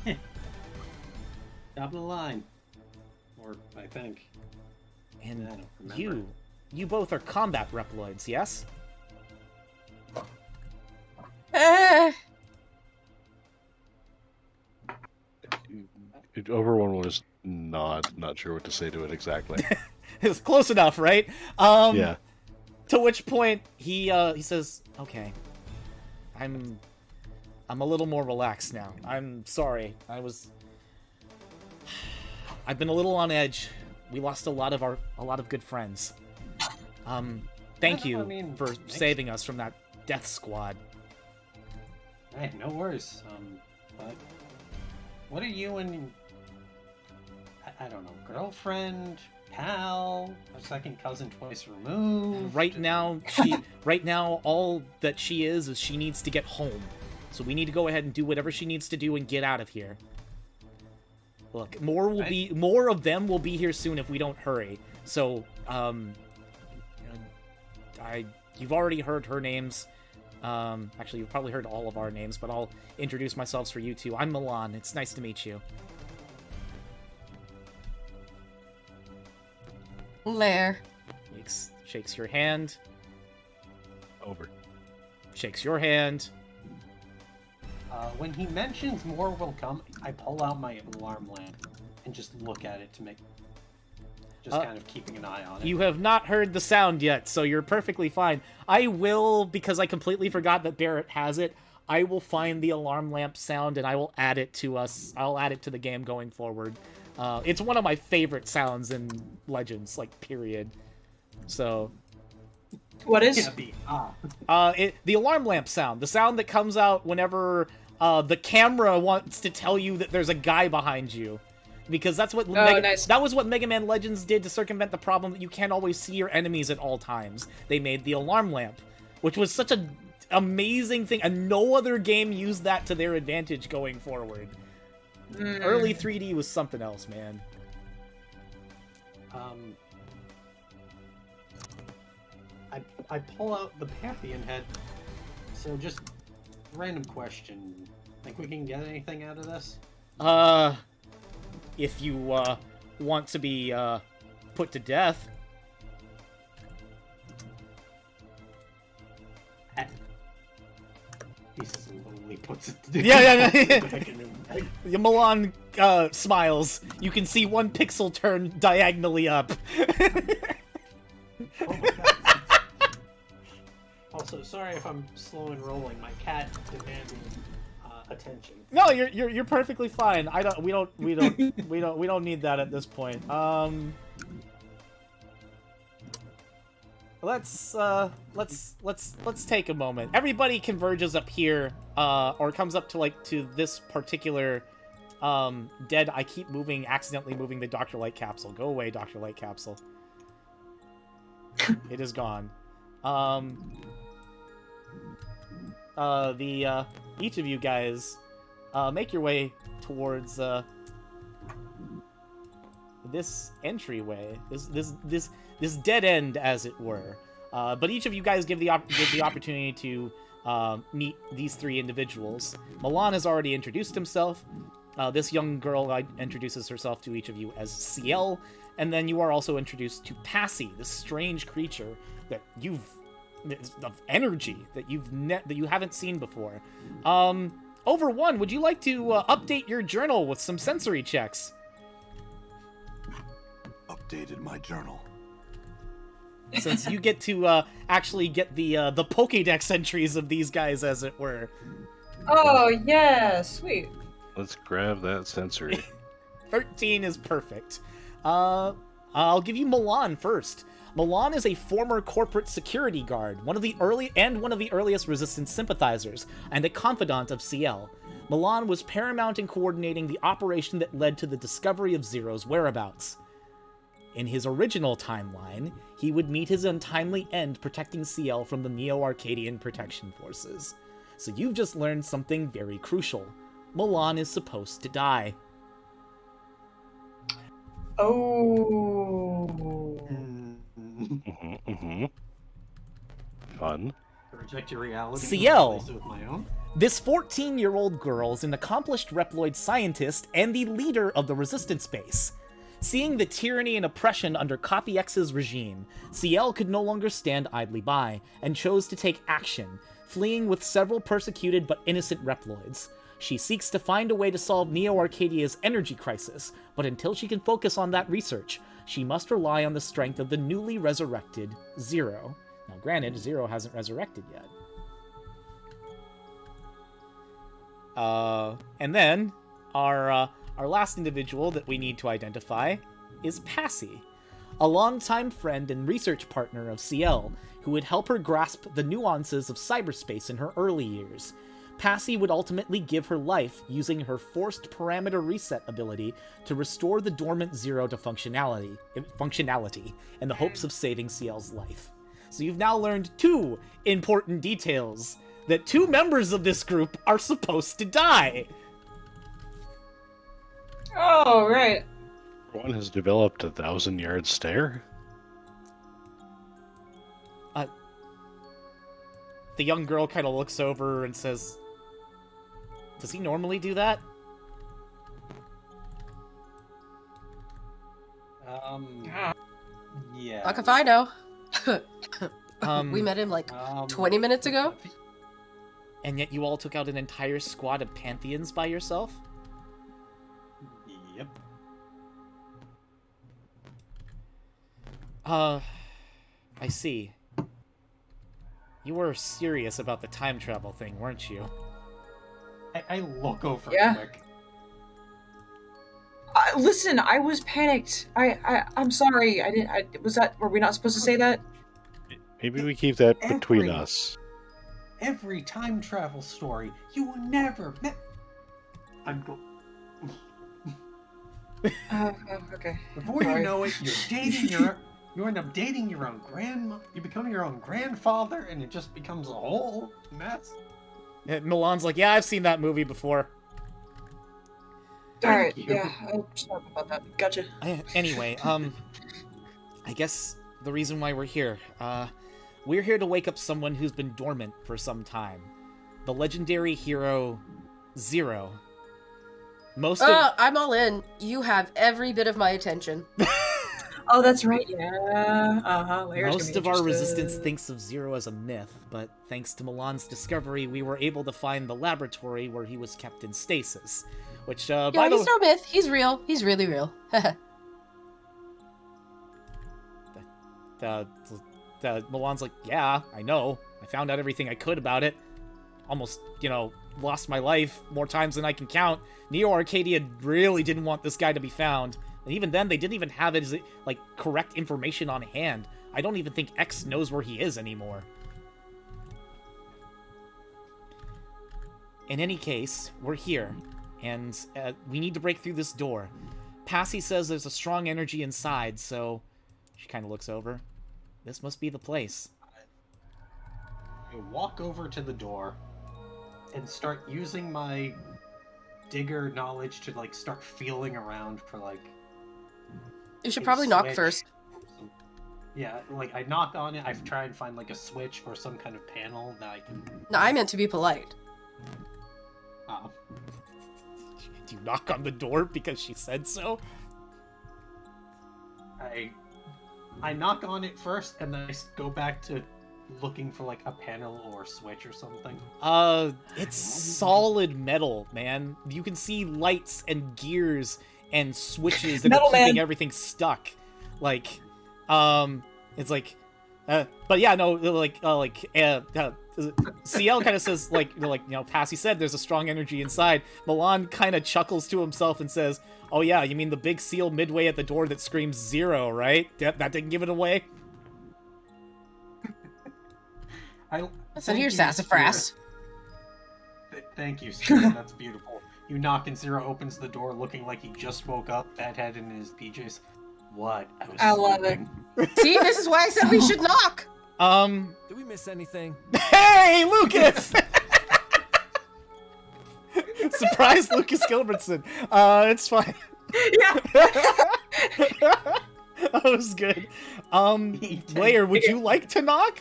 Top of the line. Or, I think. And I don't remember. you both are combat Reploids, yes? Overone was not sure what to say to it exactly. It's close enough, right? Yeah. To which point he says, "Okay, I'm a little more relaxed now. I'm sorry. I've been a little on edge. We lost a lot of good friends. Thank you for saving us from that death squad." Hey, no worries. But what are you and I don't know, girlfriend, pal, a second cousin twice removed? Right now, all that she is she needs to get home. So we need to go ahead and do whatever she needs to do and get out of here. Look, more of them will be here soon if we don't hurry. So, you've already heard her names. Actually, you've probably heard all of our names, but I'll introduce myself for you two. I'm Milan. It's nice to meet you. Lair. Shakes your hand. Over. Shakes your hand. When he mentions more will come, I pull out my alarm lamp and just look at it to make... Just kind of keeping an eye on it. You have not heard the sound yet, so you're perfectly fine. I will, because I completely forgot that Barrett has it, I will find the alarm lamp sound and I will add it to us. I'll add it to the game going forward. It's one of my favorite sounds in Legends, like, period. So... What is? The alarm lamp sound. The sound that comes out whenever the camera wants to tell you that there's a guy behind you. Because that's what nice. That was what Mega Man Legends did to circumvent the problem that you can't always see your enemies at all times. They made the alarm lamp, which was such an amazing thing, and no other game used that to their advantage going forward. Early 3D was something else, man. I pull out the Pantheon head. So just random question. Think we can get anything out of this? If you want to be put to death. He slowly puts it to death. Yeah. Milan smiles. You can see one pixel turn diagonally up. Oh my God. Also, sorry if I'm slow and rolling. My cat demanding attention. No, you're perfectly fine. We don't need that at this point. Let's take a moment. Everybody converges up here, or comes up to this particular dead. I keep accidentally moving the Dr. Light capsule. Go away, Dr. Light capsule. It is gone. Each of you guys, make your way towards, this entryway, this dead end, as it were. But each of you guys give the opportunity to, meet these three individuals. Milan has already introduced himself. This young girl introduces herself to each of you as CL, and then you are also introduced to Passy, this strange creature that of energy that you haven't seen before. Over one, would you like to update your journal with some sensory checks? Updated my journal. Since you get to actually get the Pokédex entries of these guys, as it were. Oh yeah, sweet. Let's grab that sensory. 13 is perfect. I'll give you Milan first. Milan is a former corporate security guard, one of the earliest Resistance sympathizers, and a confidant of CL. Milan was paramount in coordinating the operation that led to the discovery of Zero's whereabouts. In his original timeline, he would meet his untimely end protecting CL from the Neo-Arcadian Protection Forces. So you've just learned something very crucial. Milan is supposed to die. Oh. Fun. Reject your reality. CL. Replace it with my own. This 14-year-old girl is an accomplished Reploid scientist and the leader of the Resistance base. Seeing the tyranny and oppression under Copy X's regime, CL could no longer stand idly by, and chose to take action, fleeing with several persecuted but innocent Reploids. She seeks to find a way to solve Neo-Arcadia's energy crisis, but until she can focus on that research, she must rely on the strength of the newly resurrected Zero. Now granted, Zero hasn't resurrected yet. And then, our last individual that we need to identify is Passy, a longtime friend and research partner of CL, who would help her grasp the nuances of cyberspace in her early years. Passy would ultimately give her life using her forced parameter reset ability to restore the dormant Zero to functionality in the hopes of saving CL's life. So you've now learned two important details that 2 members of this group are supposed to die. Oh, right. One has developed a 1,000-yard stare. The young girl kind of looks over and says, "Does he normally do that?" Yeah. Fuck if I know. Um, We met him like 20 minutes ago. And yet you all took out an entire squad of Pantheons by yourself? Yep. I see. You were serious about the time travel thing, weren't you? I look over Yeah. quick. Listen, I was panicked. I'm sorry. I didn't. Were we not supposed to say that? Maybe we keep that between Every- us. Every time travel story, you will never. I'm go. Okay. Before you Sorry. know it, you end up dating your own grandma. You become your own grandfather, and it just becomes a whole mess. Milan's like, yeah, I've seen that movie before. Alright, Thank you. yeah. I'm sorry about that. Gotcha. Anyway, I guess the reason why we're here, we're here to wake up someone who's been dormant for some time. The legendary hero, Zero. I'm all in. You have every bit of my attention. Oh, that's right. Yeah. Lair's Most gonna of be our interested. resistance thinks of Zero as a myth, but thanks to Milan's discovery, we were able to find the laboratory where he was kept in stasis. Which, by Yeah, the he's no myth. He's real. He's really real. Milan's like, yeah, I know. I found out everything I could about it. Almost, lost my life more times than I can count. Neo Arcadia really didn't want this guy to be found. And even then, they didn't even have his, correct information on hand. I don't even think X knows where he is anymore. In any case, we're here, and we need to break through this door. Passy says there's a strong energy inside, so she kind of looks over. This must be the place. I walk over to the door and start using my digger knowledge to start feeling around for You should a probably knock switch. first. Yeah, I knock on it. I try and find a switch or some kind of panel that I can. No, I meant to be polite. Do you knock on the door because she said so? I knock on it first, and then I go back to looking for a panel or switch or something. It's solid metal, man. You can see lights and gears and switches that are Metal keeping Man. everything stuck. It's but yeah, no, CL kind of says, Passy said, there's a strong energy inside. Milan kind of chuckles to himself and says, oh yeah, you mean the big seal midway at the door that screams Zero, right? That didn't give it away? So here's sassafras. Thank you, Spirit. That's beautiful. You knock and Zero opens the door looking like he just woke up, fat head in his PJs. What? I love it. sleeping. See, this is why I said we should knock. Did we miss anything? Hey, Lucas! Surprise, Lucas Gilbertson. It's fine. Yeah. That was good. Lair, would you like to knock?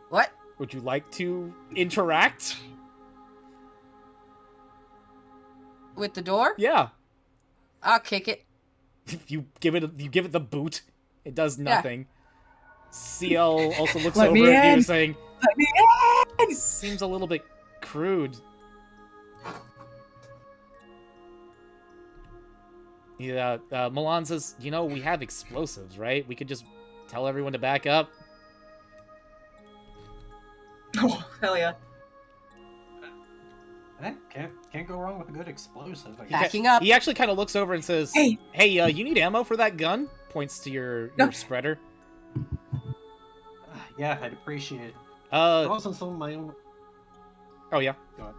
What? Would you like to interact? With the door? Yeah. I'll kick it. You give it the boot. It does Yeah. nothing. CL also looks Let over me at you in. saying, Let me in! seems a little bit crude. Yeah, Milan says, we have explosives, right? We could just tell everyone to back up. Oh, hell yeah. Can't go wrong with a good explosive. I guess. Backing up. He actually kind of looks over and says, Hey. you need ammo for that gun? Points to your No. spreader. Yeah, I'd appreciate it. Oh, Draws on some of my own. yeah.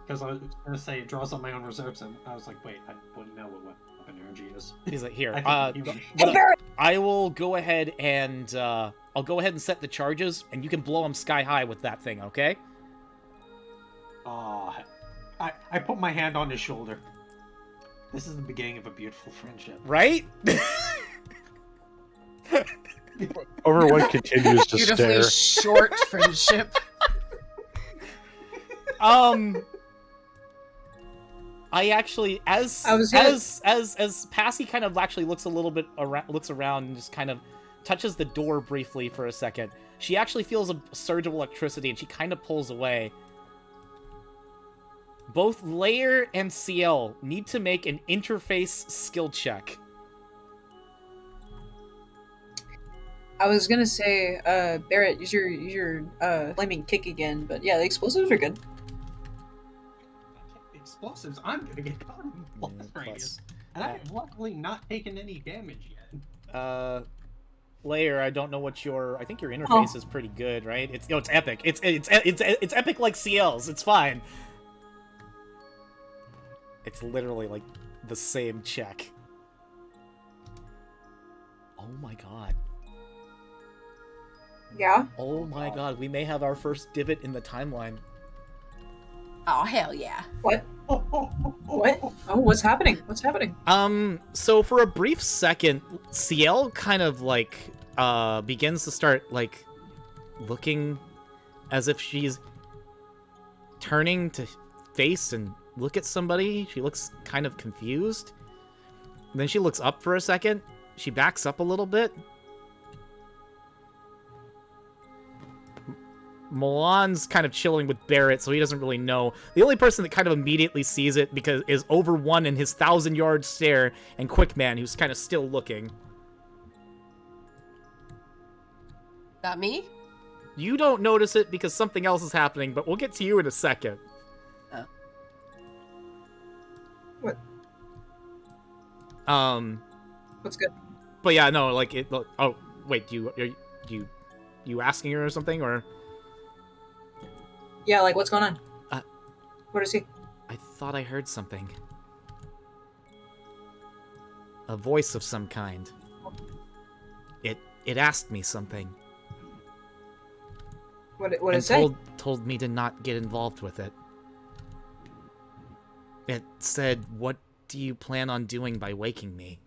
Because I was gonna say it draws on my own reserves, and I was like, wait, I wouldn't know what weapon emoji is. He's like, here. I think he- But I will go ahead and I'll go ahead and set the charges, and you can blow them sky high with that thing, okay? I put my hand on his shoulder. This is the beginning of a beautiful friendship. Right? Everyone continues to Beautifully stare. short friendship. I actually, as Passy kind of actually looks a little bit around, looks around and just kind of touches the door briefly for a second. She actually feels a surge of electricity and she kind of pulls away. Both Lair and CL need to make an interface skill check. I was gonna say, Barrett, use your flaming kick again, but yeah, the explosives are good. Explosives, I'm gonna get caught in blast radius. And I have luckily not taken any damage yet. Lair, I don't know what your. I think your interface is pretty good, right? It's it's epic. It's epic like CL's. It's fine. It's literally like the same check. Oh my god. Yeah. Oh my god, we may have our first divot in the timeline. Oh, hell yeah. What? What? Oh, what's happening? What's happening? So for a brief second, CL kind of like begins to start like looking as if she's turning to face and look at somebody. She looks kind of confused. And then she looks up for a second. She backs up a little bit. Milan's kind of chilling with Barrett, so he doesn't really know. The only person that kind of immediately sees it because is Over One in his 1,000-yard stare, and Quickman, who's kind of still looking. That me? You don't notice it because something else is happening, but we'll get to you in a second. What? What's good? But yeah, no, like it. Oh, wait, you asking her or something, or? Yeah, like what's going on? What is he? I thought I heard something. A voice of some kind. It asked me something. What did it And say? told me to not get involved with it. It said, "What do you plan on doing by waking me?"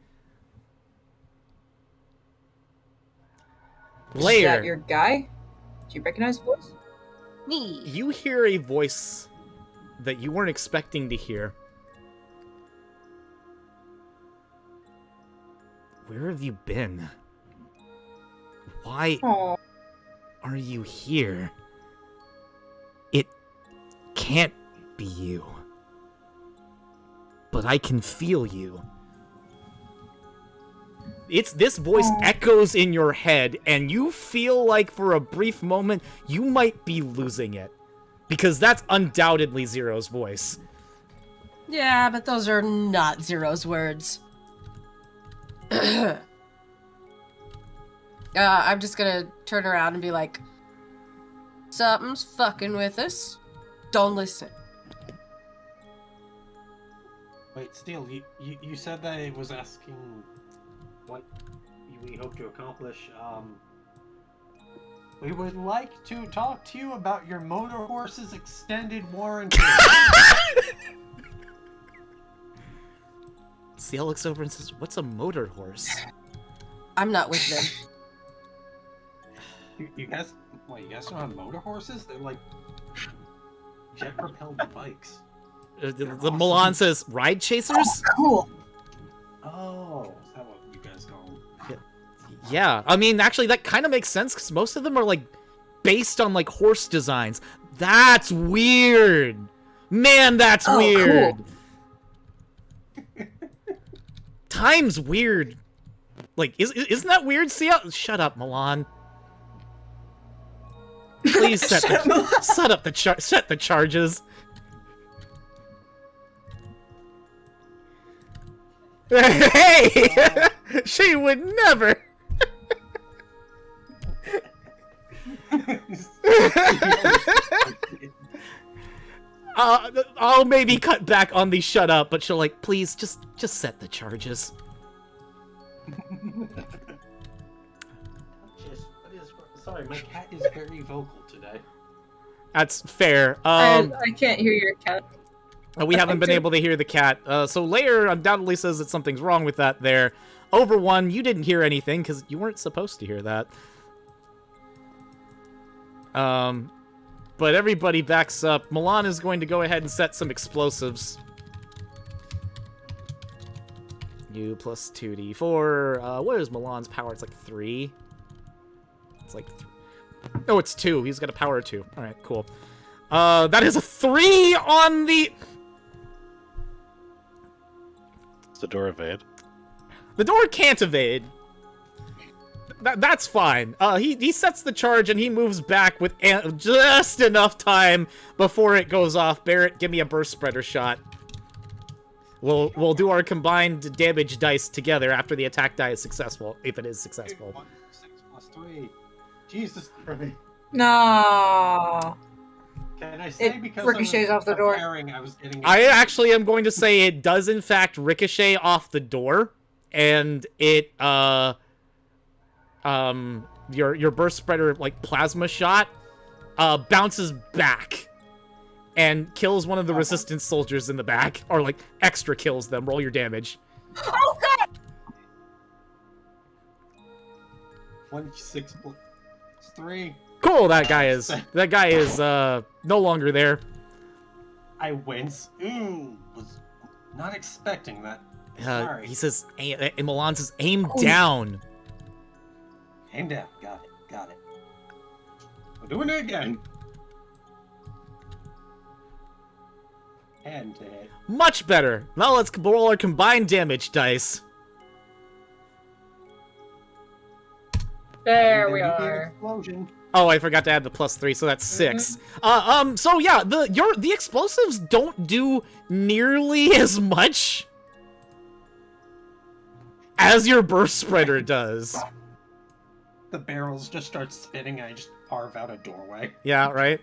Lair, Is that your guy? Do you recognize the voice? Me. you hear a voice that you weren't expecting to hear. Where have you been? Why Aw. are you here? It can't be you. But I can feel you. This voice echoes in your head, and you feel like for a brief moment you might be losing it. Because that's undoubtedly Zero's voice. Yeah, but those are not Zero's words. I'm just gonna turn around and be like, something's fucking with us. Don't listen. Wait, Steel, you said that it was asking what we hope to accomplish. We would like to talk to you about your motor horse's extended warranty. CL looks over and says, "What's a motor horse?" I'm not with them. you guys don't have motor horses? They're like jet-propelled bikes. The Milan says, "Ride chasers?" Cool. Oh, is that what you guys call them? Yeah, I mean, actually, that kind of makes sense because most of them are like based on like horse designs. That's weird, man. That's weird. Cool. Time's weird. Like, isn't that weird? See how? Shut up, Milan. Please set the charges. Hey, she would never. I'll maybe cut back on the shut up, but she'll like, please, just set the charges. Sorry, my cat is very vocal today. That's fair. I can't hear your cat. We haven't been able to hear the cat. So Lair undoubtedly says that something's wrong with that there. Over one, you didn't hear anything because you weren't supposed to hear that. But everybody backs up. Milan is going to go ahead and set some explosives. U plus 2d4. What is Milan's power? It's like 3. It's like... Oh, it's 2. He's got a power of 2. Alright, cool. That is a 3 on the... Does the door evade? The door can't evade. That's fine. He sets the charge and he moves back with just enough time before it goes off. Barrett, give me a burst spreader shot. We'll do our combined damage dice together after the attack die is successful, if it is successful. 6 plus 3. Jesus Christ. No. Can I say because ricochets off the door. I actually am going to say it does in fact ricochet off the door, and it your burst spreader like plasma shot bounces back and kills one of the resistance soldiers in the back, or like extra kills them. Roll your damage. Oh god! 1 6 plus 3. Cool. That guy is no longer there. I wince. Was not expecting that. Sorry. He says, Milan says, aim down. Aim down. Got it. We're doing it again. Hand to hit. Much better. Now let's roll our combined damage dice. There we are. Explosion. Oh, I forgot to add the +3, so that's 6. So yeah, the explosives don't do nearly as much as your burst spreader does. The barrels just start spinning, and I just carve out a doorway. Yeah, right?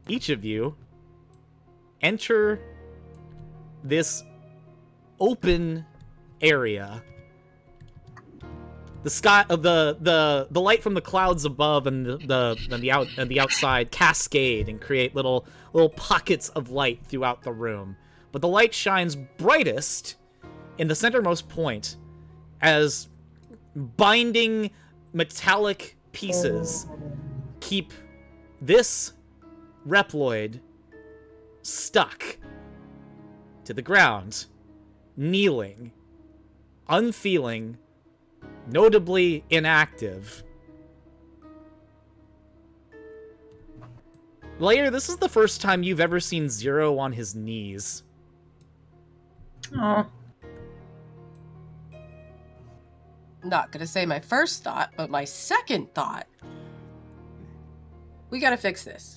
Each of you enter this open area. The sky, the light from the clouds above and the outside cascade and create little pockets of light throughout the room. But the light shines brightest in the centermost point as binding metallic pieces keep this Reploid stuck to the ground, kneeling, unfeeling, notably inactive. Lair, this is the first time you've ever seen Zero on his knees. Oh. Not gonna say my first thought, but my second thought. We gotta fix this.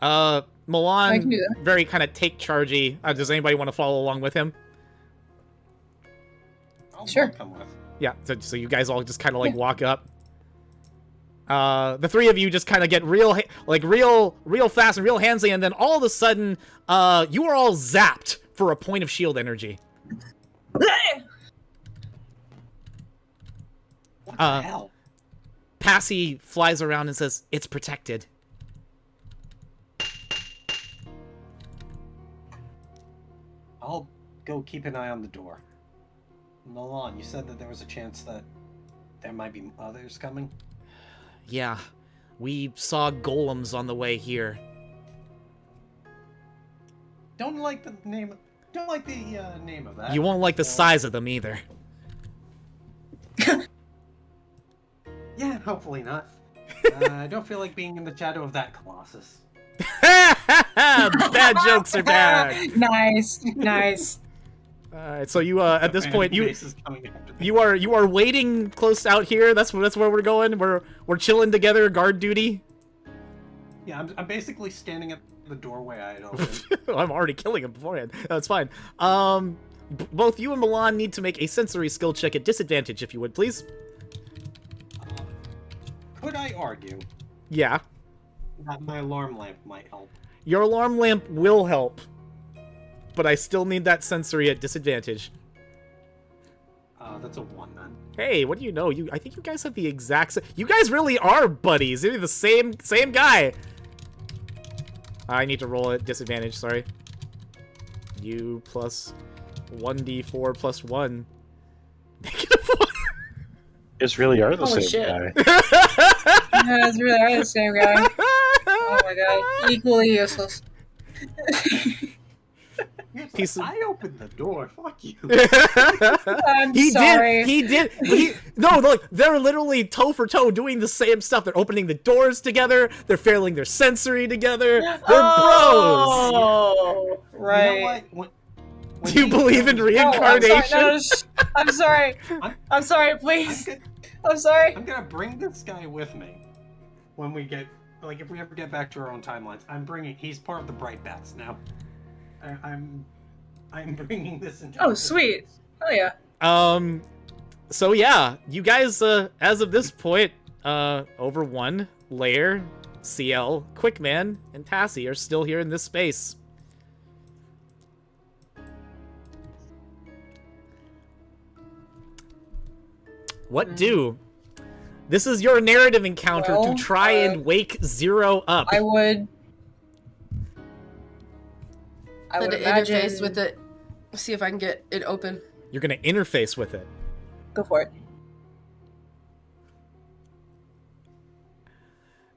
I can do Milan, that. very kind of take chargey. Does anybody want to follow along with him? Sure. Come with. Yeah, so you guys all just kind of like walk up. The three of you just kind of get real fast and real handsy, and then all of a sudden, you are all zapped for a point of shield energy. What the hell? Passy flies around and says, "It's protected." I'll go keep an eye on the door. Milan, you said that there was a chance that there might be others coming? Yeah, we saw golems on the way here. Don't like the name. Don't like the name of that. You won't like the size of them either. Yeah, hopefully not. I don't feel like being in the shadow of that colossus. Bad jokes are bad. Nice. Alright, so you at this point Base is coming after me. you are waiting close out here. That's where we're going. We're chilling together, guard duty. Yeah, I'm basically standing at the doorway I had opened. I'm already killing him beforehand. That's fine. Both you and Milan need to make a sensory skill check at disadvantage, if you would, please. Could I argue Yeah. that my alarm lamp might help? Your alarm lamp will help, but I still need that sensory at disadvantage. That's a 1 then. Hey, what do you know? I think you guys have the exact same... You guys really are buddies. You're the same guy. I need to roll at disadvantage, sorry. You plus 1d4 plus 1. Negative 1. It's really are the Holy same shit. guy. Yeah, it's really are the same guy. Oh my god. Equally useless. Piece of- I opened the door. Fuck you. I'm sorry. He did. No, look, they're literally toe for toe doing the same stuff. They're opening the doors together. They're failing their sensory together. They're bros. Oh, right. You know what? When Do you believe in reincarnation? I'm sorry. I'm sorry, please. I'm sorry. I'm gonna bring this guy with me when we get, like, if we ever get back to our own timelines. He's part of the Bright Bats now. I'm bringing this into. Oh, sweet. Oh yeah. So yeah, you guys, as of this point, over 1, Lair, CL, Quickman, and Tassie are still here in this space. What do? This is your narrative encounter Well, to try and wake Zero up. I would Let it imagine. interface with it. See if I can get it open. You're gonna interface with it. Go for it.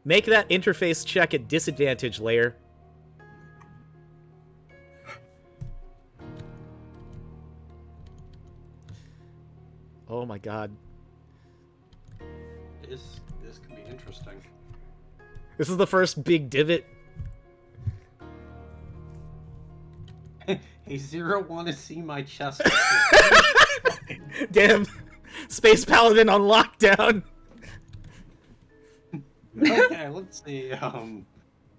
Make that interface check at disadvantage, Lair. Oh my god. This could be interesting. This is the first big divot. Hey, Zero, want to see my chest? Damn. Space Paladin on lockdown. Okay, let's see.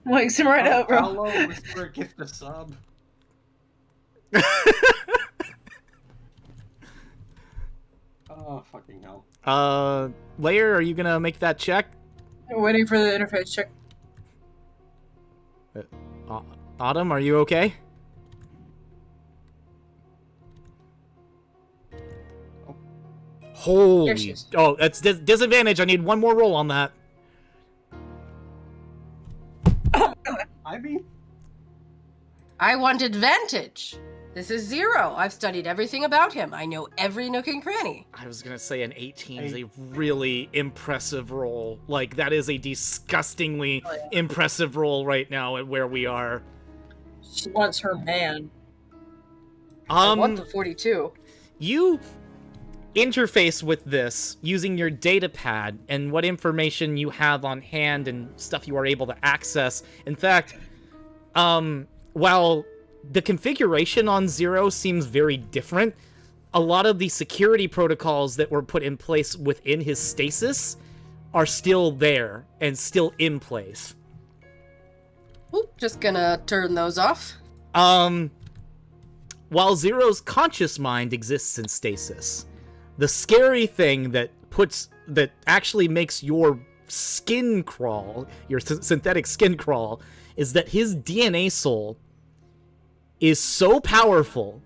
Wakes him right up, bro. Paolo, Whisper, gift a sub. Oh, fucking hell. Lair, are you gonna make that check? Waiting for the interface check. Autumn, are you okay? Holy... There she is. Oh, that's disadvantage. I need one more roll on that. I mean, I want advantage. This is Zero. I've studied everything about him. I know every nook and cranny. I was gonna say an 18 is a really impressive roll. Like, that is a disgustingly impressive roll right now at where we are. She wants her man. I want the 42. You interface with this using your data pad and what information you have on hand and stuff you are able to access. In fact, while the configuration on Zero seems very different, a lot of the security protocols that were put in place within his stasis are still there and still in place. Oop, just gonna turn those off. While Zero's conscious mind exists in stasis, the scary thing that actually makes your skin crawl, your synthetic skin crawl, is that his DNA soul is so powerful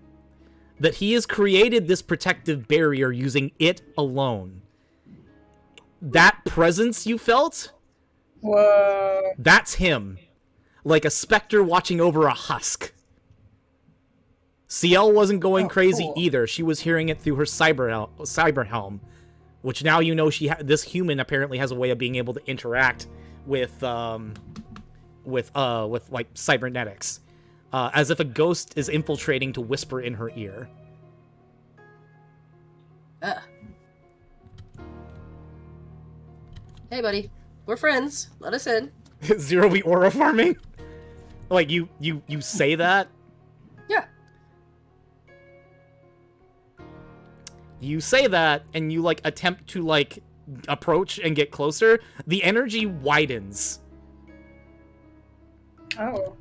that he has created this protective barrier using it alone. That presence you felt? Whoa. That's him. Like a specter watching over a husk. CL wasn't going crazy cool. either. She was hearing it through her cyber helm, which now you know this human apparently has a way of being able to interact with like cybernetics, as if a ghost is infiltrating to whisper in her ear. Hey, buddy. We're friends. Let us in. Zero, we aura farming? Like, you say that? Yeah. You say that, and you, like, attempt to, like, approach and get closer. The energy widens. Oh.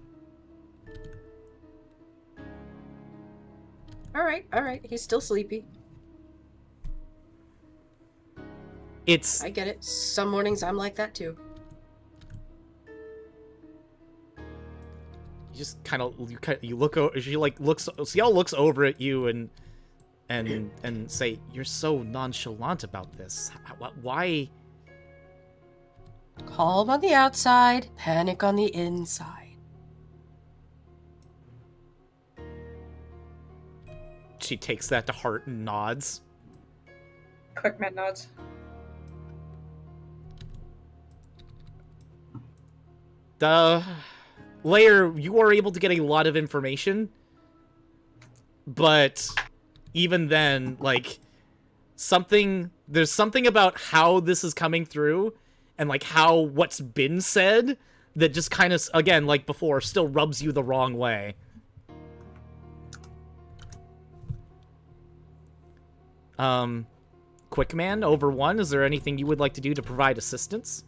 All right. He's still sleepy. It's... I get it. Some mornings I'm like that too. You just kind of you look over. She like looks. Ciel looks over at you and say, "You're so nonchalant about this. Why?" Calm on the outside, panic on the inside. She takes that to heart and nods. Quick man nods. Layer, you are able to get a lot of information, but even then, like, there's something about how this is coming through and, like, how what's been said that just kind of, again, like before, still rubs you the wrong way. Quick man, over 1, is there anything you would like to do to provide assistance?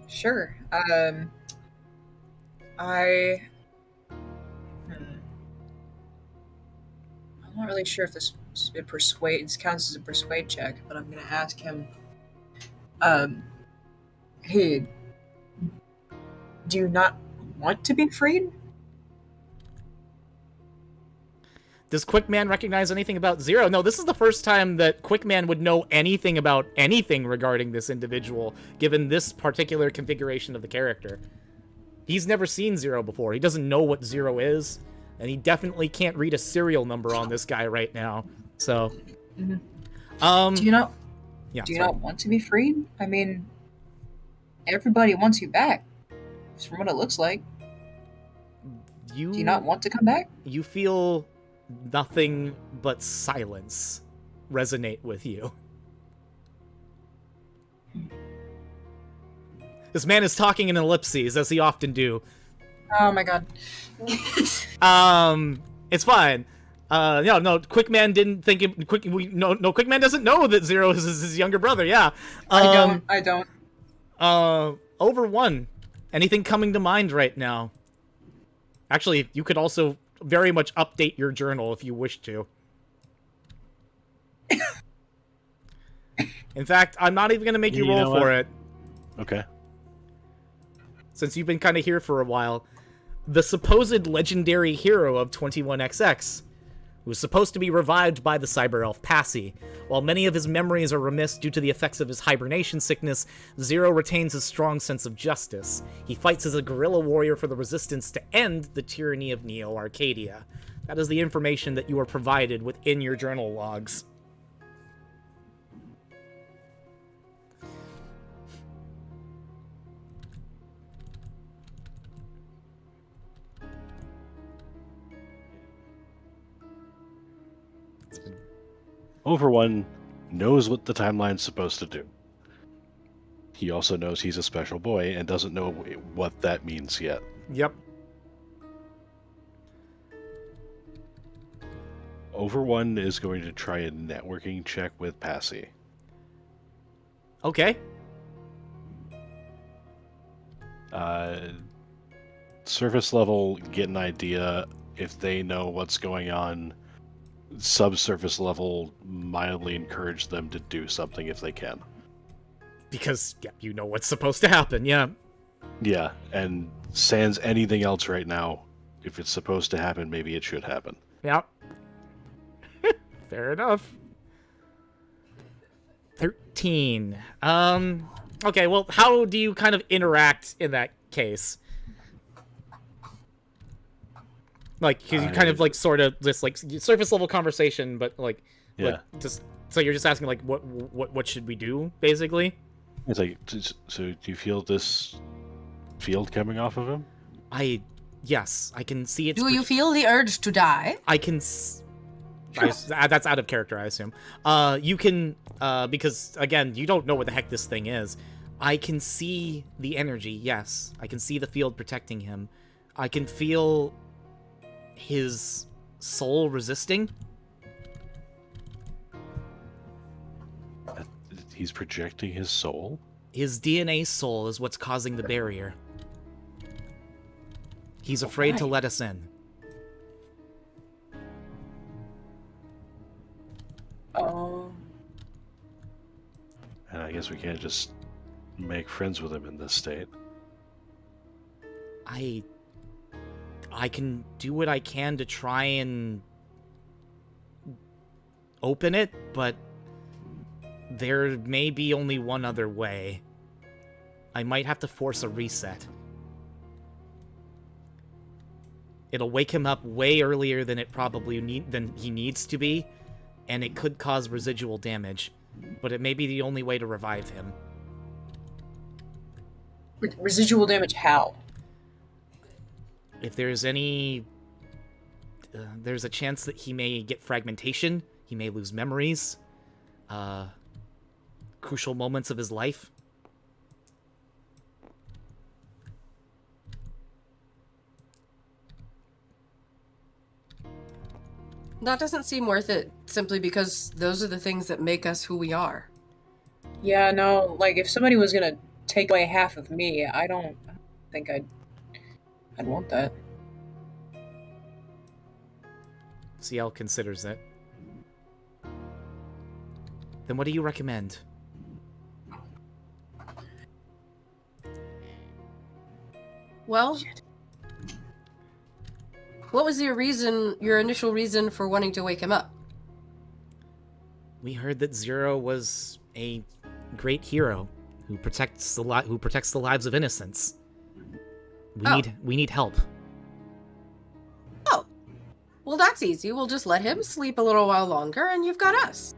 Sure. I'm not really sure if this counts as a persuade check, but I'm gonna ask him. Hey, do you not want to be freed? Does Quickman recognize anything about Zero? No, this is the first time that Quickman would know anything about anything regarding this individual, given this particular configuration of the character. He's never seen Zero before. He doesn't know what Zero is, and he definitely can't read a serial number on this guy right now. So, Mm-hmm. Do you not want to be freed? I mean, everybody wants you back, from what it looks like. Do you not want to come back? You feel nothing but silence resonate with you. This man is talking in ellipses, as he often do. Oh my god. It's fine. No, Quickman didn't think it. Quickman doesn't know that Zero is his younger brother. Yeah. I don't. Over 1. Anything coming to mind right now? Actually, you could also very much update your journal if you wish to. In fact, I'm not even going to make you roll for it. Okay. Since you've been kind of here for a while. The supposed legendary hero of 21XX, who's supposed to be revived by the cyber elf Passy. While many of his memories are remiss due to the effects of his hibernation sickness, Zero retains his strong sense of justice. He fights as a guerrilla warrior for the resistance to end the tyranny of Neo Arcadia. That is the information that you are provided within your journal logs. Over 1 knows what the timeline's supposed to do. He also knows he's a special boy and doesn't know what that means yet. Yep. Over 1 is going to try a networking check with Passy. Okay. Surface level, get an idea if they know what's going on. Subsurface level, mildly encourage them to do something if they can. Because, yeah, you know what's supposed to happen, yeah. Yeah, and sans anything else right now, if it's supposed to happen, maybe it should happen. Yep. Fair enough. 13. Okay, well, how do you kind of interact in that case? Like, cause you kind of, like, sort of, just, like, surface level conversation, but, like, yeah. Like, just, so you're just asking, like, what should we do, basically? It's like, so do you feel this field coming off of him? Yes, I can see it. Do you feel the urge to die? I can, that's out of character, I assume. You can, because, again, you don't know what the heck this thing is. I can see the energy, yes. I can see the field protecting him. I can feel his soul resisting. He's projecting his soul? His DNA soul is what's causing the barrier. He's afraid to let us in. Oh. And I guess we can't just make friends with him in this state. I can do what I can to try and open it, but there may be only one other way. I might have to force a reset. It'll wake him up way earlier than than he needs to be, and it could cause residual damage, but it may be the only way to revive him. Residual damage how? If there's any... there's a chance that he may get fragmentation, he may lose memories, crucial moments of his life. That doesn't seem worth it, simply because those are the things that make us who we are. Yeah, no, like, if somebody was gonna take away half of me, I don't think I'd want that. CL considers it. Then what do you recommend? Well, what was your initial reason for wanting to wake him up? We heard that Zero was a great hero who protects the lives of innocents. We need help. Oh. Well, that's easy. We'll just let him sleep a little while longer and you've got us.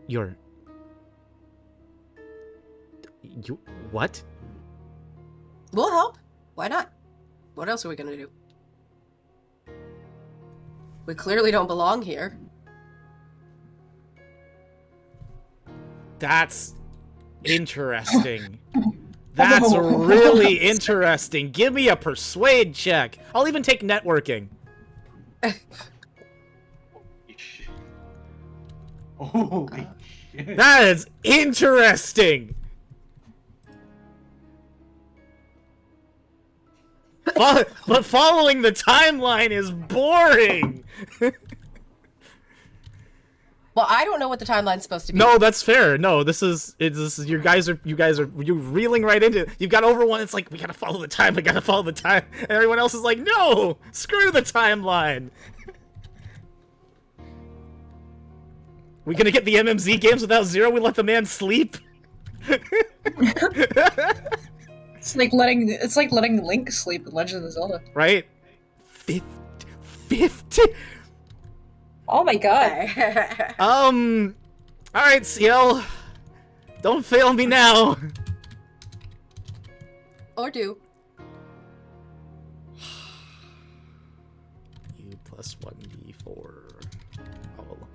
You what? We'll help. Why not? What else are we gonna do? We clearly don't belong here. That's interesting. That's really interesting. Give me a persuade check. I'll even take networking. Holy shit. That is interesting. But following the timeline is boring. Well, I don't know what the timeline's supposed to be. No, that's fair. No, this is you guys are you're reeling right into it. You've got over one. It's like we gotta follow the time. And everyone else is like, no, screw the timeline. We gonna get the MMZ games without Zero? We let the man sleep. It's like letting Link sleep in Legend of Zelda. Right? 50. Oh my god. Alright, CL. Don't fail me now. Or do. U plus 1d4. All.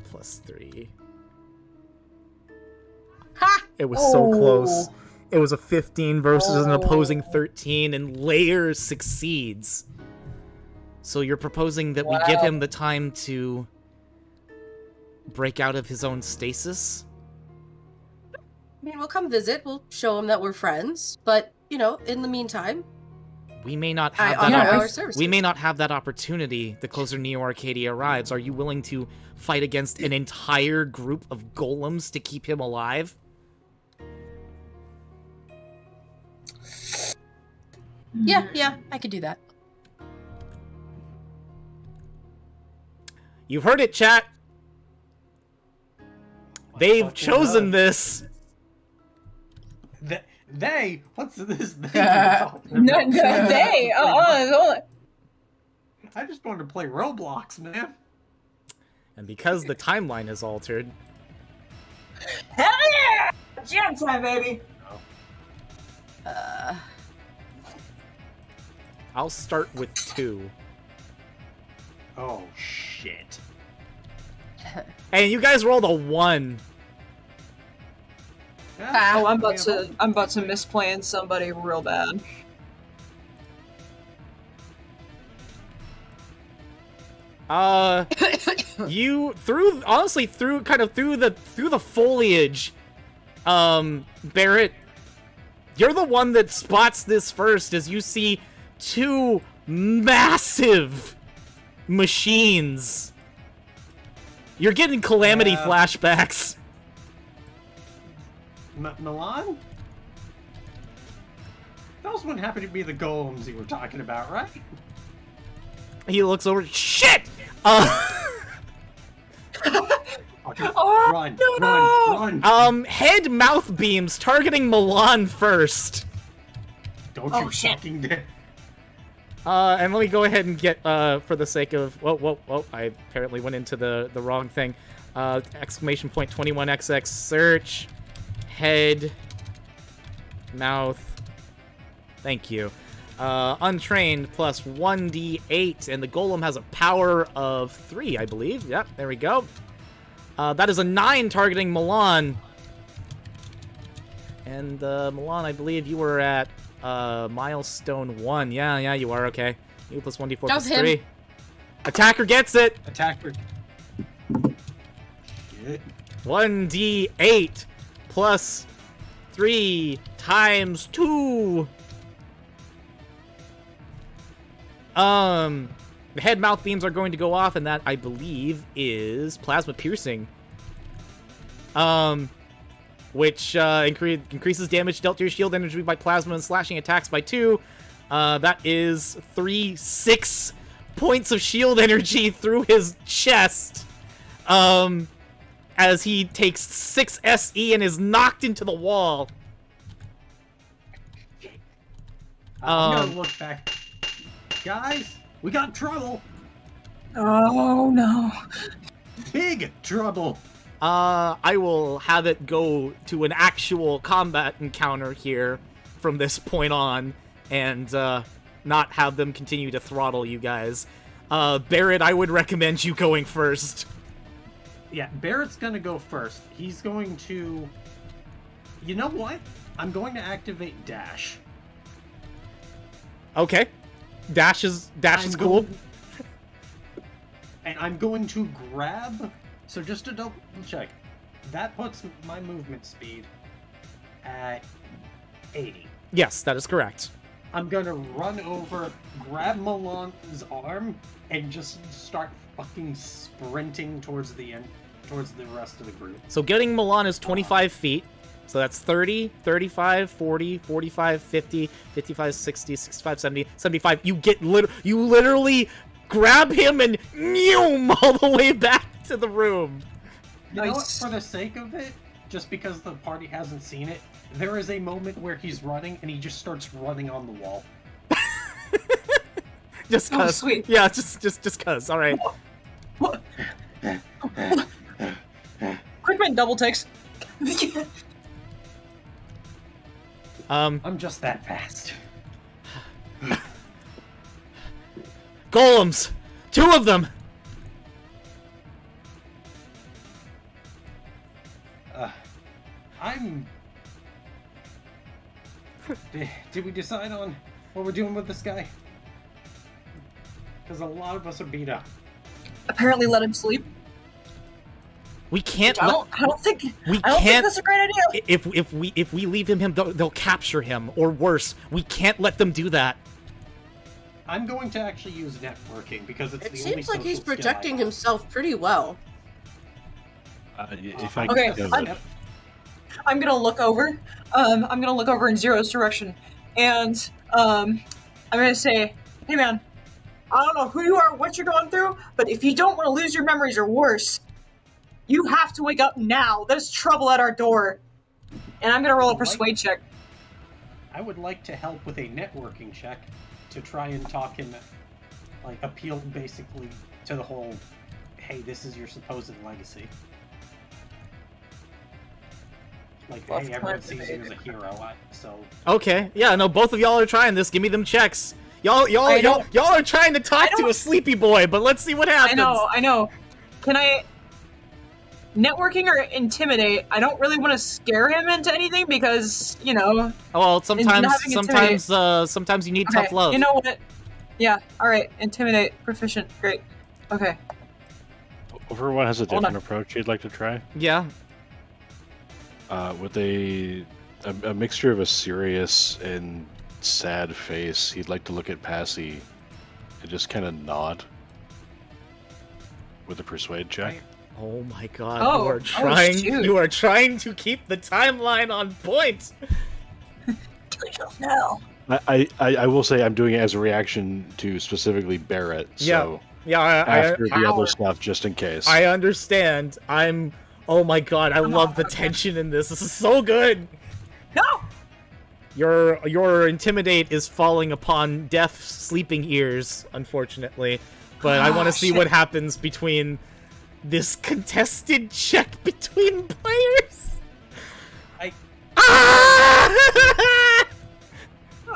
Plus 3. Ha! It was so close. It was a 15 versus an opposing 13, and Layer succeeds. So you're proposing that we give him the time to break out of his own stasis? I mean, we'll come visit, we'll show him that we're friends, but, you know, in the meantime... We may not have we may not have that opportunity the closer Neo Arcadia arrives. Are you willing to fight against an entire group of golems to keep him alive? Yeah, I could do that. You've heard it, chat. They've chosen this. They? What's this? They? They? I just wanted to play Roblox, man. And because the timeline is altered... Hell yeah! Jam time, baby! I'll start with 2. Oh, shit. And you guys rolled a 1. Yeah, Oh, I'm about to misplan somebody real bad. You through the foliage, Barrett, You're the one that spots this first as you see two massive machines. You're getting Calamity flashbacks. Milan? Those wouldn't happen to be the golems you were talking about, right? He looks over. Shit! Run, run. Head mouth beams targeting Milan first. Don't you fucking dare. And let me go ahead and get, for the sake of... Whoa, I apparently went into the wrong thing. Exclamation point 21XX search. Head. Mouth. Thank you. Untrained plus 1d8, and the golem has a power of 3, I believe. Yep, there we go. That is a 9 targeting Milan. And, Milan, I believe you were at, milestone 1. Yeah, you are, okay. You plus 1d4 plus 3. Attacker gets it! Attacker. Shit. 1d8 plus 3 times 2. The head mouth beams are going to go off, and that, I believe, is plasma piercing. Which increases damage dealt to your shield energy by plasma and slashing attacks by 2. That is 6 points of shield energy through his chest. As he takes 6 SE and is knocked into the wall. I'm gonna look back. Guys, we got trouble. Oh no. Big trouble. I will have it go to an actual combat encounter here from this point on, and not have them continue to throttle you guys. Barrett, I would recommend you going first. Yeah, Barrett's gonna go first. He's going to... You know what? I'm going to activate Dash. Okay. Dash is cool. And I'm going to grab... So just to double check, that puts my movement speed at 80. Yes, that is correct. I'm gonna run over, grab Milan's arm, and just start fucking sprinting towards the rest of the group. So getting Milan is 25 feet. So that's 30, 35, 40, 45, 50, 55, 60, 65, 70, 75. You literally grab him and all the way back to the room. You know what? For the sake of it, just because the party hasn't seen it, there is a moment where he's running and he just starts running on the wall. Just cause. Oh, sweet. Yeah, just cause. All right. What? Quickman double takes. I'm just that fast. Golems! 2 of them! Did we decide on what we're doing with this guy? Because a lot of us are beat up. Apparently let him sleep. We can't. I don't think we I don't can't. think that's a great idea. If we leave him, they'll capture him, or worse. We can't let them do that. I'm going to actually use networking because it's It the only seems like he's social skill I projecting have. himself pretty well. If I Okay, can, I'm gonna look over. I'm gonna look over in Zero's direction, and I'm gonna say, "Hey, man, I don't know who you are, what you're going through, but if you don't want to lose your memories or worse, you have to wake up now. There's trouble at our door." And I'm gonna roll a persuade check. I would like to help with a networking check to try and talk him, like, appeal basically to the whole, hey, this is your supposed legacy. Like, hey, everyone sees you as a hero, so... Okay, yeah, no, both of y'all are trying this. Give me them checks. Y'all are trying to talk to a sleepy boy, but let's see what happens. I know. Can I... Networking or intimidate? I don't really want to scare him into anything because, you know... Well, sometimes you need tough love. You know what? Yeah, alright. Intimidate. Proficient. Great. Okay. Everyone has a different approach you'd like to try. Yeah. With a a mixture of a serious and sad face. He'd like to look at Passy and just kind of nod with a persuade check. Oh my god, Oh, you are oh, trying shoot. you are trying to keep the timeline on point. No. I will say I'm doing it as a reaction to specifically Barrett. So Yeah, after the other stuff, just in case. I understand. Oh my god, I love the tension in this. This is so good. No! Your intimidate is falling upon deaf, sleeping ears, unfortunately. But I want to see what happens between this contested check between players.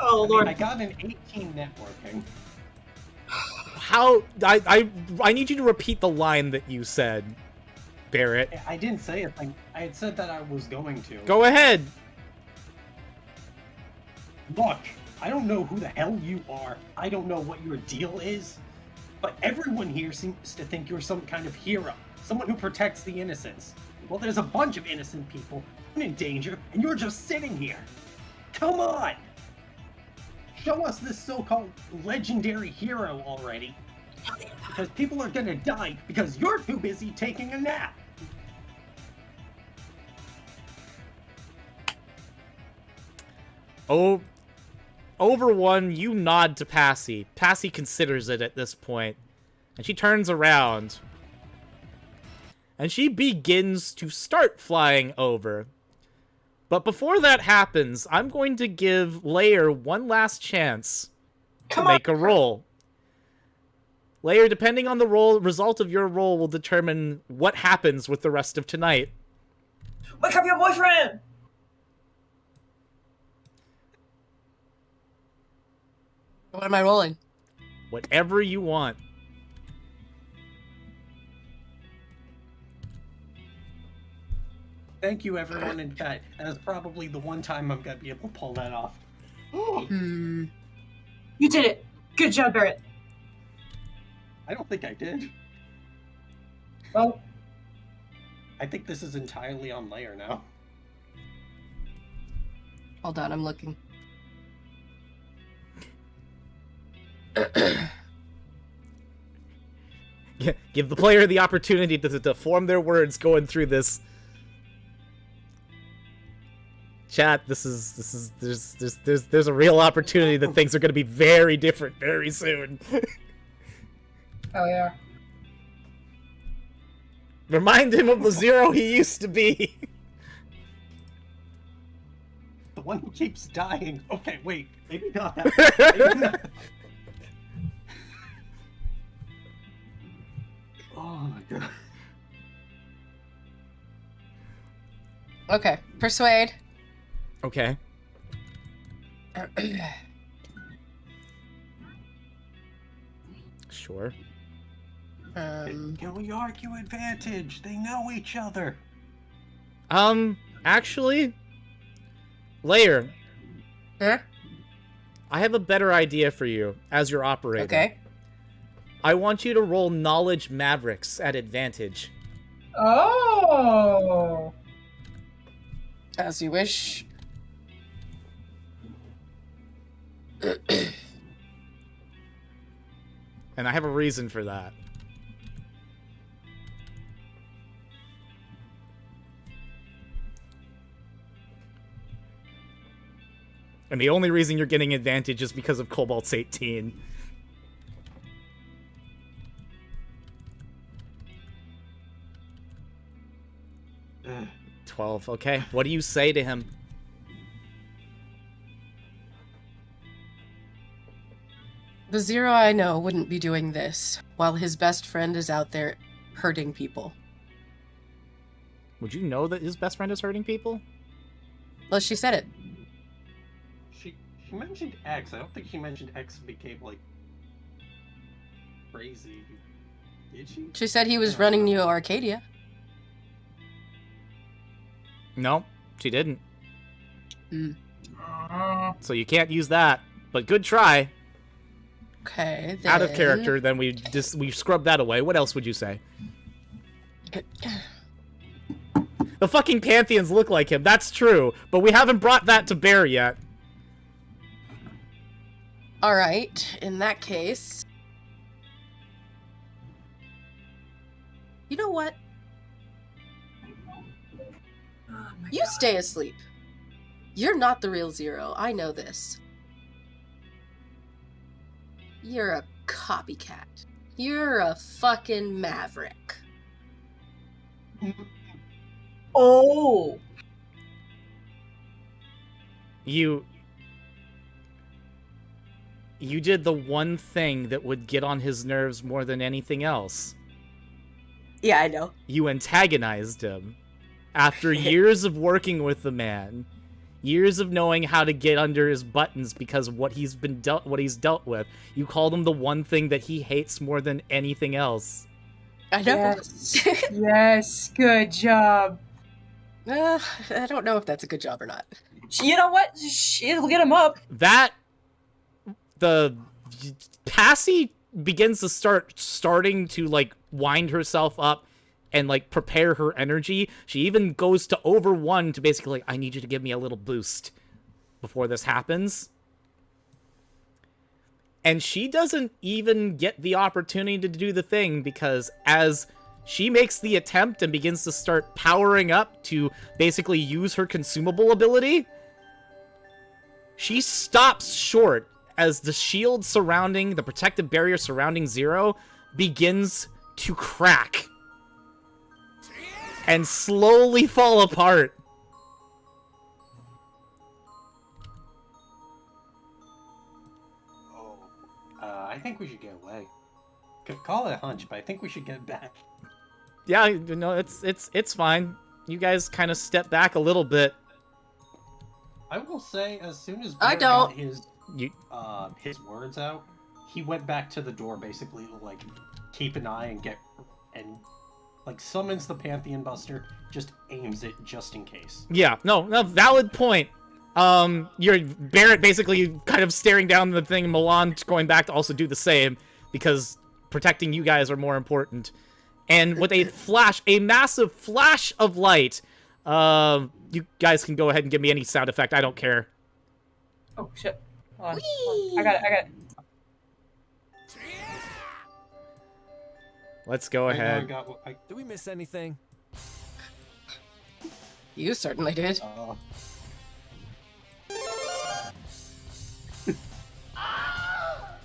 Oh, Lord. I got an 18 networking. How I need you to repeat the line that you said, Barrett. I didn't say it. I had said that I was going to. Go ahead. Look, I don't know who the hell you are. I don't know what your deal is. But everyone here seems to think you're some kind of hero. Someone who protects the innocents. Well, there's a bunch of innocent people in danger, and you're just sitting here. Come on! Show us this so-called legendary hero already. Because people are gonna die because you're too busy taking a nap. Oh, over one, you nod to Passy. Passy considers it at this point, and she turns around. And she begins to start flying over. But before that happens, I'm going to give Lair one last chance to make a roll. Lair, depending on the result of your roll will determine what happens with the rest of tonight. Wake up your boyfriend! What am I rolling? Whatever you want. Thank you, everyone in chat. That is probably the one time I'm gonna be able to pull that off. You did it! Good job, Barrett. I don't think I did. Well, I think this is entirely on Layer now. Hold on, I'm looking. Give the player the opportunity to form their words going through this. Chat, there's a real opportunity that things are going to be very different very soon. oh yeah. Remind him of the Zero he used to be. The one who keeps dying. Okay, wait. Maybe not that. Maybe not. Oh my god. Okay, persuade. Okay. Sure. Can we argue advantage? They know each other. Actually, Lair, Huh? I have a better idea for you as your operator. Okay. I want you to roll Knowledge Mavericks at advantage. Oh. As you wish. And I have a reason for that. And the only reason you're getting advantage is because of Cobalt's 18. Ugh. 12, okay. What do you say to him? The Zero I know wouldn't be doing this, while his best friend is out there hurting people. Would you know that his best friend is hurting people? Well, she said it. She mentioned X. I don't think she mentioned X became like crazy. Did she? She said he was running Neo Arcadia. No, she didn't. Hmm. So you can't use that. But good try. Okay, then... Out of character, then we scrubbed that away. What else would you say? The fucking Pantheons look like him, that's true. But we haven't brought that to bear yet. Alright, in that case... You know what? You stay asleep. You're not the real Zero, I know this. You're a copycat. You're a fucking maverick. Oh. You did the one thing that would get on his nerves more than anything else. Yeah, I know. You antagonized him. After years of working with the man, years of knowing how to get under his buttons because of what he's dealt with, you called him the one thing that he hates more than anything else. I know. Yes. Yes, good job. I don't know if that's a good job or not. You know what? It'll get him up. The Passy begins to starting to, like, wind herself up and, like, prepare her energy. She even goes to over one to basically, like, I need you to give me a little boost before this happens. And she doesn't even get the opportunity to do the thing, because as she makes the attempt and begins to start powering up to basically use her consumable ability, she stops short as the shield surrounding, the protective barrier surrounding Zero begins to crack and slowly fall apart. I think we should get away. Could call it a hunch, but I think we should get back. Yeah, no, it's fine. You guys kind of step back a little bit. I will say, as soon as I Barrett don't. got his words out, he went back to the door, basically to, like, keep an eye and summons the Pantheon Buster, just aims it just in case. Yeah, no, valid point. You're Barrett basically kind of staring down the thing, Milan going back to also do the same, because protecting you guys are more important. And with a massive flash of light, you guys can go ahead and give me any sound effect, I don't care. Oh, shit. Hold on. I got it. Let's go ahead. Did we miss anything? You certainly did.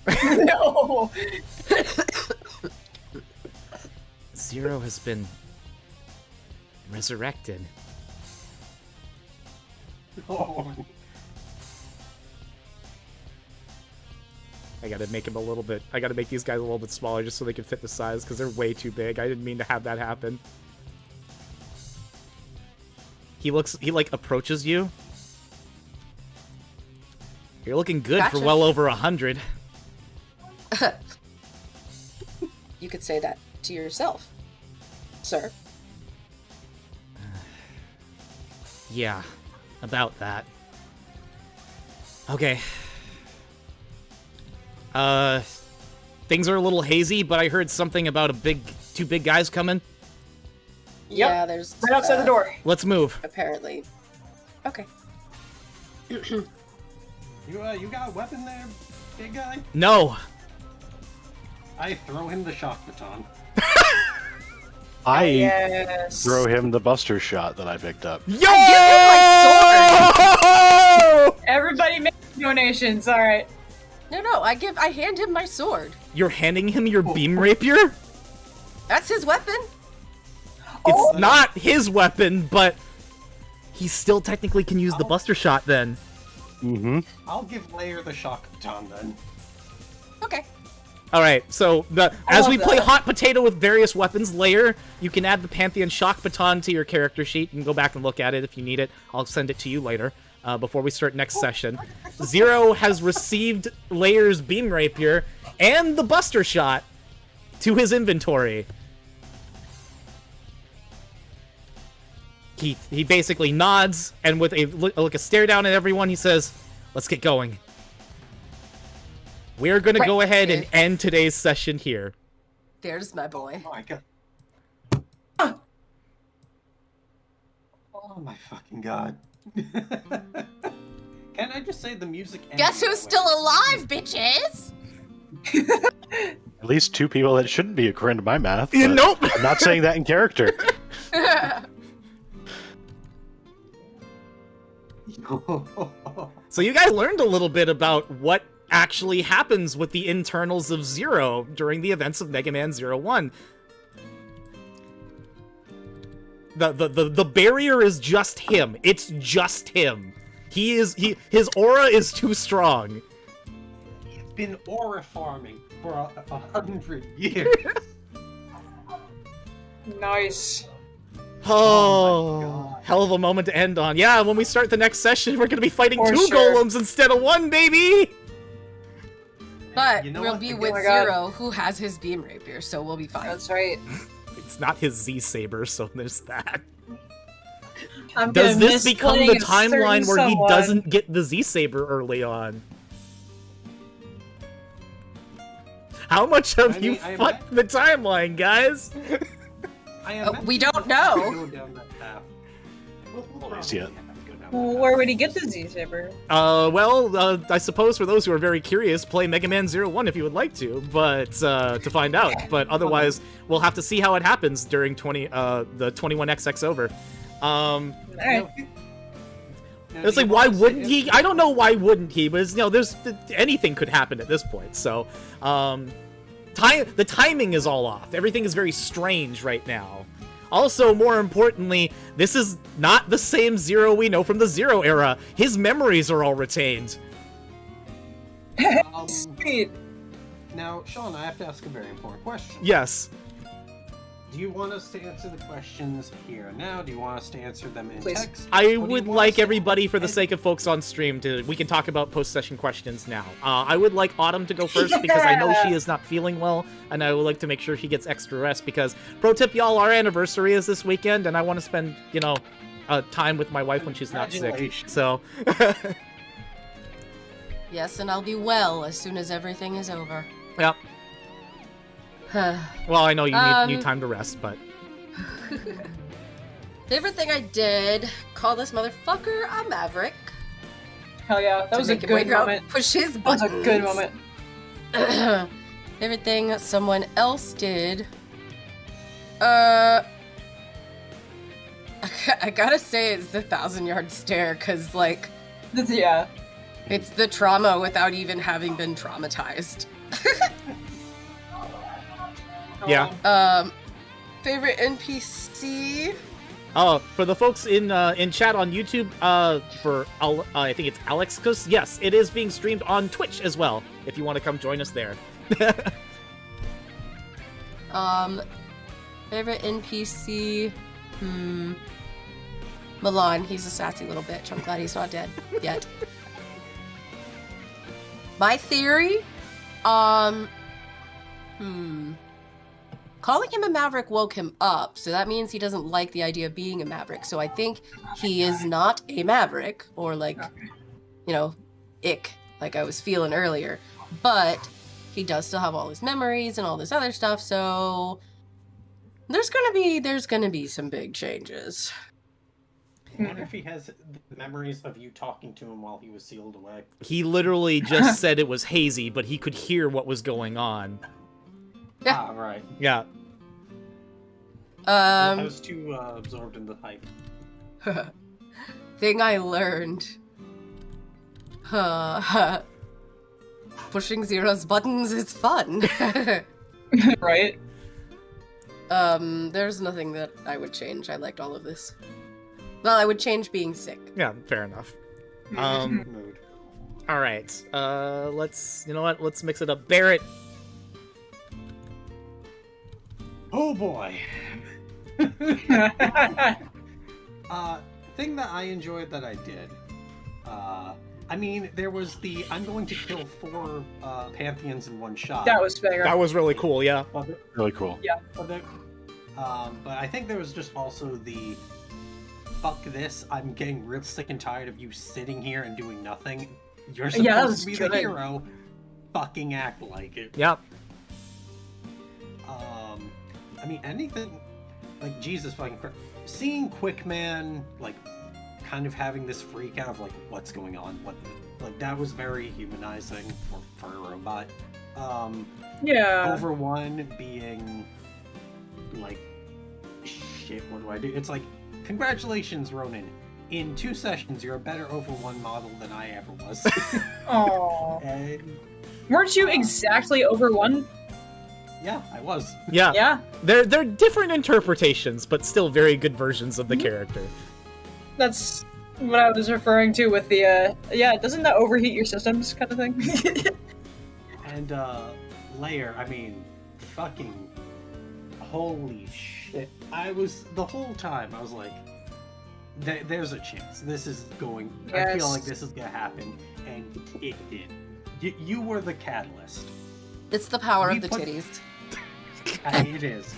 No! Zero has been resurrected. Oh. I gotta make him a little bit. I gotta make these guys a little bit smaller just so they can fit the size, because they're way too big. I didn't mean to have that happen. He like approaches you. You're looking good for Gotcha. well over 100. You could say that to yourself, sir. Yeah, about that. Okay. Things are a little hazy, but I heard something about two big guys coming. Yeah, there's Right outside the door. Let's move. apparently. Okay. You got a weapon there, big guy? No. I throw him the shock baton. I Yes. throw him the Buster shot that I picked up. Yo! Everybody make donations, alright. No, I hand him my sword. You're handing him your beam rapier? That's his weapon. It's not his weapon, but he still technically can use the Buster shot then. Mm-hmm. I'll give Lair the shock baton then. Okay. Alright, so as we love play that. hot potato with various weapons layer, you can add the Pantheon shock baton to your character sheet. You can go back and look at it if you need it. I'll send it to you later, before we start next session. Zero has received Layer's beam rapier and the Buster shot to his inventory. He basically nods, and with a stare down at everyone, he says, "Let's get going. We're gonna go ahead and end today's session here." There's my boy. Oh my god. Oh my fucking god. Can I just say the music? Guess who's still alive, bitches? At least 2 people that shouldn't be according to my math. Yeah, but nope. I'm not saying that in character. So you guys learned a little bit about what actually happens with the internals of Zero during the events of Mega Man 01. The barrier is just him. It's just him. His aura is too strong. He's been aura farming for 100 years. Nice. Oh, hell of a moment to end on. Yeah, when we start the next session, we're gonna be fighting For 2 sure. golems instead of 1, baby! But You know we'll what? be Oh with my God. Zero, who has his beam rapier, so we'll be fine. That's right. It's not his Z-Saber, so there's that. I'm Does gonna this miss become playing the a certain timeline where he someone. doesn't get the Z-Saber early on? How much have I you mean, I fucked the timeline, guys? We don't know. Please, yeah. Well, where would he get the Z-Saber? I suppose for those who are very curious, play Mega Man 01 if you would like to, but to find out. But otherwise, we'll have to see how it happens during the 21XXOVER. Alright. It's like, why wouldn't he? I don't know why wouldn't he, but there's anything could happen at this point. So, the timing is all off. Everything is very strange right now. Also, more importantly, this is not the same Zero we know from the Zero era. His memories are all retained. Sweet. Now, Sean, I have to ask a very important question. Yes. Do you want us to answer the questions here and now? Do you want us to answer them in Please. text? I Or do you would want us like to- everybody, for the sake of folks on stream, we can talk about post-session questions now. I would like Autumn to go first because I know she is not feeling well, and I would like to make sure she gets extra rest because, pro tip, y'all, our anniversary is this weekend, and I want to spend, time with my wife when she's not sick. Congratulations. So, Yes, and I'll be well as soon as everything is over. yeah. Well, I know you need time to rest, but Favorite thing I did, call this motherfucker a maverick. Hell yeah, that To was a make him good wake up, moment. push his That was a buttons. good moment. Favorite thing someone else did. I gotta say it's the 1,000-yard stare, cause Yeah. it's the trauma without even having been traumatized. yeah. Favorite NPC? Oh, for the folks in chat on YouTube, I think it's Alexcus. Yes, it is being streamed on Twitch as well. If you want to come join us there. Favorite NPC? Milan, he's a sassy little bitch. I'm glad he's not dead yet. My theory? Calling him a maverick woke him up, so that means he doesn't like the idea of being a maverick. So I think he is not a maverick, or ick, like I was feeling earlier. But he does still have all his memories and all this other stuff, so there's gonna be some big changes. I wonder if he has memories of you talking to him while he was sealed away. He literally just said it was hazy, but he could hear what was going on. Yeah. Ah, right. Yeah. I was too absorbed in the hype. Thing I learned. Pushing Zero's buttons is fun. Right? There's nothing that I would change. I liked all of this. Well, I would change being sick. Yeah, fair enough. Mood. All right. Let's mix it up. Barrett. Oh boy. Thing that I enjoyed that I did. There was the I'm going to kill 4 Pantheons in one shot. That was fair. That was really cool, yeah. Really cool. But I think there was just also the fuck this, I'm getting real sick and tired of you sitting here and doing nothing. You're supposed that to was be good. the hero. Fucking act like it. Yep. Anything like Jesus fucking seeing Quickman, like, kind of having this freak out of, like, what's going on, like, that was very humanizing for a robot. Yeah. Over one being, like, shit, what do I do? It's like, congratulations, Ronan. In 2 sessions, you're a better Over one model than I ever was. Aww. And, Weren't you exactly over one? yeah, I was. Yeah. Yeah. They're different interpretations, but still very good versions of the character. That's what I was referring to with the, yeah, doesn't that overheat your systems kind of thing? And, Layer, I mean, fucking, holy shit. The whole time, I was like, there's a chance. This is going, I feel like this is gonna happen, and it did. You were the catalyst. It's the power We of the put- titties. It is.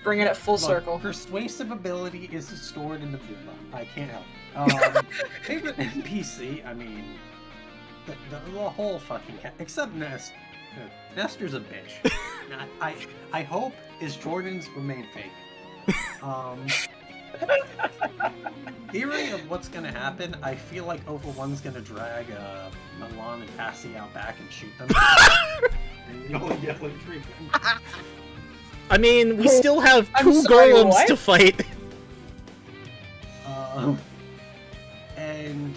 Bringing it full Look, circle. Persuasive ability is stored in the Vula. I can't help it. Favorite NPC, I mean, the whole fucking except Nest. Nestor's a bitch. I hope his Jordans remain fake. Theory of what's gonna happen, I feel like Over One's gonna drag Milan and Passy out back and shoot them. And you'll yell and treat them. I mean, we still have I'm 2 sorry, golems what? to fight. And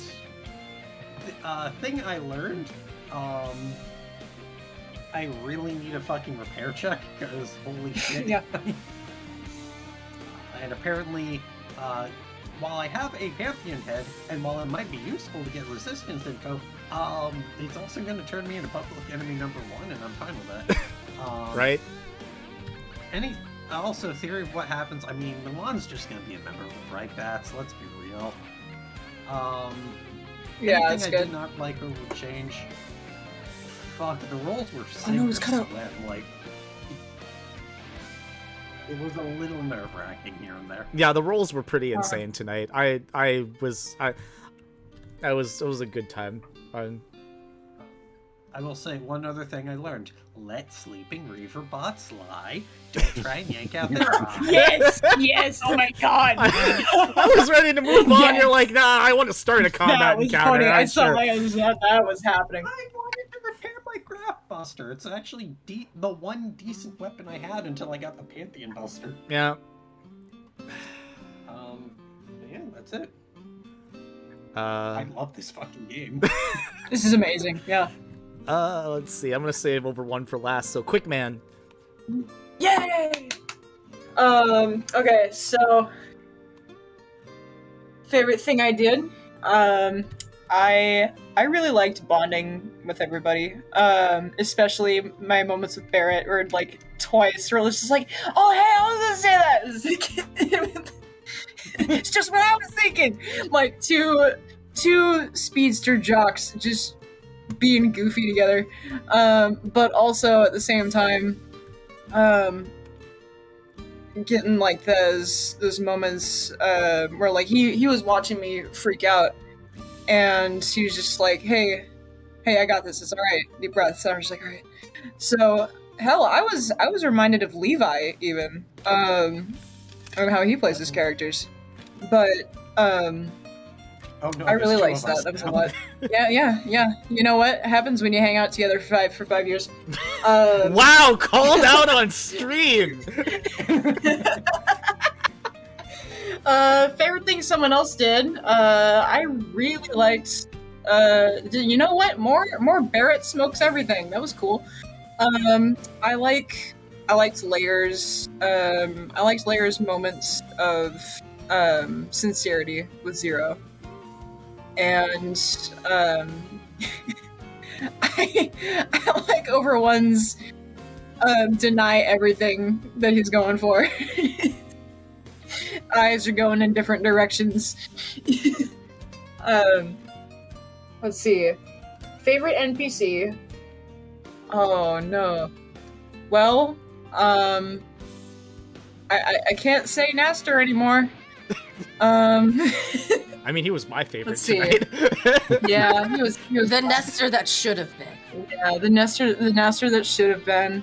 thing I learned, I really need a fucking repair check because holy shit. Yeah. And apparently, while I have a Pantheon head, and while it might be useful to get resistance info, it's also going to turn me into public enemy number 1, and I'm fine with that. Right? Also, theory of what happens, I mean, Milan's just going to be a member of the Bright Bats, let's be real. Yeah, anything that's I good. did not like or would change. Fuck, the rolls were I know, it's super kinda- slim, like... It was a little nerve-wracking here and there. Yeah, the rolls were pretty insane tonight. It was a good time. I will say one other thing I learned. Let sleeping Reaver bots lie. Don't try and yank out their eye. Yes! Yes! Oh my god! I was ready to move on. Yes. You're like, nah, I want to start a combat That was encounter. funny. I I'm saw sure. like that was happening. I wanted to repair my Graph Buster. It's actually the one decent weapon I had until I got the Pantheon Buster. Yeah. Yeah, that's it. Uh, I love this fucking game. This is amazing. Yeah. let's see. I'm gonna save Over one for last. So, Quickman. Yay! Okay, so favorite thing I did. I really liked bonding with everybody. Especially my moments with Barrett, or like twice, where it was just like, oh hey, I was gonna say that. It's just what I was thinking. Like two speedster jocks just being goofy together, but also at the same time, getting like those moments where like he was watching me freak out, and he was just like, hey, I got this. It's all right. Deep breaths. And I was just like, all right. So hell, I was reminded of Levi even, on how he plays his characters, but Oh no, I really there's liked two of us that. That was a now. lot. Yeah. You know what happens when you hang out together for 5 years? Wow, called out on stream. Favorite thing someone else did. I really liked. You know what? More Barrett smokes everything. That was cool. I liked Layers. I liked Layers' moments of sincerity with Zero. And I like Over One's deny everything that he's going for. Eyes are going in different directions. Let's see. Favorite NPC? Oh no. Well, I can't say Nestor anymore. I mean, he was my favorite Let's see. tonight. Yeah, he was The Nestor that should have been. Yeah, the Nestor that should have been.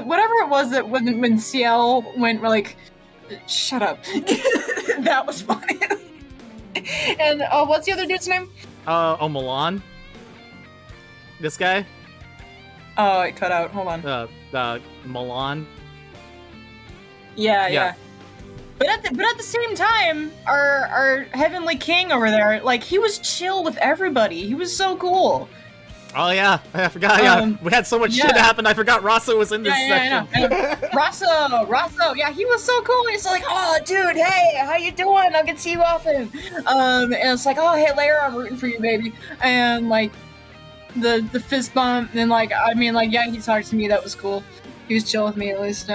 whatever it was that when CL went like, shut up. That was funny. And what's the other dude's name? Milan. This guy. Oh, it cut out. Hold on. Milan. Yeah. But at the same time, our Heavenly King over there, like, he was chill with everybody. He was so cool. Oh yeah, I forgot. Yeah, we had so much shit happen. I forgot Rosso was in this section. I know. Rosso, yeah, he was so cool. He's like, oh, dude, hey, how you doing? I can see you often. And it's like, oh, hey, Lair, I'm rooting for you, baby. And like, the fist bump, and like, I mean, like, yeah, he talked to me. That was cool. He was chill with me at least.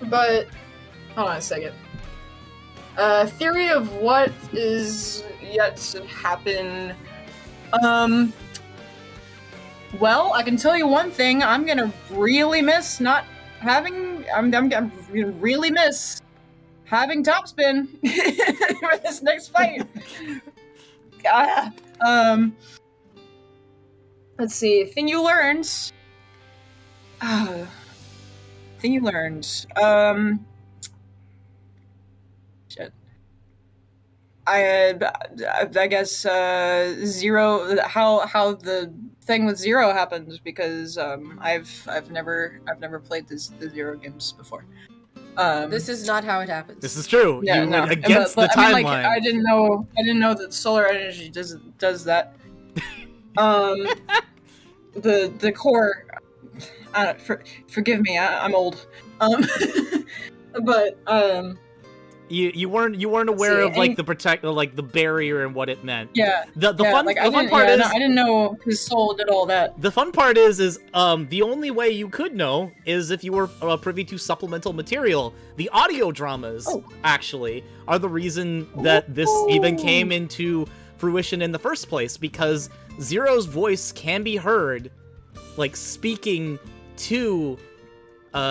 But hold on a second. Theory of what is yet to happen. Well, I can tell you one thing. I'm gonna really miss not having. I'm gonna really miss having topspin for this next fight. Let's see. Thing you learned. Shit. I guess Zero. How the thing with Zero happened, because I've never played the Zero games before. This is not how it happens. This is true. Yeah, you no. went against the I timeline. mean, like, I didn't know that solar energy does that. The core. Forgive me. I'm old. But You weren't aware of like the barrier and what it meant. Yeah. The fun part is I didn't know his soul did all that. the fun part is the only way you could know is if you were privy to supplemental material. The audio dramas actually are the reason that this even came into fruition in the first place, because Zero's voice can be heard like speaking to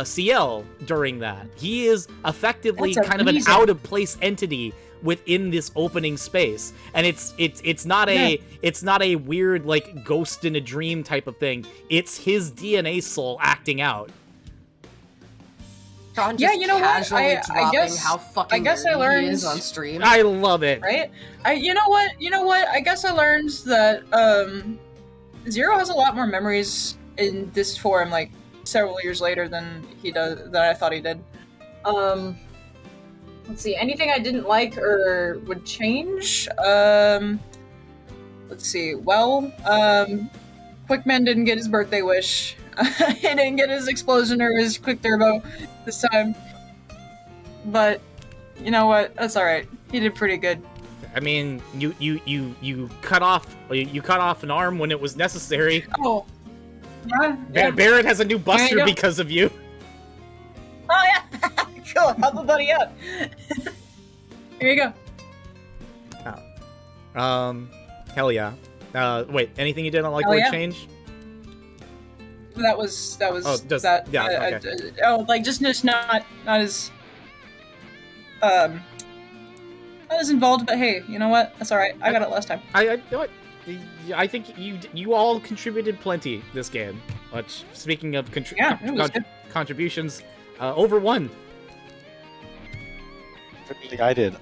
CL during that. He is effectively kind of an out of place entity within this opening space, and it's not a weird like ghost in a dream type of thing. It's his DNA soul acting out. John Yeah, you know what? casually I dropping guess- how fucking I nerdy he learned- is on stream. I love it. Right? You know what? I guess I learned that Zero has a lot more memories in this form, like several years later than I thought he did. Let's see. Anything I didn't like or would change? Let's see. Well, Quickman didn't get his birthday wish. He didn't get his explosion or his quick turbo this time. But you know what? That's all right. He did pretty good. I mean, you cut off an arm when it was necessary. Oh. Yeah. Barrett has a new buster go. because of you. Oh yeah. Cool. Help a buddy out. Here you go. Hell yeah. Wait, anything you didn't like Hell would yeah. change? That was Oh, just- that. yeah, okay. Like just not as not as involved. But hey, you know what? That's all right. I got it last time. You know what? I think you all contributed plenty this game. Which, speaking of Yeah, it was good. contributions, over one. Everything I did,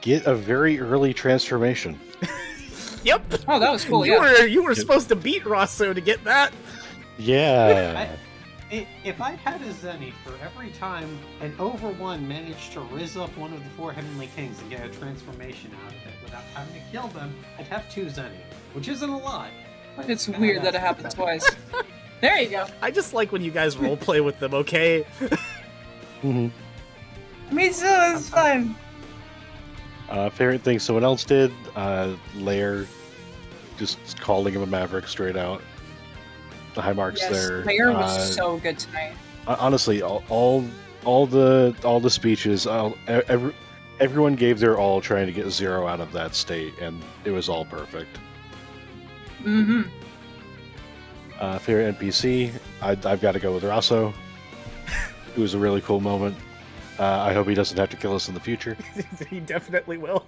get a very early transformation. Yep. Oh, that was cool. Yeah. You were supposed to beat Rosso to get that. Yeah. If I had a Zenny for every time an over one managed to rizz up one of the four Heavenly Kings and get a transformation out of it without having to kill them, I'd have two Zenny, which isn't a lot. But It's weird that it happened twice. There you go. I just like when you guys roleplay with them. Okay. Mm-hmm. Me too. It's fine. Favorite thing someone else did, Lair, just calling him a maverick straight out. The high marks Yes, there. Lair was so good tonight. Honestly, all the speeches, everyone gave their all trying to get Zero out of that state, and it was all perfect. Mm-hmm. Favorite NPC, I've got to go with Rosso. It was a really cool moment. I hope he doesn't have to kill us in the future. He definitely will.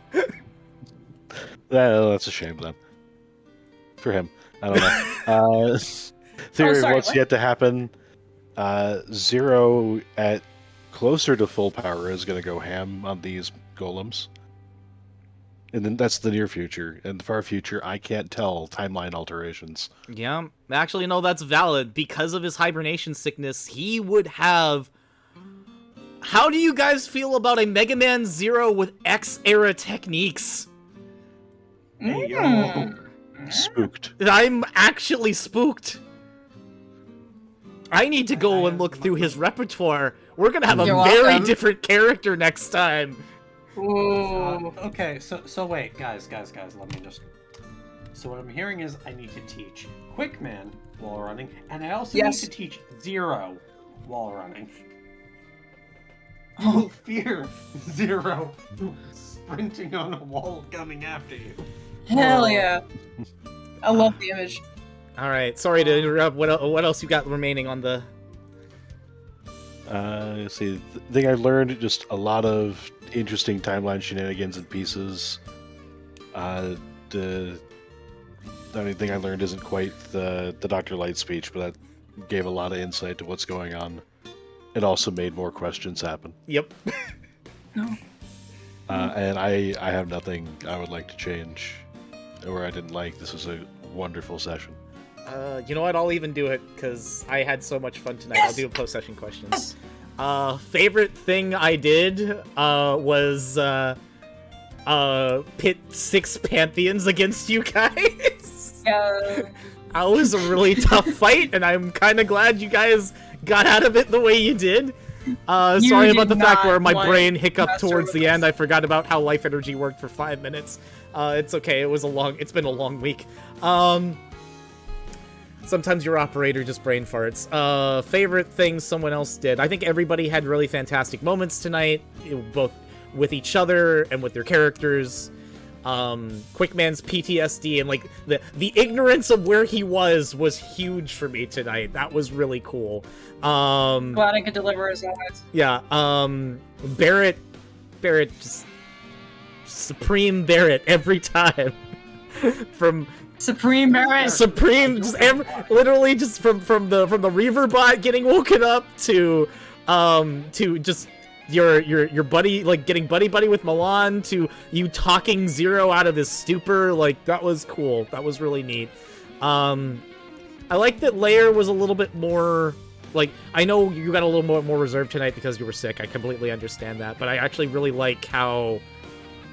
That's a shame then. For him. I don't know. Theory sorry, of what's what? yet to happen. Zero at closer to full power is going to go ham on these golems. And then that's the near future. In the far future, I can't tell timeline alterations. Yeah, actually, no, that's valid. Because of his hibernation sickness, he would have... How do you guys feel about a Mega Man Zero with X-era techniques? Hey, yo. Spooked. I'm actually spooked. I need to go and look through his repertoire. We're gonna have a You're very welcome. different character next time. Ooh. Okay, so wait, guys, let me just... So what I'm hearing is I need to teach Quickman wall running, and I also Yes. need to teach Zero wall running. You will fear Zero sprinting on a wall coming after you. Hell yeah. I love the image. All right, sorry to interrupt. What else you got remaining on the? Let's see, the thing I learned, just a lot of interesting timeline shenanigans and pieces. The only thing I learned isn't quite the Dr. Light speech, but that gave a lot of insight to what's going on. It also made more questions happen. Yep. And I have nothing I would like to change or I didn't like. This was a wonderful session. You know what? I'll even do it because I had so much fun tonight. I'll do post-session questions. Favorite thing I did was pit 6 Pantheons against you guys. Yeah. That was a really tough fight, and I'm kind of glad you guys got out of it the way you did. Sorry about the did fact not where my want brain hiccuped Master towards the Race. end. I forgot about how life energy worked for 5 minutes. It's okay. It's been a long week. Sometimes your operator just brain farts. Favorite things someone else did. I think everybody had really fantastic moments tonight, both with each other and with their characters. Quickman's PTSD and like the ignorance of where he was huge for me tonight. That was really cool. Glad I could deliver as always. Yeah, Barrett just supreme Barrett every time. From Supreme Barrett. Supreme, just literally just from the Reaver bot getting woken up to just your buddy, like getting buddy with Milan, to you talking Zero out of his stupor. Like, that was cool. That was really neat. I like that Lair was a little bit more, like, I know you got a little more reserved tonight because you were sick. I completely understand that, but I actually really like how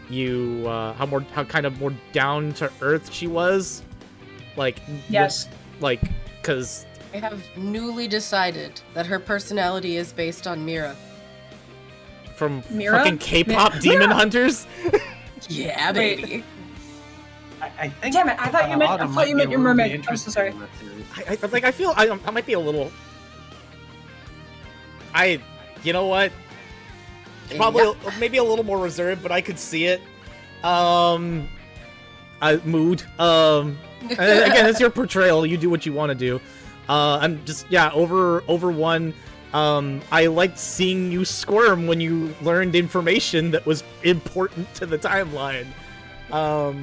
you how kind of more down to earth she was. Like, Yes. like, because I have newly decided that her personality is based on Mira. from Mira? fucking K-pop Demon Hunters. Yeah, Wait. baby. I think. Damn it, I thought you meant- Autumn I thought might you be meant your really mermaid. I'm so interested sorry. in that series. I feel I might be a little. You know what? Probably maybe a little more reserved, but I could see it. Mood. Again, it's your portrayal. You do what you want to do. I'm just over one. I liked seeing you squirm when you learned information that was important to the timeline. That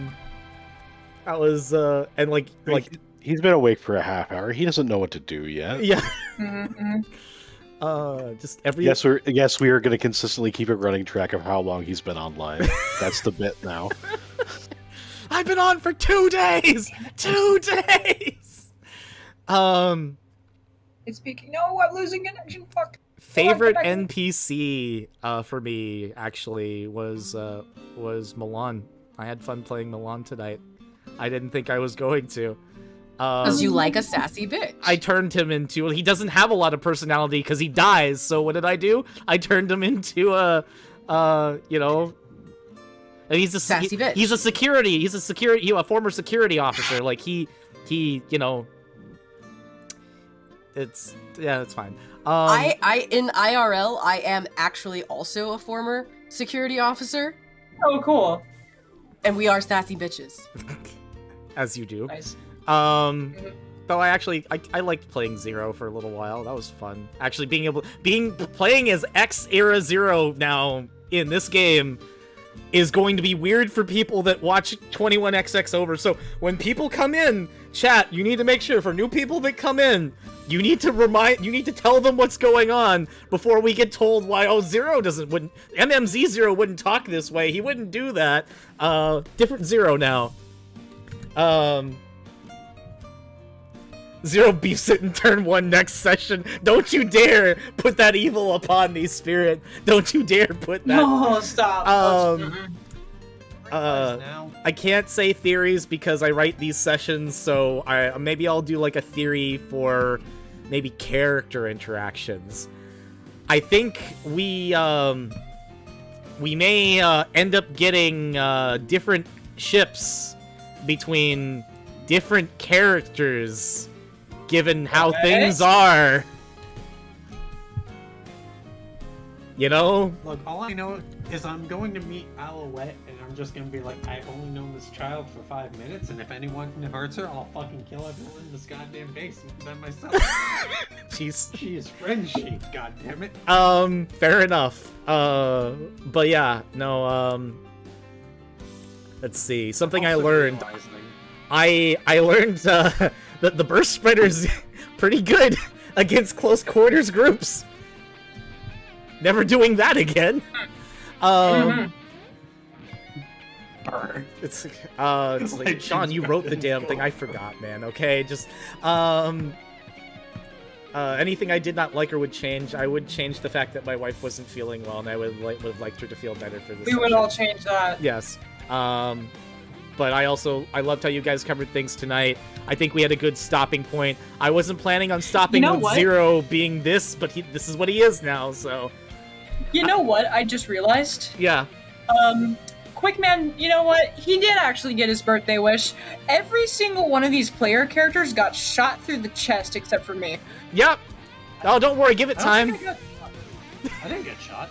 was and like He's been awake for a half hour. He doesn't know what to do yet. yeah. Mm-hmm. Just every Yes, we are going to consistently keep a running track of how long he's been online. That's the bit now. I've been on for 2 days. 2 days. It's speaking. No, I'm losing connection. Fuck. Favorite Come on, NPC for me actually was Milan. I had fun playing Milan tonight. I didn't think I was going to. Because you like a sassy bitch. I turned him into. He doesn't have a lot of personality because he dies. So what did I do? I turned him into a and he's a Sassy bitch. He's a former security officer. Like he, it's fine. I in IRL, I am actually also a former security officer, Oh, cool. and we are sassy bitches. as you do. Nice. Though I liked playing Zero for a little while. That was fun. Actually, playing as X era Zero now in this game is going to be weird for people that watch 21XX over. So when people come in, chat, you need to make sure for new people that come in, you need to tell them what's going on before we get told why, oh, MMZ Zero wouldn't talk this way. He wouldn't do that. Different Zero now. Zero beefs it in turn 1 next session. Don't you dare put that evil upon me, Spirit. Don't you dare put that. No, stop. I can't say theories because I write these sessions, so maybe I'll do like a theory for maybe character interactions. I think we may end up getting different ships between different characters, given how things are. You know? Look, all I know is I'm going to meet Alouette, and I'm just going to be like, I've only known this child for 5 minutes, and if anyone hurts her, I'll fucking kill everyone in this goddamn base than myself. She is friend-shaped, goddammit. Fair enough. But yeah, no, let's see. Something I learned. I learned, that the burst spreader's pretty good against close quarters groups. Never doing that again. It's like, Sean, you wrote the damn thing. I forgot, man. Okay, just anything I did not like or would change, I would change the fact that my wife wasn't feeling well, and I would have liked her to feel better for this. We would all change that. Yes. But I loved how you guys covered things tonight. I think we had a good stopping point. I wasn't planning on stopping with Zero being this, but this is what he is now, so. You know what? I just realized. Yeah. Quickman, you know what? He did actually get his birthday wish. Every single one of these player characters got shot through the chest except for me. Yep. Oh, don't worry. Give it time. I didn't get shot.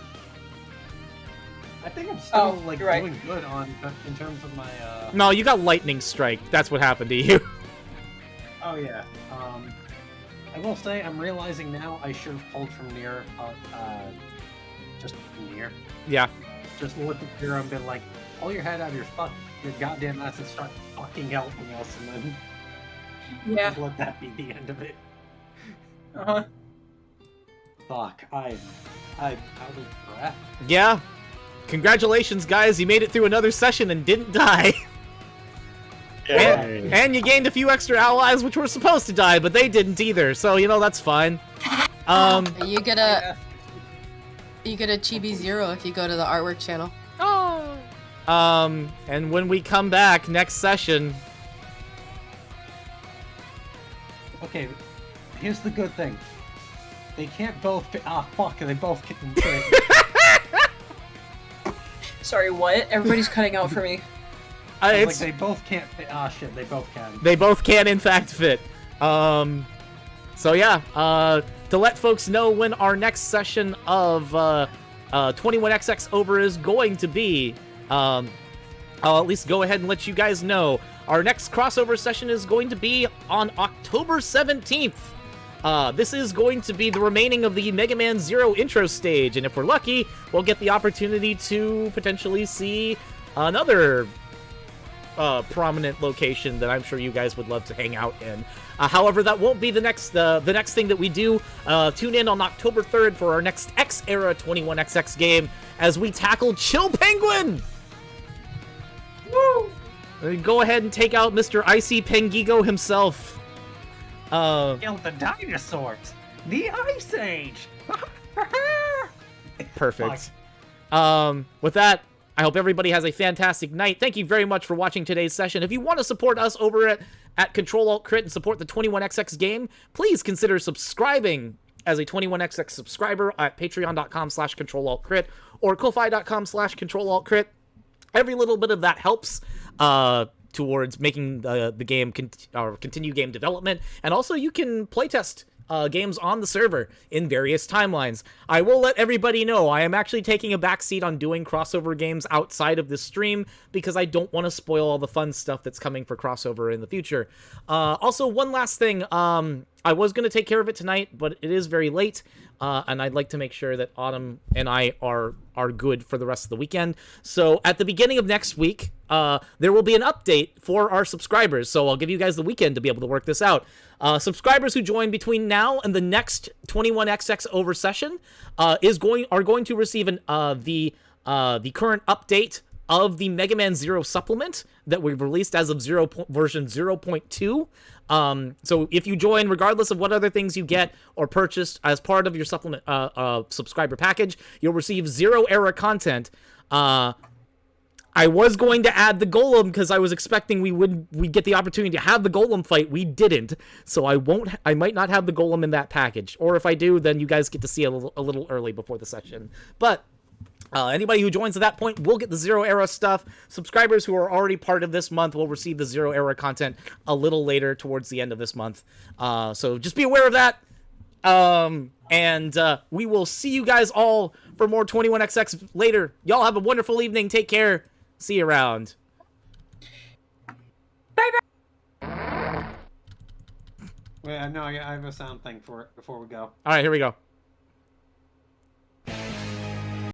I think I'm still doing good in terms of my. No, you got lightning strike. That's what happened to you. Oh yeah. I will say I'm realizing now I should have pulled from near. Just near. Yeah. Just look at Zero and been like, pull your head out of your goddamn ass and start fucking helping us, and then just let that be the end of it. Fuck. I'm out of breath. Yeah. Congratulations, guys. You made it through another session and didn't die. And you gained a few extra allies which were supposed to die, but they didn't either, so, you know, that's fine. You get a Chibi Zero if you go to the artwork channel. Oh. And when we come back next session... Okay, here's the good thing. They can't both be... Ah, fuck, they both can... Sorry, what? Everybody's cutting out for me. Like, they both can't fit. Ah, shit, they both can. They both can, in fact, fit. So yeah, to let folks know when our next session of 21XX is going to be, I'll at least go ahead and let you guys know. Our next crossover session is going to be on October 17th. This is going to be the remaining of the Mega Man Zero intro stage, and if we're lucky, we'll get the opportunity to potentially see another prominent location that I'm sure you guys would love to hang out in. However, that won't be the next thing that we do. Tune in on October 3rd for our next X-Era 21XX game as we tackle Chill Penguin! Woo! Go ahead and take out Mr. Icy Pengigo himself. Kill the dinosaurs! The Ice Age! Perfect. With that, I hope everybody has a fantastic night. Thank you very much for watching today's session. If you want to support us over at CtrlAltCrit and support the 21XX game, please consider subscribing as a 21XX subscriber at patreon.com/CtrlAltCrit or ko-fi.com/CtrlAltCrit. Every little bit of that helps towards making the game continue game development, and also you can playtest games on the server in various timelines. I will let everybody know I am actually taking a backseat on doing crossover games outside of this stream because I don't want to spoil all the fun stuff that's coming for crossover in the future. Also, one last thing, I was going to take care of it tonight, but it is very late, and I'd like to make sure that Autumn and I are good for the rest of the weekend. So at the beginning of next week, there will be an update for our subscribers. So I'll give you guys the weekend to be able to work this out. Subscribers who join between now and the next 21XX session are going to receive the current update of the Mega Man Zero supplement that we've released as of version 0.2. So if you join, regardless of what other things you get or purchased as part of your supplement subscriber package, you'll receive Zero Era content. I was going to add the Golem because I was expecting we'd get the opportunity to have the Golem fight. We didn't, so I might not have the Golem in that package. Or if I do, then you guys get to see a little early before the session. But anybody who joins at that point will get the Zero Era stuff. Subscribers who are already part of this month will receive the Zero Era content a little later towards the end of this month. So just be aware of that. And we will see you guys all for more 21XX later. Y'all have a wonderful evening. Take care. See you around. Wait, no, I have a sound thing for it before we go. All right, here we go.